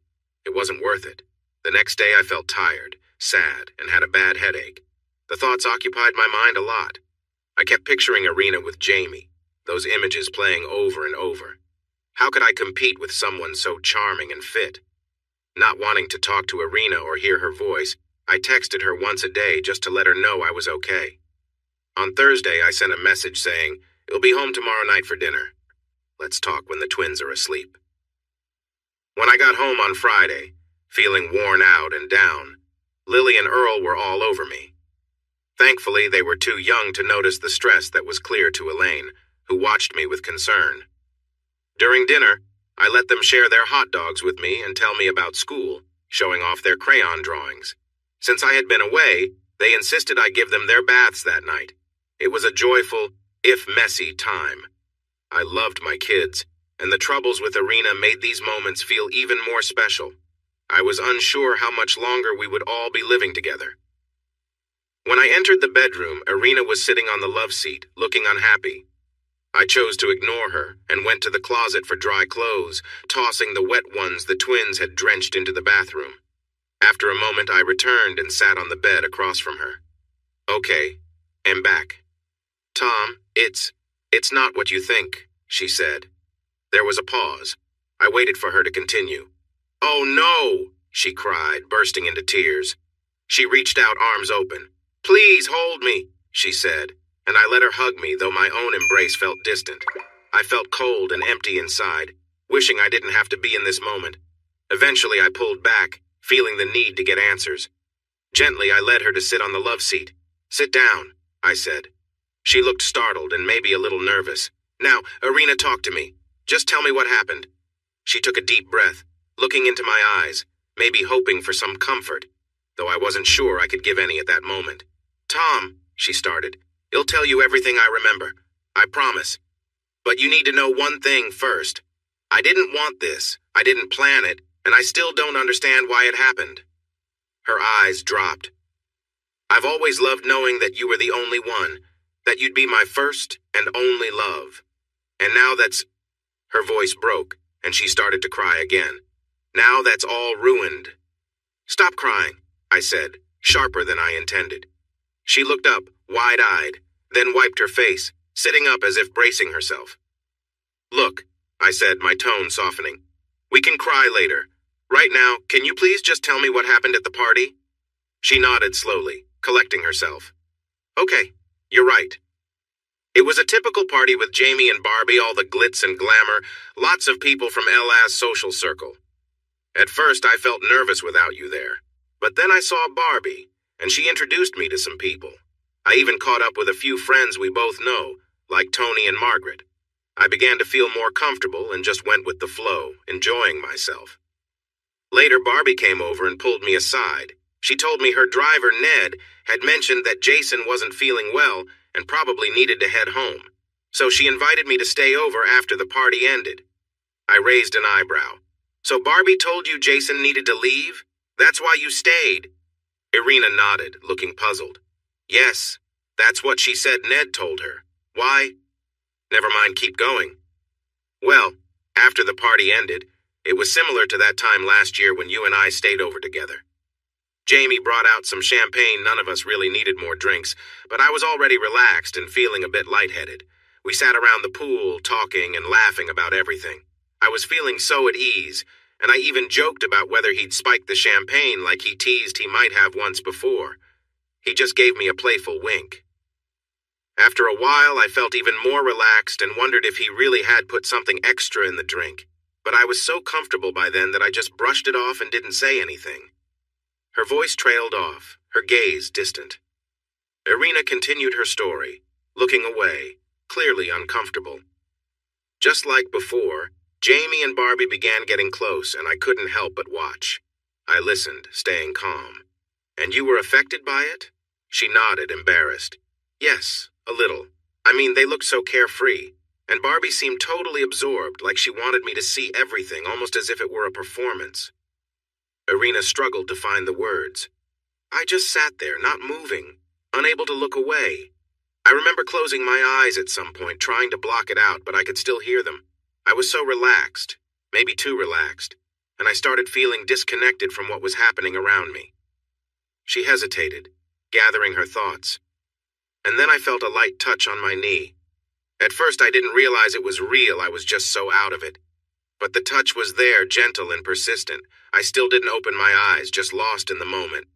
Speaker 1: It wasn't worth it. The next day I felt tired, sad, and had a bad headache. The thoughts occupied my mind a lot. I kept picturing Irina with Jamie, those images playing over and over. How could I compete with someone so charming and fit? Not wanting to talk to Irina or hear her voice, I texted her once a day just to let her know I was okay. On Thursday, I sent a message saying, "You'll be home tomorrow night for dinner. Let's talk when the twins are asleep." When I got home on Friday, feeling worn out and down, Lily and Earl were all over me. Thankfully, they were too young to notice the stress that was clear to Elaine, who watched me with concern. During dinner, I let them share their hot dogs with me and tell me about school, showing off their crayon drawings. Since I had been away, they insisted I give them their baths that night. It was a joyful, if messy, time. I loved my kids, and the troubles with Irina made these moments feel even more special. I was unsure how much longer we would all be living together. When I entered the bedroom, Irina was sitting on the love seat, looking unhappy. I chose to ignore her and went to the closet for dry clothes, tossing the wet ones the twins had drenched into the bathroom. After a moment, I returned and sat on the bed across from her. "Okay, I'm back." "Tom, it's not what you think," she said. There was a pause. I waited for her to continue. "Oh no," she cried, bursting into tears. She reached out, arms open. "Please hold me," she said, and I let her hug me, though my own embrace felt distant. I felt cold and empty inside, wishing I didn't have to be in this moment. Eventually, I pulled back, feeling the need to get answers. Gently, I led her to sit on the love seat. "Sit down," I said. She looked startled and maybe a little nervous. "Now, Irina, talk to me. Just tell me what happened." She took a deep breath, looking into my eyes, maybe hoping for some comfort, though I wasn't sure I could give any at that moment. "Tom," she started, "I'll tell you everything I remember. I promise. But you need to know one thing first. I didn't want this, I didn't plan it, and I still don't understand why it happened." Her eyes dropped. "I've always loved knowing that you were the only one, that you'd be my first and only love. And now that's—" Her voice broke, and she started to cry again. "Now that's all ruined." "Stop crying," I said, sharper than I intended. She looked up, wide-eyed, then wiped her face, sitting up as if bracing herself. "Look," I said, my tone softening. "We can cry later. Right now, can you please just tell me what happened at the party?" She nodded slowly, collecting herself. "Okay, you're right. It was a typical party with Jamie and Barbie, all the glitz and glamour, lots of people from LA's social circle. At first, I felt nervous without you there. But then I saw Barbie, and she introduced me to some people. I even caught up with a few friends we both know, like Tony and Margaret. I began to feel more comfortable and just went with the flow, enjoying myself. Later, Barbie came over and pulled me aside. She told me her driver, Ned, had mentioned that Jason wasn't feeling well and probably needed to head home. So she invited me to stay over after the party ended. I raised an eyebrow. "So Barbie told you Jason needed to leave? That's why you stayed?" Irina nodded, looking puzzled. "Yes, that's what she said Ned told her. Why?" "Never mind, keep going." "Well, after the party ended, it was similar to that time last year when you and I stayed over together. Jamie brought out some champagne. None of us really needed more drinks, but I was already relaxed and feeling a bit lightheaded. We sat around the pool, talking and laughing about everything. I was feeling so at ease, and I even joked about whether he'd spiked the champagne like he teased he might have once before. He just gave me a playful wink. After a while, I felt even more relaxed and wondered if he really had put something extra in the drink, but I was so comfortable by then that I just brushed it off and didn't say anything. Her voice trailed off, her gaze distant. Irina continued her story, looking away, clearly uncomfortable. Just like before, Jamie and Barbie began getting close, and I couldn't help but watch. I listened, staying calm. "And you were affected by it?" She nodded, embarrassed. "Yes, a little. I mean, they looked so carefree, and Barbie seemed totally absorbed, like she wanted me to see everything, almost as if it were a performance." Irina struggled to find the words. "I just sat there, not moving, unable to look away. I remember closing my eyes at some point, trying to block it out, but I could still hear them. I was so relaxed, maybe too relaxed, and I started feeling disconnected from what was happening around me." She hesitated, gathering her thoughts. And then I felt a light touch on my knee. At first I didn't realize it was real, I was just so out of it. But the touch was there, gentle and persistent. I still didn't open my eyes, just lost in the moment.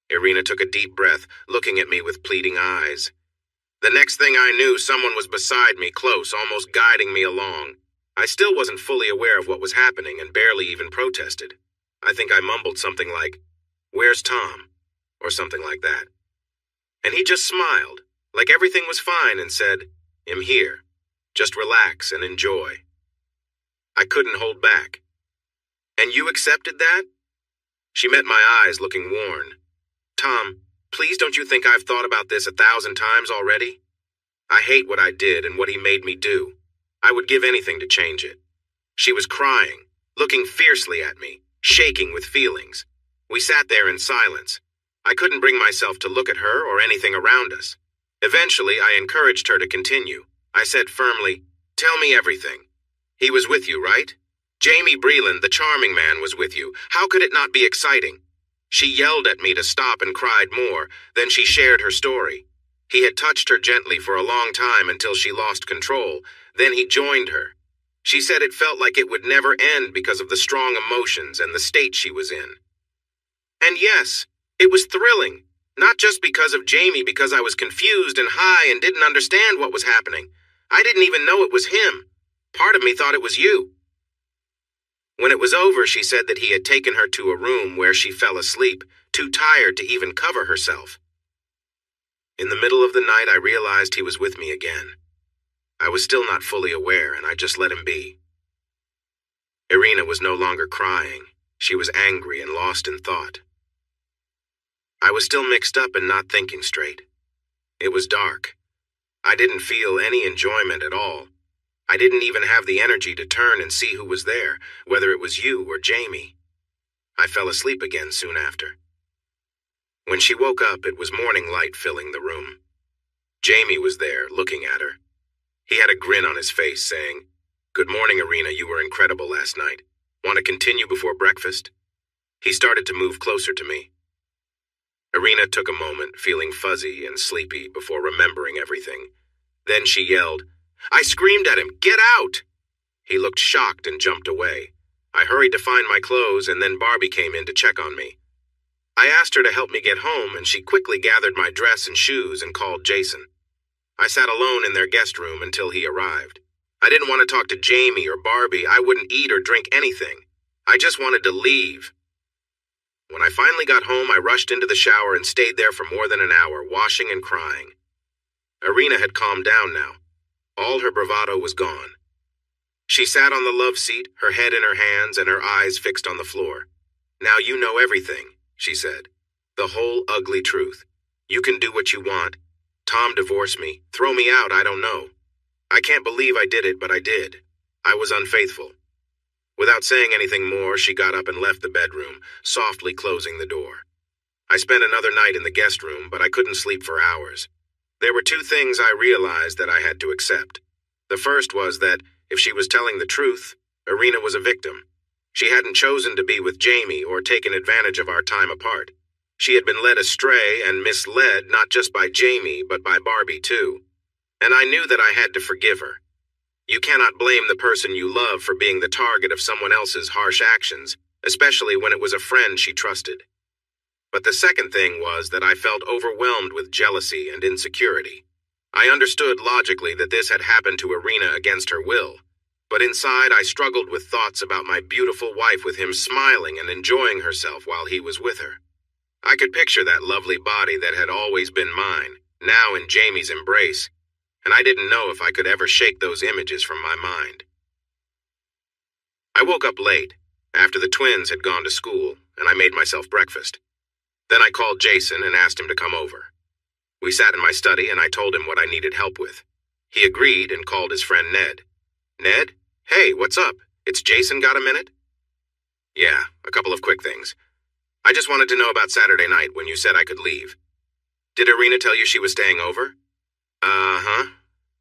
Speaker 1: Irina took a deep breath, looking at me with pleading eyes. The next thing I knew, someone was beside me, close, almost guiding me along. I still wasn't fully aware of what was happening and barely even protested. I think I mumbled something like, "Where's Tom?" or something like that. And he just smiled, like everything was fine, and said, "I'm here. Just relax and enjoy." I couldn't hold back. "And you accepted that?" She met my eyes, looking worn. "Tom, please don't you think I've thought about this 1,000 times already? I hate what I did and what he made me do. I would give anything to change it." She was crying, looking fiercely at me, shaking with feelings. We sat there in silence. I couldn't bring myself to look at her or anything around us. Eventually, I encouraged her to continue. I said firmly, "Tell me everything. He was with you, right? Jamie Breland, the charming man, was with you. How could it not be exciting?" She yelled at me to stop and cried more. Then she shared her story. He had touched her gently for a long time until she lost control. Then he joined her. She said it felt like it would never end because of the strong emotions and the state she was in. And yes, it was thrilling. Not just because of Jamie, because I was confused and high and didn't understand what was happening. I didn't even know it was him. Part of me thought it was you. When it was over, she said that he had taken her to a room where she fell asleep, too tired to even cover herself. In the middle of the night, I realized he was with me again. I was still not fully aware, and I just let him be. Irina was no longer crying. She was angry and lost in thought. I was still mixed up and not thinking straight. It was dark. I didn't feel any enjoyment at all. I didn't even have the energy to turn and see who was there, whether it was you or Jamie. I fell asleep again soon after. When she woke up, it was morning light filling the room. Jamie was there, looking at her. He had a grin on his face, saying, "Good morning, Irina. You were incredible last night. Want to continue before breakfast?" He started to move closer to me. Irina took a moment, feeling fuzzy and sleepy before remembering everything. Then she yelled. I screamed at him, "Get out!" He looked shocked and jumped away. I hurried to find my clothes, and then Barbie came in to check on me. I asked her to help me get home, and she quickly gathered my dress and shoes and called Jason. I sat alone in their guest room until he arrived. I didn't want to talk to Jamie or Barbie. I wouldn't eat or drink anything. I just wanted to leave. When I finally got home, I rushed into the shower and stayed there for more than an hour, washing and crying. Irina had calmed down now. All her bravado was gone. She sat on the love seat, her head in her hands and her eyes fixed on the floor. "Now you know everything," she said. "The whole ugly truth. You can do what you want. Tom divorced me. Throw me out, I don't know. I can't believe I did it, but I did. I was unfaithful." Without saying anything more, she got up and left the bedroom, softly closing the door. I spent another night in the guest room, but I couldn't sleep for hours. There were two things I realized that I had to accept. The first was that, if she was telling the truth, Irina was a victim. She hadn't chosen to be with Jamie or taken advantage of our time apart. She had been led astray and misled not just by Jamie, but by Barbie too. And I knew that I had to forgive her. You cannot blame the person you love for being the target of someone else's harsh actions, especially when it was a friend she trusted. But the second thing was that I felt overwhelmed with jealousy and insecurity. I understood logically that this had happened to Irina against her will, but inside I struggled with thoughts about my beautiful wife with him smiling and enjoying herself while he was with her. I could picture that lovely body that had always been mine, now in Jamie's embrace, and I didn't know if I could ever shake those images from my mind. I woke up late, after the twins had gone to school, and I made myself breakfast. Then I called Jason and asked him to come over. We sat in my study and I told him what I needed help with. He agreed and called his friend Ned. "Ned? Hey, what's up? It's Jason, got a minute?" "Yeah, a couple of quick things. I just wanted to know about Saturday night when you said I could leave. Did Irina tell you she was staying over?" "Uh-huh.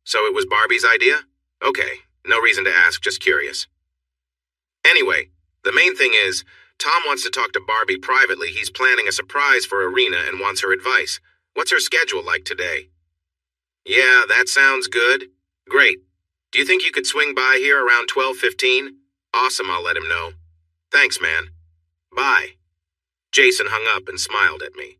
Speaker 1: So it was Barbie's idea? Okay, no reason to ask, just curious." "Anyway, the main thing is, Tom wants to talk to Barbie privately. He's planning a surprise for Irina and wants her advice. What's her schedule like today?" "Yeah, that sounds good. Great. Do you think you could swing by here around 12:15? Awesome, I'll let him know. Thanks, man. Bye." Jason hung up and smiled at me.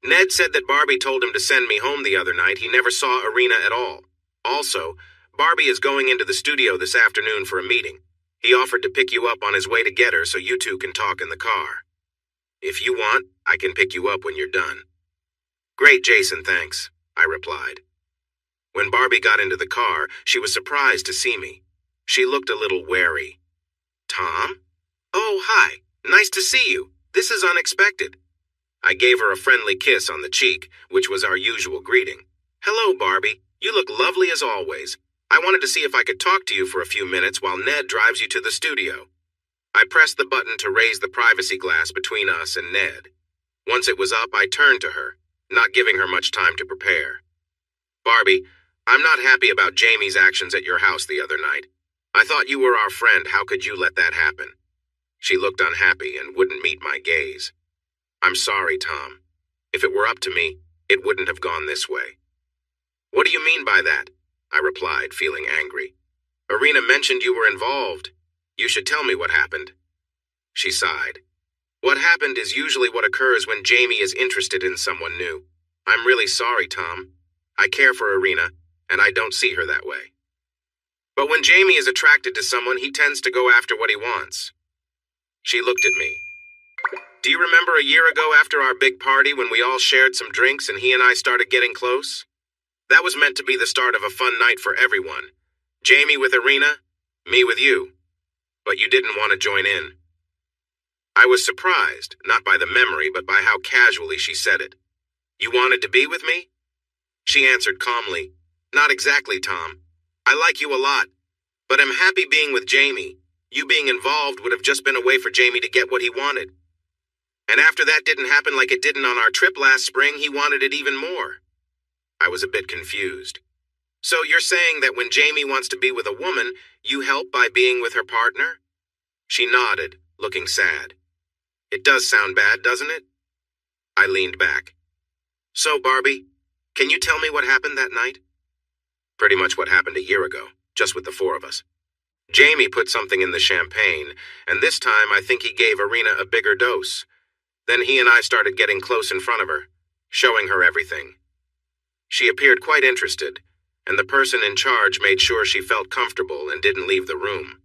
Speaker 1: Ned said that Barbie told him to send me home the other night. He never saw Irina at all. Also, Barbie is going into the studio this afternoon for a meeting. He offered to pick you up on his way to get her so you two can talk in the car. If you want, I can pick you up when you're done. Great, Jason, thanks, I replied. When Barbie got into the car, she was surprised to see me. She looked a little wary. Tom? Oh, hi. Nice to see you. This is unexpected. I gave her a friendly kiss on the cheek, which was our usual greeting. Hello, Barbie. You look lovely as always. I wanted to see if I could talk to you for a few minutes while Ned drives you to the studio. I pressed the button to raise the privacy glass between us and Ned. Once it was up, I turned to her, not giving her much time to prepare. Barbie, I'm not happy about Jamie's actions at your house the other night. I thought you were our friend. How could you let that happen? She looked unhappy and wouldn't meet my gaze. I'm sorry, Tom. If it were up to me, it wouldn't have gone this way. What do you mean by that? I replied, feeling angry. Irina mentioned you were involved. You should tell me what happened. She sighed. What happened is usually what occurs when Jamie is interested in someone new. I'm really sorry, Tom. I care for Irina, and I don't see her that way. But when Jamie is attracted to someone, he tends to go after what he wants. She looked at me. Do you remember a year ago after our big party when we all shared some drinks and he and I started getting close? That was meant to be the start of a fun night for everyone. Jamie with Irina, me with you. But you didn't want to join in. I was surprised, not by the memory, but by how casually she said it. You wanted to be with me? She answered calmly, Not exactly, Tom. I like you a lot, but I'm happy being with Jamie. You being involved would have just been a way for Jamie to get what he wanted. And after that didn't happen like it didn't on our trip last spring, he wanted it even more. I was a bit confused. So you're saying that when Jamie wants to be with a woman, you help by being with her partner? She nodded, looking sad. It does sound bad, doesn't it? I leaned back. So, Barbie, can you tell me what happened that night? Pretty much what happened a year ago, just with the four of us. Jamie put something in the champagne, and this time I think he gave Irina a bigger dose. Then he and I started getting close in front of her, showing her everything. She appeared quite interested, and the person in charge made sure she felt comfortable and didn't leave the room.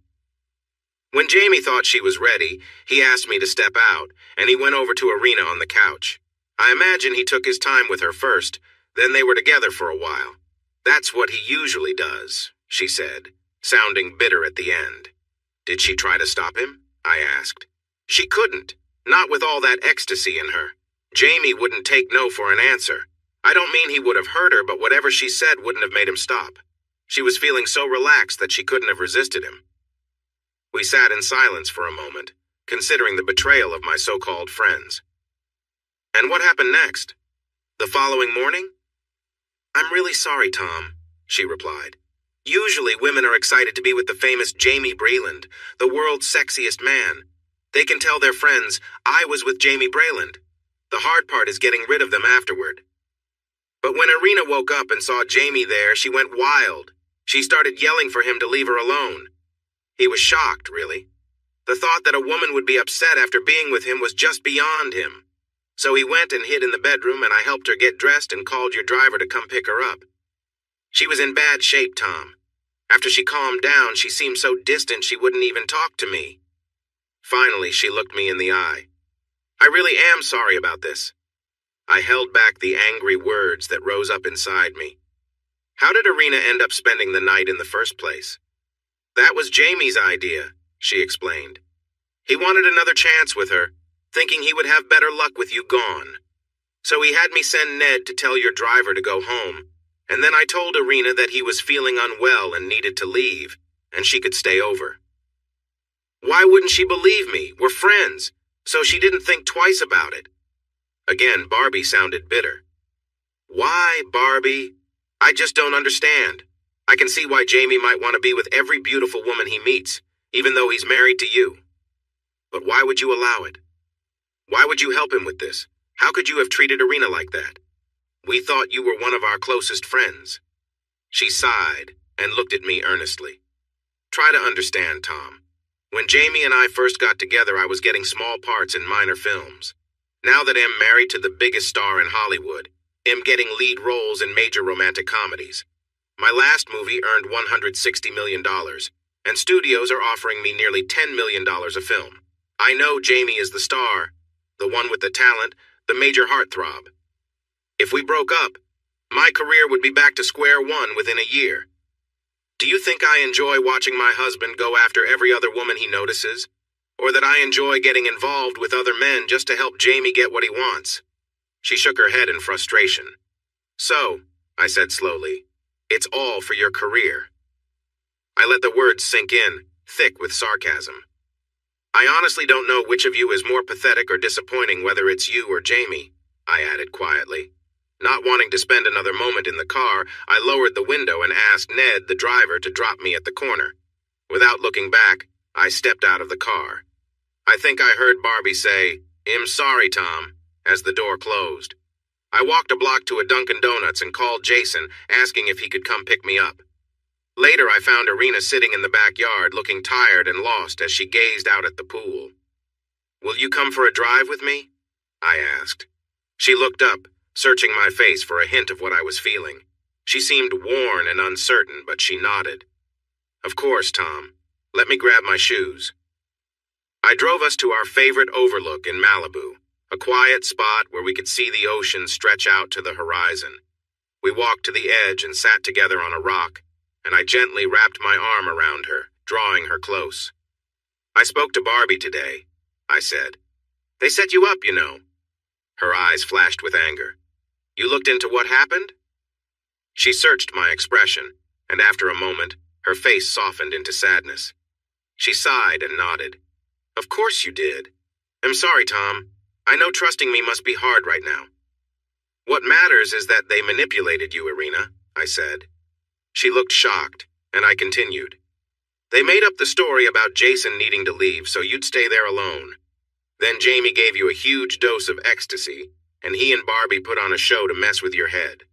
Speaker 1: When Jamie thought she was ready, he asked me to step out, and he went over to Irina on the couch. I imagine he took his time with her first, then they were together for a while. That's what he usually does, she said, sounding bitter at the end. Did she try to stop him? I asked. She couldn't, not with all that ecstasy in her. Jamie wouldn't take no for an answer. I don't mean he would have hurt her, but whatever she said wouldn't have made him stop. She was feeling so relaxed that she couldn't have resisted him. We sat in silence for a moment, considering the betrayal of my so-called friends. And what happened next? The following morning? I'm really sorry, Tom, she replied. Usually women are excited to be with the famous Jamie Breland, the world's sexiest man. They can tell their friends, I was with Jamie Breland. The hard part is getting rid of them afterward. But when Irina woke up and saw Jamie there, she went wild. She started yelling for him to leave her alone. He was shocked, really. The thought that a woman would be upset after being with him was just beyond him. So he went and hid in the bedroom, and I helped her get dressed and called your driver to come pick her up. She was in bad shape, Tom. After she calmed down, she seemed so distant she wouldn't even talk to me. Finally, she looked me in the eye. I really am sorry about this. I held back the angry words that rose up inside me. How did Irina end up spending the night in the first place? That was Jamie's idea, she explained. He wanted another chance with her, thinking he would have better luck with you gone. So he had me send Ned to tell your driver to go home, and then I told Irina that he was feeling unwell and needed to leave, and she could stay over. Why wouldn't she believe me? We're friends, so she didn't think twice about it. Again, Barbie sounded bitter. Why, Barbie? I just don't understand. I can see why Jamie might want to be with every beautiful woman he meets, even though he's married to you. But why would you allow it? Why would you help him with this? How could you have treated Irina like that? We thought you were one of our closest friends. She sighed and looked at me earnestly. Try to understand, Tom. When Jamie and I first got together, I was getting small parts in minor films. Now that I'm married to the biggest star in Hollywood, I'm getting lead roles in major romantic comedies. My last movie earned $160 million, and studios are offering me nearly $10 million a film. I know Jamie is the star, the one with the talent, the major heartthrob. If we broke up, my career would be back to square one within a year. Do you think I enjoy watching my husband go after every other woman he notices? Or that I enjoy getting involved with other men just to help Jamie get what he wants? She shook her head in frustration. So, I said slowly, it's all for your career. I let the words sink in, thick with sarcasm. I honestly don't know which of you is more pathetic or disappointing, whether it's you or Jamie, I added quietly. Not wanting to spend another moment in the car, I lowered the window and asked Ned, the driver, to drop me at the corner. Without looking back, I stepped out of the car. I think I heard Barbie say, "I'm sorry, Tom," as the door closed. I walked a block to a Dunkin' Donuts and called Jason, asking if he could come pick me up. Later, I found Irina sitting in the backyard, looking tired and lost as she gazed out at the pool. "Will you come for a drive with me?" I asked. She looked up, searching my face for a hint of what I was feeling. She seemed worn and uncertain, but she nodded. "Of course, Tom. Let me grab my shoes." I drove us to our favorite overlook in Malibu, a quiet spot where we could see the ocean stretch out to the horizon. We walked to the edge and sat together on a rock, and I gently wrapped my arm around her, drawing her close. "I spoke to Barbie today," I said. "They set you up, you know." Her eyes flashed with anger. "You looked into what happened?" She searched my expression, and after a moment, her face softened into sadness. She sighed and nodded. Of course you did. I'm sorry, Tom. I know trusting me must be hard right now. What matters is that they manipulated you, Irina, I said. She looked shocked, and I continued. They made up the story about Jason needing to leave so you'd stay there alone. Then Jamie gave you a huge dose of ecstasy, and he and Barbie put on a show to mess with your head.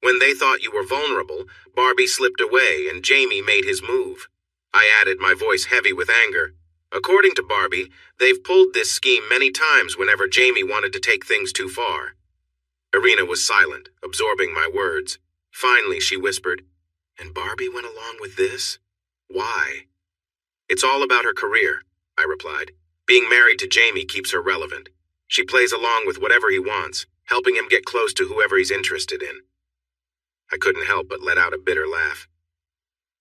Speaker 1: When they thought you were vulnerable, Barbie slipped away and Jamie made his move. I added, my voice heavy with anger. According to Barbie, they've pulled this scheme many times whenever Jamie wanted to take things too far. Irina was silent, absorbing my words. Finally, she whispered, And Barbie went along with this? Why? It's all about her career, I replied. Being married to Jamie keeps her relevant. She plays along with whatever he wants, helping him get close to whoever he's interested in. I couldn't help but let out a bitter laugh.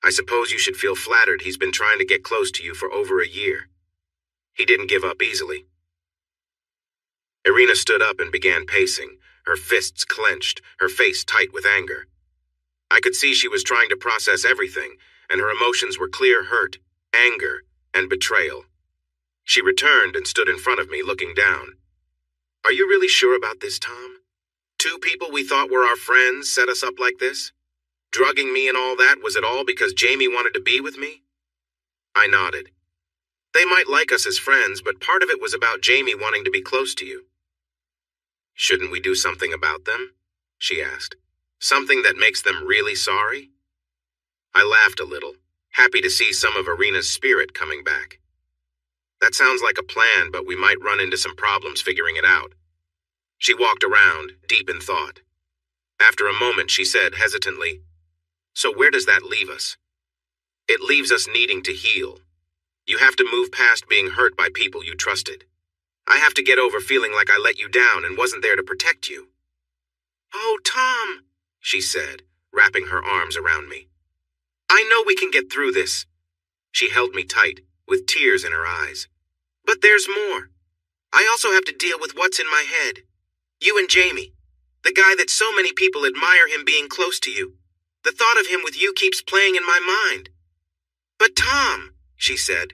Speaker 1: I suppose you should feel flattered he's been trying to get close to you for over a year. He didn't give up easily. Irina stood up and began pacing, her fists clenched, her face tight with anger. I could see she was trying to process everything, and her emotions were clear hurt, anger, and betrayal. She returned and stood in front of me, looking down. Are you really sure about this, Tom? 2 people we thought were our friends set us up like this? Drugging me and all that, was it all because Jamie wanted to be with me? I nodded. They might like us as friends, but part of it was about Jamie wanting to be close to you. Shouldn't we do something about them? She asked. Something that makes them really sorry? I laughed a little, happy to see some of Irina's spirit coming back. That sounds like a plan, but we might run into some problems figuring it out. She walked around, deep in thought. After a moment, she said hesitantly, So where does that leave us? It leaves us needing to heal. You have to move past being hurt by people you trusted. I have to get over feeling like I let you down and wasn't there to protect you. Oh, Tom, she said, wrapping her arms around me. I know we can get through this. She held me tight, with tears in her eyes. But there's more. I also have to deal with what's in my head. You and Jamie, the guy that so many people admire him being close to you. The thought of him with you keeps playing in my mind. But Tom, she said,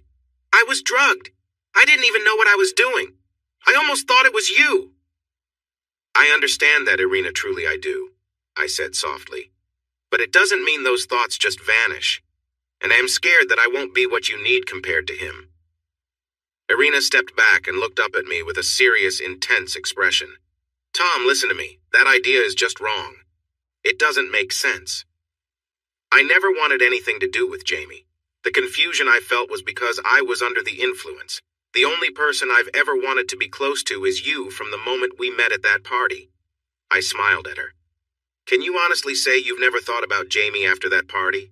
Speaker 1: I was drugged. I didn't even know what I was doing. I almost thought it was you. I understand that, Irina, truly I do, I said softly. But it doesn't mean those thoughts just vanish. And I am scared that I won't be what you need compared to him. Irina stepped back and looked up at me with a serious, intense expression. Tom, listen to me. That idea is just wrong. It doesn't make sense. I never wanted anything to do with Jamie. The confusion I felt was because I was under the influence. The only person I've ever wanted to be close to is you from the moment we met at that party. I smiled at her. Can you honestly say you've never thought about Jamie after that party?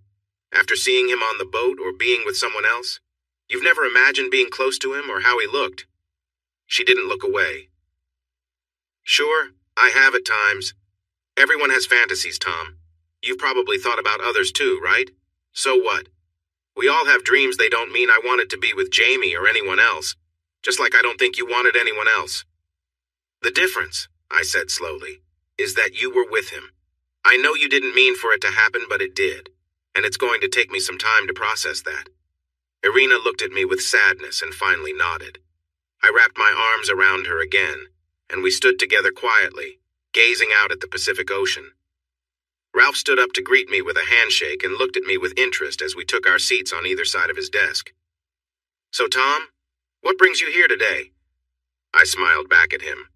Speaker 1: After seeing him on the boat or being with someone else? You've never imagined being close to him or how he looked? She didn't look away. Sure, I have at times. Everyone has fantasies, Tom. You've probably thought about others too, right? So what? We all have dreams. They don't mean I wanted to be with Jamie or anyone else, just like I don't think you wanted anyone else. The difference, I said slowly, is that you were with him. I know you didn't mean for it to happen, but it did, and it's going to take me some time to process that. Irina looked at me with sadness and finally nodded. I wrapped my arms around her again, and we stood together quietly, gazing out at the Pacific Ocean. Ralph stood up to greet me with a handshake and looked at me with interest as we took our seats on either side of his desk. So, Tom, what brings you here today? I smiled back at him.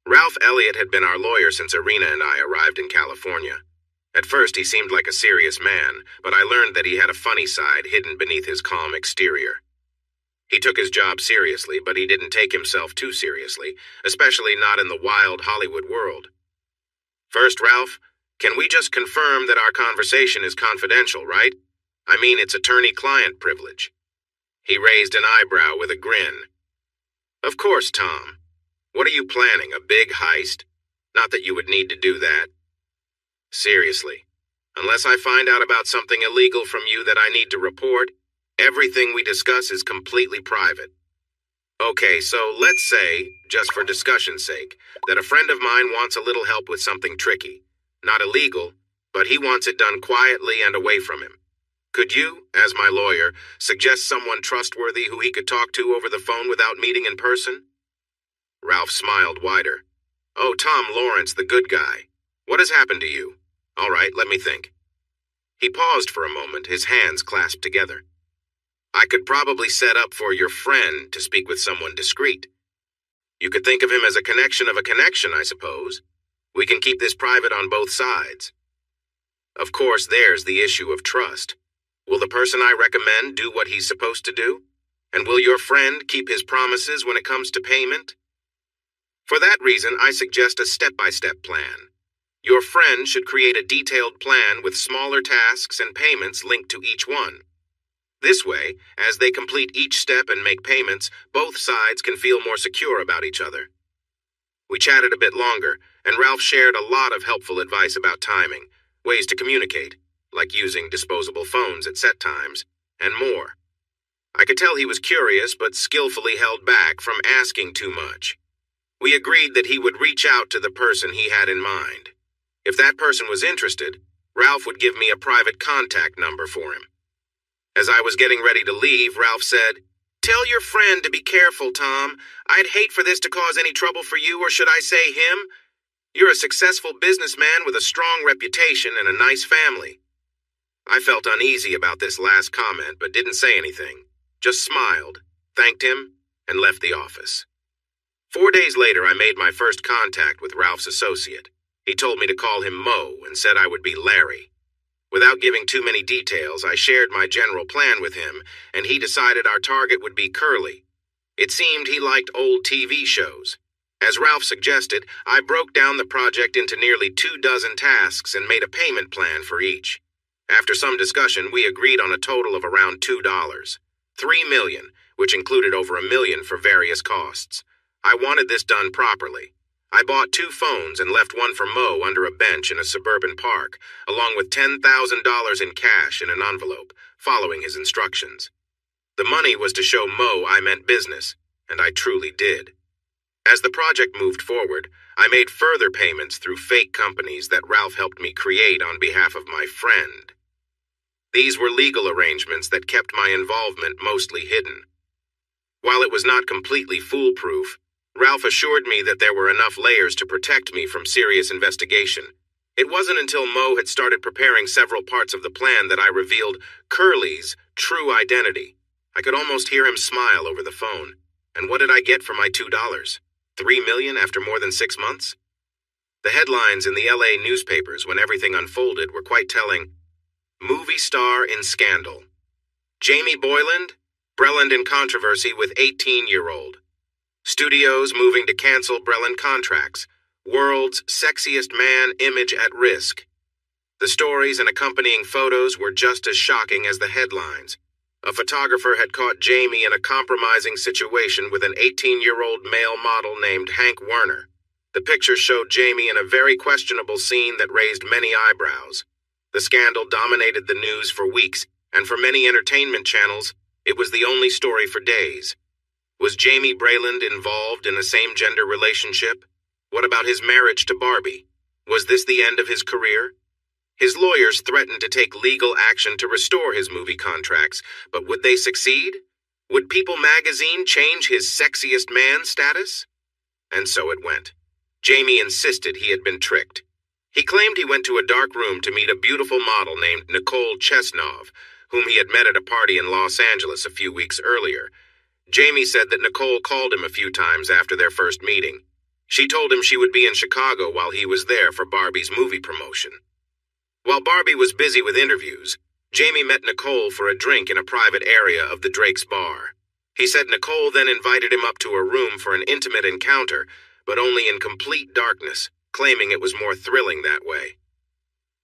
Speaker 1: Ralph Elliott had been our lawyer since Irina and I arrived in California. At first, he seemed like a serious man, but I learned that he had a funny side hidden beneath his calm exterior. He took his job seriously, but he didn't take himself too seriously, especially not in the wild Hollywood world. First, Ralph, can we just confirm that our conversation is confidential, right? I mean, it's attorney-client privilege. He raised an eyebrow with a grin. Of course, Tom. What are you planning, a big heist? Not that you would need to do that. Seriously, unless I find out about something illegal from you that I need to report, everything we discuss is completely private. Okay, so let's say, just for discussion's sake, that a friend of mine wants a little help with something tricky. Not illegal, but he wants it done quietly and away from him. Could you, as my lawyer, suggest someone trustworthy who he could talk to over the phone without meeting in person?" Ralph smiled wider. "Oh, Tom Lawrence, the good guy. What has happened to you? All right, let me think." He paused for a moment, his hands clasped together. "I could probably set up for your friend to speak with someone discreet. You could think of him as a connection of a connection, I suppose. We can keep this private on both sides. Of course, there's the issue of trust. Will the person I recommend do what he's supposed to do? And will your friend keep his promises when it comes to payment? For that reason, I suggest a step-by-step plan. Your friend should create a detailed plan with smaller tasks and payments linked to each one. This way, as they complete each step and make payments, both sides can feel more secure about each other." We chatted a bit longer, and Ralph shared a lot of helpful advice about timing, ways to communicate, like using disposable phones at set times, and more. I could tell he was curious but skillfully held back from asking too much. We agreed that he would reach out to the person he had in mind. If that person was interested, Ralph would give me a private contact number for him. As I was getting ready to leave, Ralph said, "Tell your friend to be careful, Tom. I'd hate for this to cause any trouble for you, or should I say him? You're a successful businessman with a strong reputation and a nice family." I felt uneasy about this last comment, but didn't say anything. Just smiled, thanked him, and left the office. 4 days later, I made my first contact with Ralph's associate. He told me to call him Mo and said I would be Larry. Without giving too many details, I shared my general plan with him, and he decided our target would be Curly. It seemed he liked old TV shows. As Ralph suggested, I broke down the project into nearly 24 tasks and made a payment plan for each. After some discussion, we agreed on a total of around $2. $3 million, which included over $1 million for various costs. I wanted this done properly. I bought 2 phones and left one for Mo under a bench in a suburban park, along with $10,000 in cash in an envelope, following his instructions. The money was to show Mo I meant business, and I truly did. As the project moved forward, I made further payments through fake companies that Ralph helped me create on behalf of my friend. These were legal arrangements that kept my involvement mostly hidden. While it was not completely foolproof, Ralph assured me that there were enough layers to protect me from serious investigation. It wasn't until Mo had started preparing several parts of the plan that I revealed Curly's true identity. I could almost hear him smile over the phone. And what did I get for my $2? $3 million after more than 6 months? The headlines in the LA newspapers when everything unfolded were quite telling. Movie star in scandal. Jamie Boyland? Breland in controversy with 18-year-old. Studios moving to cancel Breland contracts. World's sexiest man image at risk. The stories and accompanying photos were just as shocking as the headlines. A photographer had caught Jamie in a compromising situation with an 18-year-old male model named Hank Werner. The pictures showed Jamie in a very questionable scene that raised many eyebrows. The scandal dominated the news for weeks, and for many entertainment channels, it was the only story for days. Was Jamie Breland involved in a same-gender relationship? What about his marriage to Barbie? Was this the end of his career? His lawyers threatened to take legal action to restore his movie contracts, but would they succeed? Would People magazine change his sexiest man status? And so it went. Jamie insisted he had been tricked. He claimed he went to a dark room to meet a beautiful model named Nicole Chesnov, whom he had met at a party in Los Angeles a few weeks earlier. Jamie said that Nicole called him a few times after their first meeting. She told him she would be in Chicago while he was there for Barbie's movie promotion. While Barbie was busy with interviews, Jamie met Nicole for a drink in a private area of the Drake's bar. He said Nicole then invited him up to a room for an intimate encounter, but only in complete darkness, claiming it was more thrilling that way.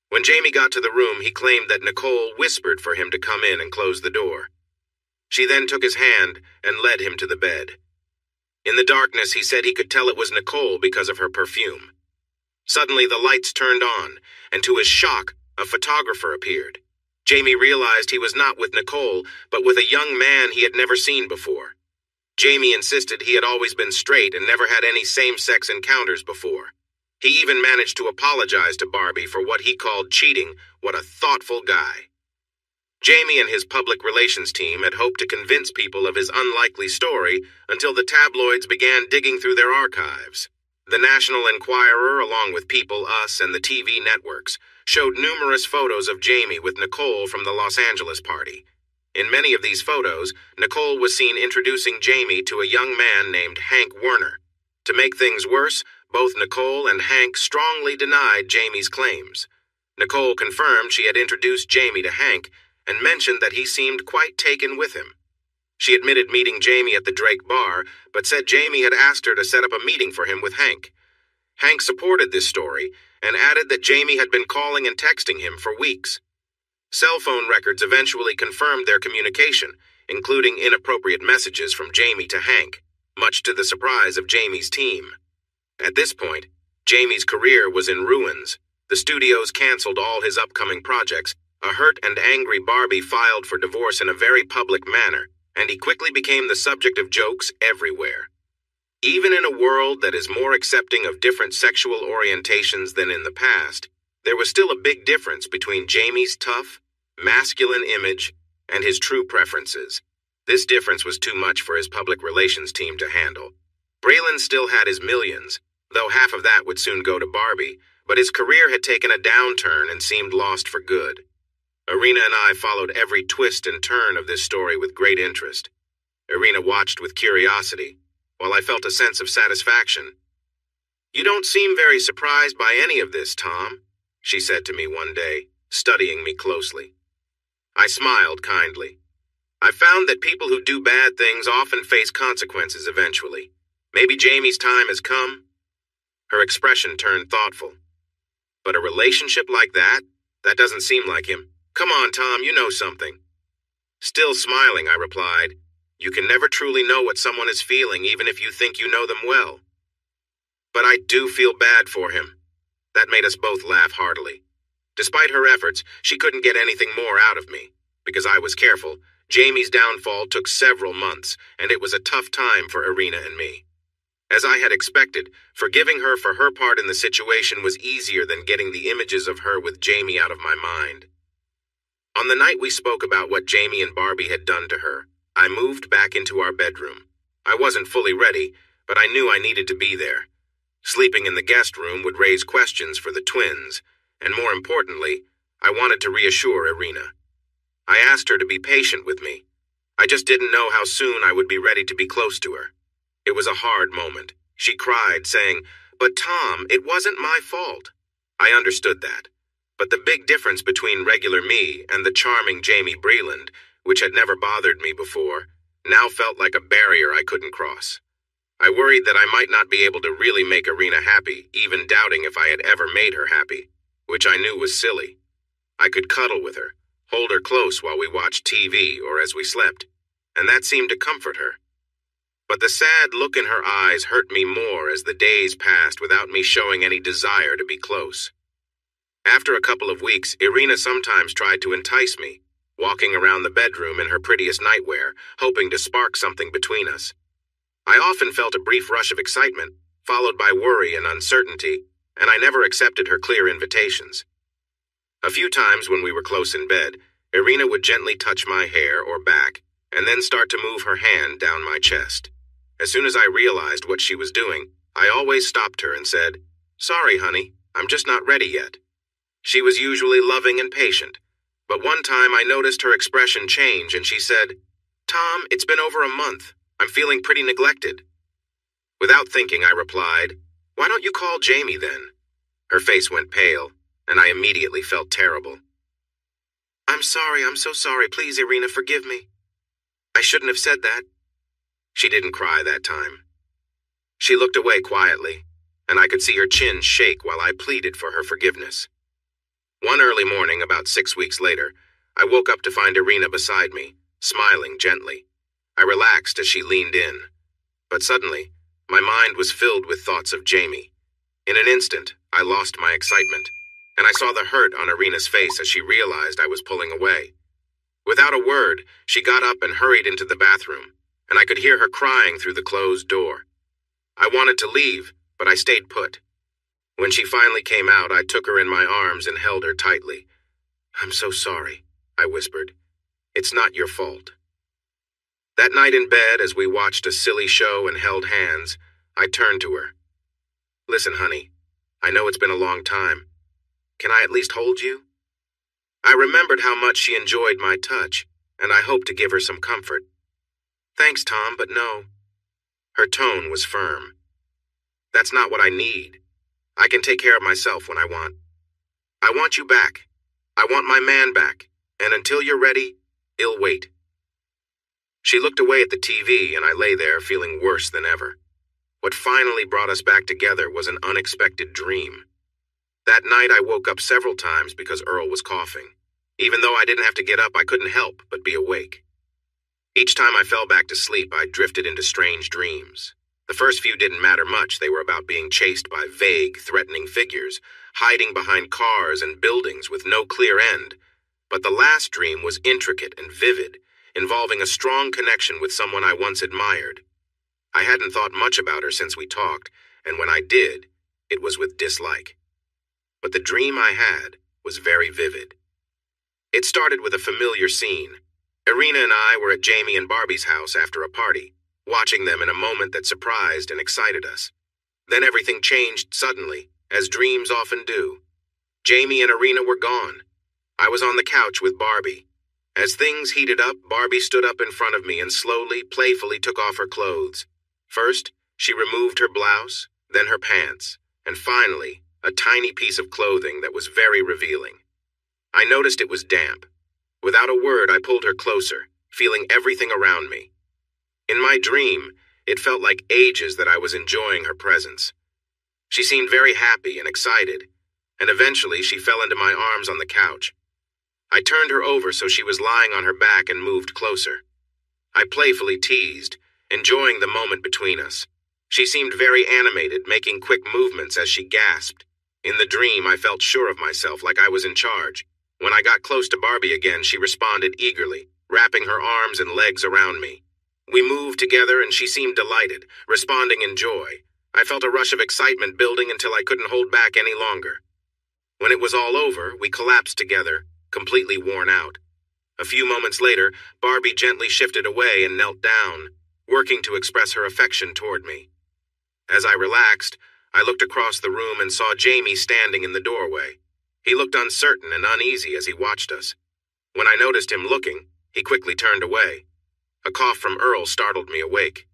Speaker 1: When Jamie got to the room, he claimed that Nicole whispered for him to come in and close the door. She then took his hand and led him to the bed. In the darkness, he said he could tell it was Nicole because of her perfume. Suddenly, the lights turned on, and to his shock, a photographer appeared. Jamie realized he was not with Nicole, but with a young man he had never seen before. Jamie insisted he had always been straight and never had any same-sex encounters before. He even managed to apologize to Barbie for what he called cheating. What a thoughtful guy. Jamie and his public relations team had hoped to convince people of his unlikely story until the tabloids began digging through their archives. The National Enquirer, along with People, Us, and the TV networks, showed numerous photos of Jamie with Nicole from the Los Angeles party. In many of these photos, Nicole was seen introducing Jamie to a young man named Hank Werner. To make things worse, both Nicole and Hank strongly denied Jamie's claims. Nicole confirmed she had introduced Jamie to Hank and mentioned that he seemed quite taken with him. She admitted meeting Jamie at the Drake bar, but said Jamie had asked her to set up a meeting for him with Hank. Hank supported this story and added that Jamie had been calling and texting him for weeks. Cell phone records eventually confirmed their communication, including inappropriate messages from Jamie to Hank, much to the surprise of Jamie's team. At this point, Jamie's career was in ruins. The studios canceled all his upcoming projects. A hurt and angry Barbie filed for divorce in a very public manner, and he quickly became the subject of jokes everywhere. Even in a world that is more accepting of different sexual orientations than in the past, there was still a big difference between Jamie's tough, masculine image and his true preferences. This difference was too much for his public relations team to handle. Braylon still had his millions, though half of that would soon go to Barbie, but his career had taken a downturn and seemed lost for good. Irina and I followed every twist and turn of this story with great interest. Irina watched with curiosity, while I felt a sense of satisfaction. "You don't seem very surprised by any of this, Tom," she said to me one day, studying me closely. I smiled kindly. "I found that people who do bad things often face consequences eventually. Maybe Jamie's time has come." Her expression turned thoughtful. "But a relationship like that? That doesn't seem like him. Come on, Tom, you know something." Still smiling, I replied, "You can never truly know what someone is feeling even if you think you know them well." "But I do feel bad for him." That made us both laugh heartily. Despite her efforts, she couldn't get anything more out of me. Because I was careful, Jamie's downfall took several months, and it was a tough time for Irina and me. As I had expected, forgiving her for her part in the situation was easier than getting the images of her with Jamie out of my mind. On the night we spoke about what Jamie and Barbie had done to her, I moved back into our bedroom. I wasn't fully ready, but I knew I needed to be there. Sleeping in the guest room would raise questions for the twins, and more importantly, I wanted to reassure Irina. I asked her to be patient with me. I just didn't know how soon I would be ready to be close to her. It was a hard moment. She cried, saying, "But Tom, it wasn't my fault." I understood that. But the big difference between regular me and the charming Jamie Breland, which had never bothered me before, now felt like a barrier I couldn't cross. I worried that I might not be able to really make Irina happy, even doubting if I had ever made her happy, which I knew was silly. I could cuddle with her, hold her close while we watched TV or as we slept, and that seemed to comfort her. But the sad look in her eyes hurt me more as the days passed without me showing any desire to be close. After a couple of weeks, Irina sometimes tried to entice me, walking around the bedroom in her prettiest nightwear, hoping to spark something between us. I often felt a brief rush of excitement, followed by worry and uncertainty, and I never accepted her clear invitations. A few times when we were close in bed, Irina would gently touch my hair or back, and then start to move her hand down my chest. As soon as I realized what she was doing, I always stopped her and said, "Sorry, honey, I'm just not ready yet." She was usually loving and patient, but one time I noticed her expression change and she said, "Tom, it's been over a month. I'm feeling pretty neglected." Without thinking, I replied, "Why don't you call Jamie then?" Her face went pale, and I immediately felt terrible. I'm so sorry, please, Irina, forgive me. I shouldn't have said that." She didn't cry that time. She looked away quietly, and I could see her chin shake while I pleaded for her forgiveness. One early morning, about 6 weeks later, I woke up to find Irina beside me, smiling gently. I relaxed as she leaned in. But suddenly, my mind was filled with thoughts of Jamie. In an instant, I lost my excitement, and I saw the hurt on Irina's face as she realized I was pulling away. Without a word, she got up and hurried into the bathroom, and I could hear her crying through the closed door. I wanted to leave, but I stayed put. When she finally came out, I took her in my arms and held her tightly. "I'm so sorry," I whispered. "It's not your fault." That night in bed, as we watched a silly show and held hands, I turned to her. "Listen, honey, I know it's been a long time. Can I at least hold you?" I remembered how much she enjoyed my touch, and I hoped to give her some comfort. "Thanks, Tom, but no." Her tone was firm. "That's not what I need. I can take care of myself when I want. I want you back. I want my man back, and until you're ready, it'll wait." She looked away at the TV, and I lay there feeling worse than ever. What finally brought us back together was an unexpected dream. That night I woke up several times because Earl was coughing. Even though I didn't have to get up, I couldn't help but be awake. Each time I fell back to sleep, I drifted into strange dreams. The first few didn't matter much. They were about being chased by vague, threatening figures, hiding behind cars and buildings with no clear end. But the last dream was intricate and vivid, involving a strong connection with someone I once admired. I hadn't thought much about her since we talked, and when I did, it was with dislike. But the dream I had was very vivid. It started with a familiar scene. Irina and I were at Jamie and Barbie's house after a party, watching them in a moment that surprised and excited us. Then everything changed suddenly, as dreams often do. Jamie and Irina were gone. I was on the couch with Barbie. As things heated up, Barbie stood up in front of me and slowly, playfully took off her clothes. First, she removed her blouse, then her pants, and finally, a tiny piece of clothing that was very revealing. I noticed it was damp. Without a word, I pulled her closer, feeling everything around me. In my dream, it felt like ages that I was enjoying her presence. She seemed very happy and excited, and eventually she fell into my arms on the couch. I turned her over so she was lying on her back and moved closer. I playfully teased, enjoying the moment between us. She seemed very animated, making quick movements as she gasped. In the dream, I felt sure of myself, like I was in charge. When I got close to Barbie again, she responded eagerly, wrapping her arms and legs around me. We moved together and she seemed delighted, responding in joy. I felt a rush of excitement building until I couldn't hold back any longer. When it was all over, we collapsed together, completely worn out. A few moments later, Barbie gently shifted away and knelt down, working to express her affection toward me. As I relaxed, I looked across the room and saw Jamie standing in the doorway. He looked uncertain and uneasy as he watched us. When I noticed him looking, he quickly turned away. A cough from Earl startled me awake.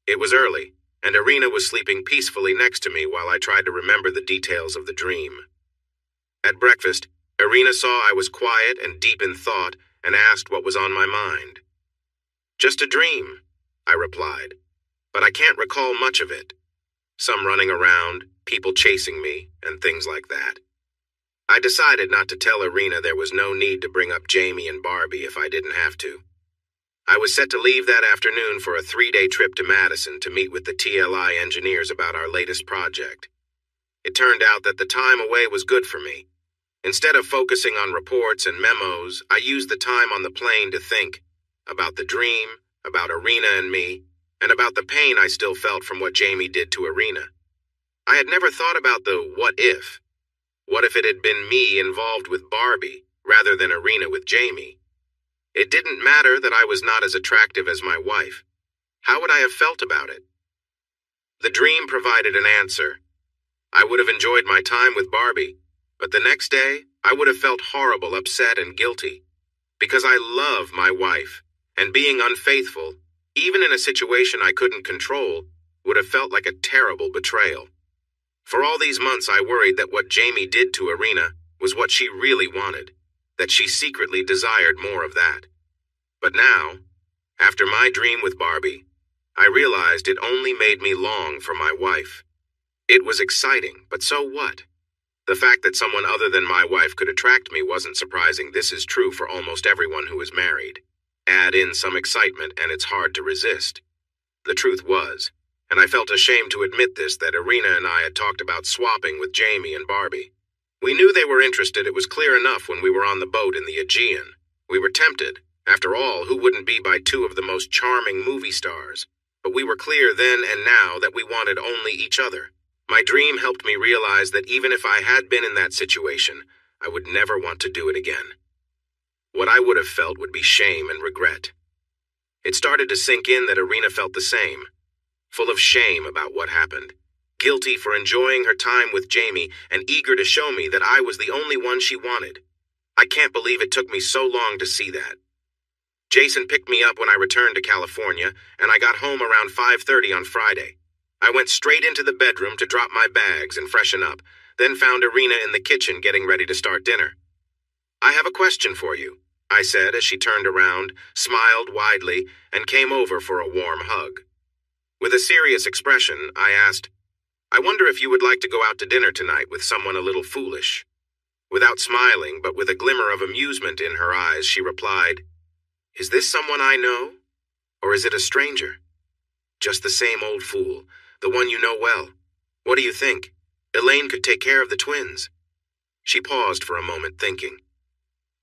Speaker 1: It was early, and Irina was sleeping peacefully next to me while I tried to remember the details of the dream. At breakfast, Irina saw I was quiet and deep in thought and asked what was on my mind. "Just a dream," I replied, "but I can't recall much of it. Some running around, people chasing me, and things like that." I decided not to tell Irina there was no need to bring up Jamie and Barbie if I didn't have to. I was set to leave that afternoon for a 3-day trip to Madison to meet with the TLI engineers about our latest project. It turned out that the time away was good for me. Instead of focusing on reports and memos, I used the time on the plane to think about the dream, about Irina and me, and about the pain I still felt from what Jamie did to Irina. I had never thought about the what if. What if it had been me involved with Barbie rather than Irina with Jamie? It didn't matter that I was not as attractive as my wife. How would I have felt about it? The dream provided an answer. I would have enjoyed my time with Barbie, but the next day I would have felt horrible, upset, and guilty. Because I love my wife, and being unfaithful, even in a situation I couldn't control, would have felt like a terrible betrayal. For all these months I worried that what Jamie did to Irina was what she really wanted, that she secretly desired more of that. But now, after my dream with Barbie, I realized it only made me long for my wife. It was exciting, but so what? The fact that someone other than my wife could attract me wasn't surprising. This is true for almost everyone who is married. Add in some excitement and it's hard to resist. The truth was, and I felt ashamed to admit this, that Irina and I had talked about swapping with Jamie and Barbie. We knew they were interested. It was clear enough when we were on the boat in the Aegean. We were tempted. After all, who wouldn't be by two of the most charming movie stars? But we were clear then and now that we wanted only each other. My dream helped me realize that even if I had been in that situation, I would never want to do it again. What I would have felt would be shame and regret. It started to sink in that Irina felt the same, full of shame about what happened, guilty for enjoying her time with Jamie and eager to show me that I was the only one she wanted. I can't believe it took me so long to see that. Jason picked me up when I returned to California, and I got home around 5:30 on Friday. I went straight into the bedroom to drop my bags and freshen up, then found Irina in the kitchen getting ready to start dinner. "I have a question for you," I said as she turned around, smiled widely, and came over for a warm hug. With a serious expression, I asked, "I wonder if you would like to go out to dinner tonight with someone a little foolish." Without smiling, but with a glimmer of amusement in her eyes, she replied, "Is this someone I know? Or is it a stranger?" "Just the same old fool, the one you know well. What do you think? Elaine could take care of the twins." She paused for a moment, thinking.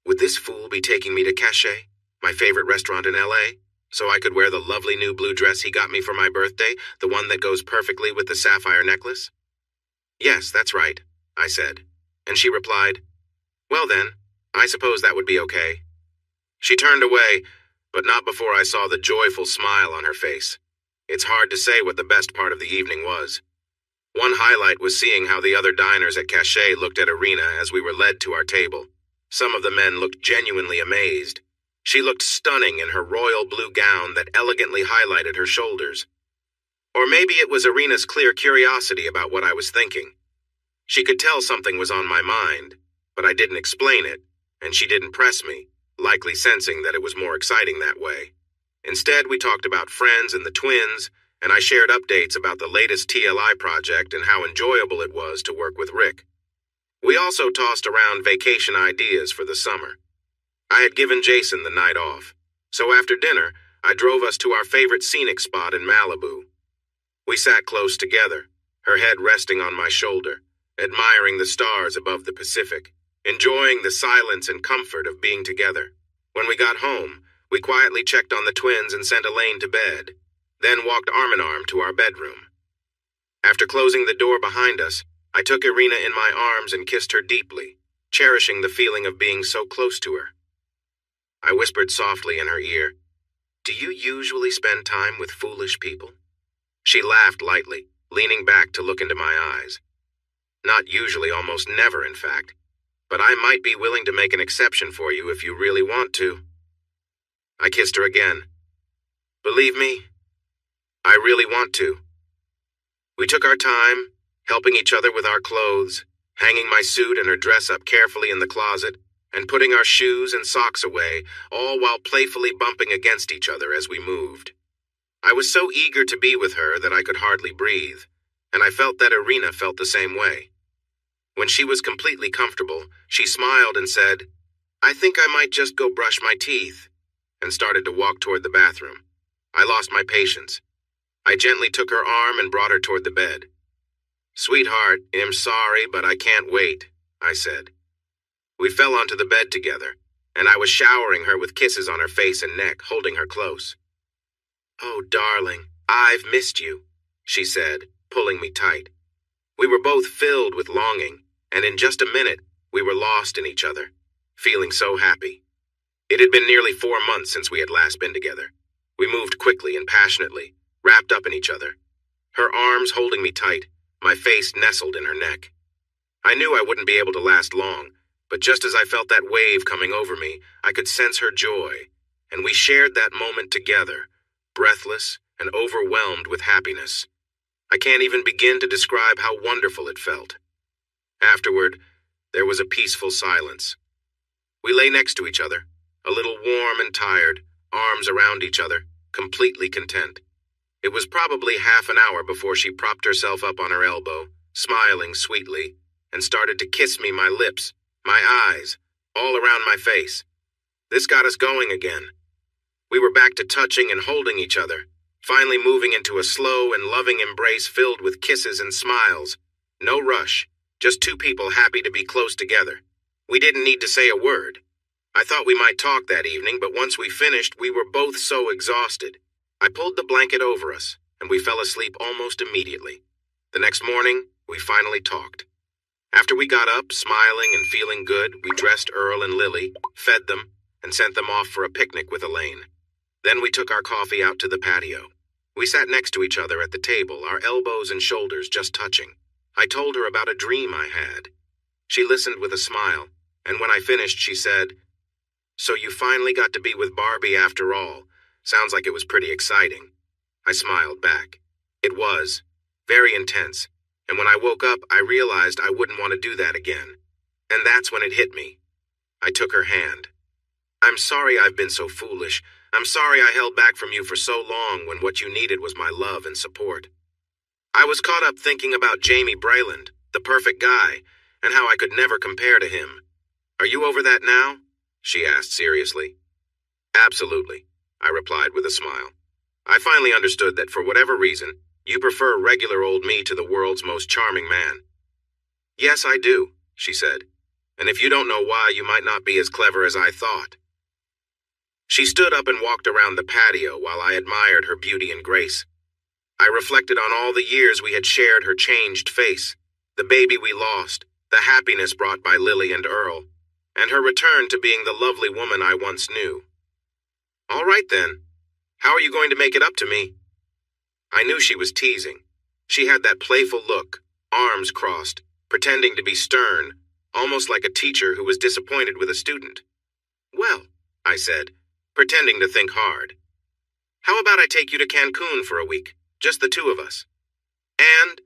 Speaker 1: Would this fool be taking me to Cache, my favorite restaurant in LA, so I could wear the lovely new blue dress he got me for my birthday, the one that goes perfectly with the sapphire necklace? "Yes, that's right," I said, and she replied, "Well then, I suppose that would be okay." She turned away, but not before I saw the joyful smile on her face. It's hard to say what the best part of the evening was. One highlight was seeing how the other diners at Cache looked at Irina as we were led to our table. Some of the men looked genuinely amazed. She looked stunning in her royal blue gown that elegantly highlighted her shoulders. Or maybe it was Irina's clear curiosity about what I was thinking. She could tell something was on my mind, but I didn't explain it, and she didn't press me, likely sensing that it was more exciting that way. Instead, we talked about friends and the twins, and I shared updates about the latest TLI project and how enjoyable it was to work with Rick. We also tossed around vacation ideas for the summer. I had given Jason the night off, so after dinner, I drove us to our favorite scenic spot in Malibu. We sat close together, her head resting on my shoulder, admiring the stars above the Pacific, enjoying the silence and comfort of being together. When we got home, we quietly checked on the twins and sent Elaine to bed, then walked arm in arm to our bedroom. After closing the door behind us, I took Irina in my arms and kissed her deeply, cherishing the feeling of being so close to her. I whispered softly in her ear, "Do you usually spend time with foolish people?" She laughed lightly, leaning back to look into my eyes. "Not usually, almost never, in fact. But I might be willing to make an exception for you if you really want to." I kissed her again. "Believe me, I really want to." We took our time, helping each other with our clothes, hanging my suit and her dress up carefully in the closet, and putting our shoes and socks away, all while playfully bumping against each other as we moved. I was so eager to be with her that I could hardly breathe, and I felt that Irina felt the same way. When she was completely comfortable, she smiled and said, "I think I might just go brush my teeth," and started to walk toward the bathroom. I lost my patience. I gently took her arm and brought her toward the bed. "Sweetheart, I'm sorry, but I can't wait," I said. We fell onto the bed together, and I was showering her with kisses on her face and neck, holding her close. "Oh, darling, I've missed you," she said, pulling me tight. We were both filled with longing, and in just a minute, we were lost in each other, feeling so happy. It had been nearly 4 months since we had last been together. We moved quickly and passionately, wrapped up in each other. Her arms holding me tight, my face nestled in her neck. I knew I wouldn't be able to last long, but just as I felt that wave coming over me, I could sense her joy, and we shared that moment together, breathless and overwhelmed with happiness. I can't even begin to describe how wonderful it felt. Afterward, there was a peaceful silence. We lay next to each other, a little warm and tired, arms around each other, completely content. It was probably half an hour before she propped herself up on her elbow, smiling sweetly, and started to kiss me, my lips, my eyes, all around my face. This got us going again. We were back to touching and holding each other, finally moving into a slow and loving embrace filled with kisses and smiles. No rush, just two people happy to be close together. We didn't need to say a word. I thought we might talk that evening, but once we finished, we were both so exhausted. I pulled the blanket over us, and we fell asleep almost immediately. The next morning, We finally talked. After we got up, smiling and feeling good, we dressed Earl and Lily, fed them, and sent them off for a picnic with Elaine. Then we took our coffee out to the patio. We sat next to each other at the table, our elbows and shoulders just touching. I told her about a dream I had. She listened with a smile, and when I finished, she said, "So you finally got to be with Barbie after all. Sounds like it was pretty exciting." I smiled back. It was. Very intense. And when I woke up, I realized I wouldn't want to do that again. And that's when it hit me. I took her hand. "I'm sorry I've been so foolish. I'm sorry I held back from you for so long when what you needed was my love and support. I was caught up thinking about Jamie Brayland, the perfect guy, and how I could never compare to him. Are you over that now?" she asked seriously. "Absolutely," I replied with a smile. "I finally understood that for whatever reason, you prefer regular old me to the world's most charming man." "Yes, I do," she said. "And if you don't know why, you might not be as clever as I thought." She stood up and walked around the patio while I admired her beauty and grace. I reflected on all the years we had shared her changed face, the baby we lost, the happiness brought by Lily and Earl, and her return to being the lovely woman I once knew. "All right then. How are you going to make it up to me?" I knew she was teasing. She had that playful look, arms crossed, pretending to be stern, almost like a teacher who was disappointed with a student. "Well," I said, pretending to think hard, "how about I take you to Cancun for a week, just the two of us?" "And?"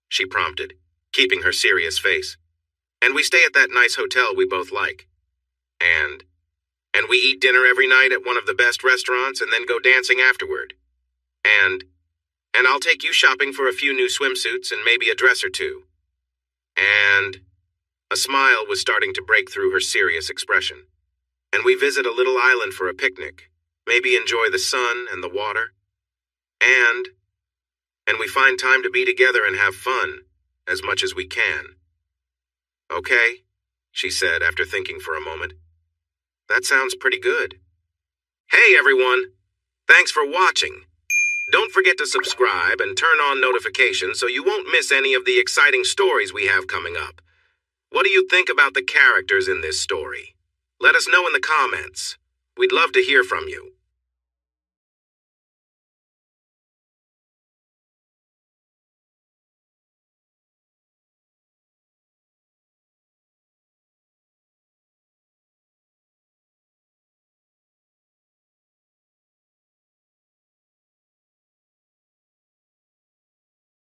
Speaker 1: she prompted, keeping her serious face. "And we stay at that nice hotel we both like." And we eat dinner every night at one of the best restaurants and then go dancing afterward. And I'll take you shopping for a few new swimsuits and maybe a dress or two. And a smile was starting to break through her serious expression. "And we visit a little island for a picnic, maybe enjoy the sun and the water. And we find time to be together and have fun, as much as we can." "Okay," she said after thinking for a moment. "That sounds pretty good." Hey everyone! Thanks for watching. Don't forget to subscribe and turn on notifications so you won't miss any of the exciting stories we have coming up. What do you think about the characters in this story? Let us know in the comments. We'd love to hear from you.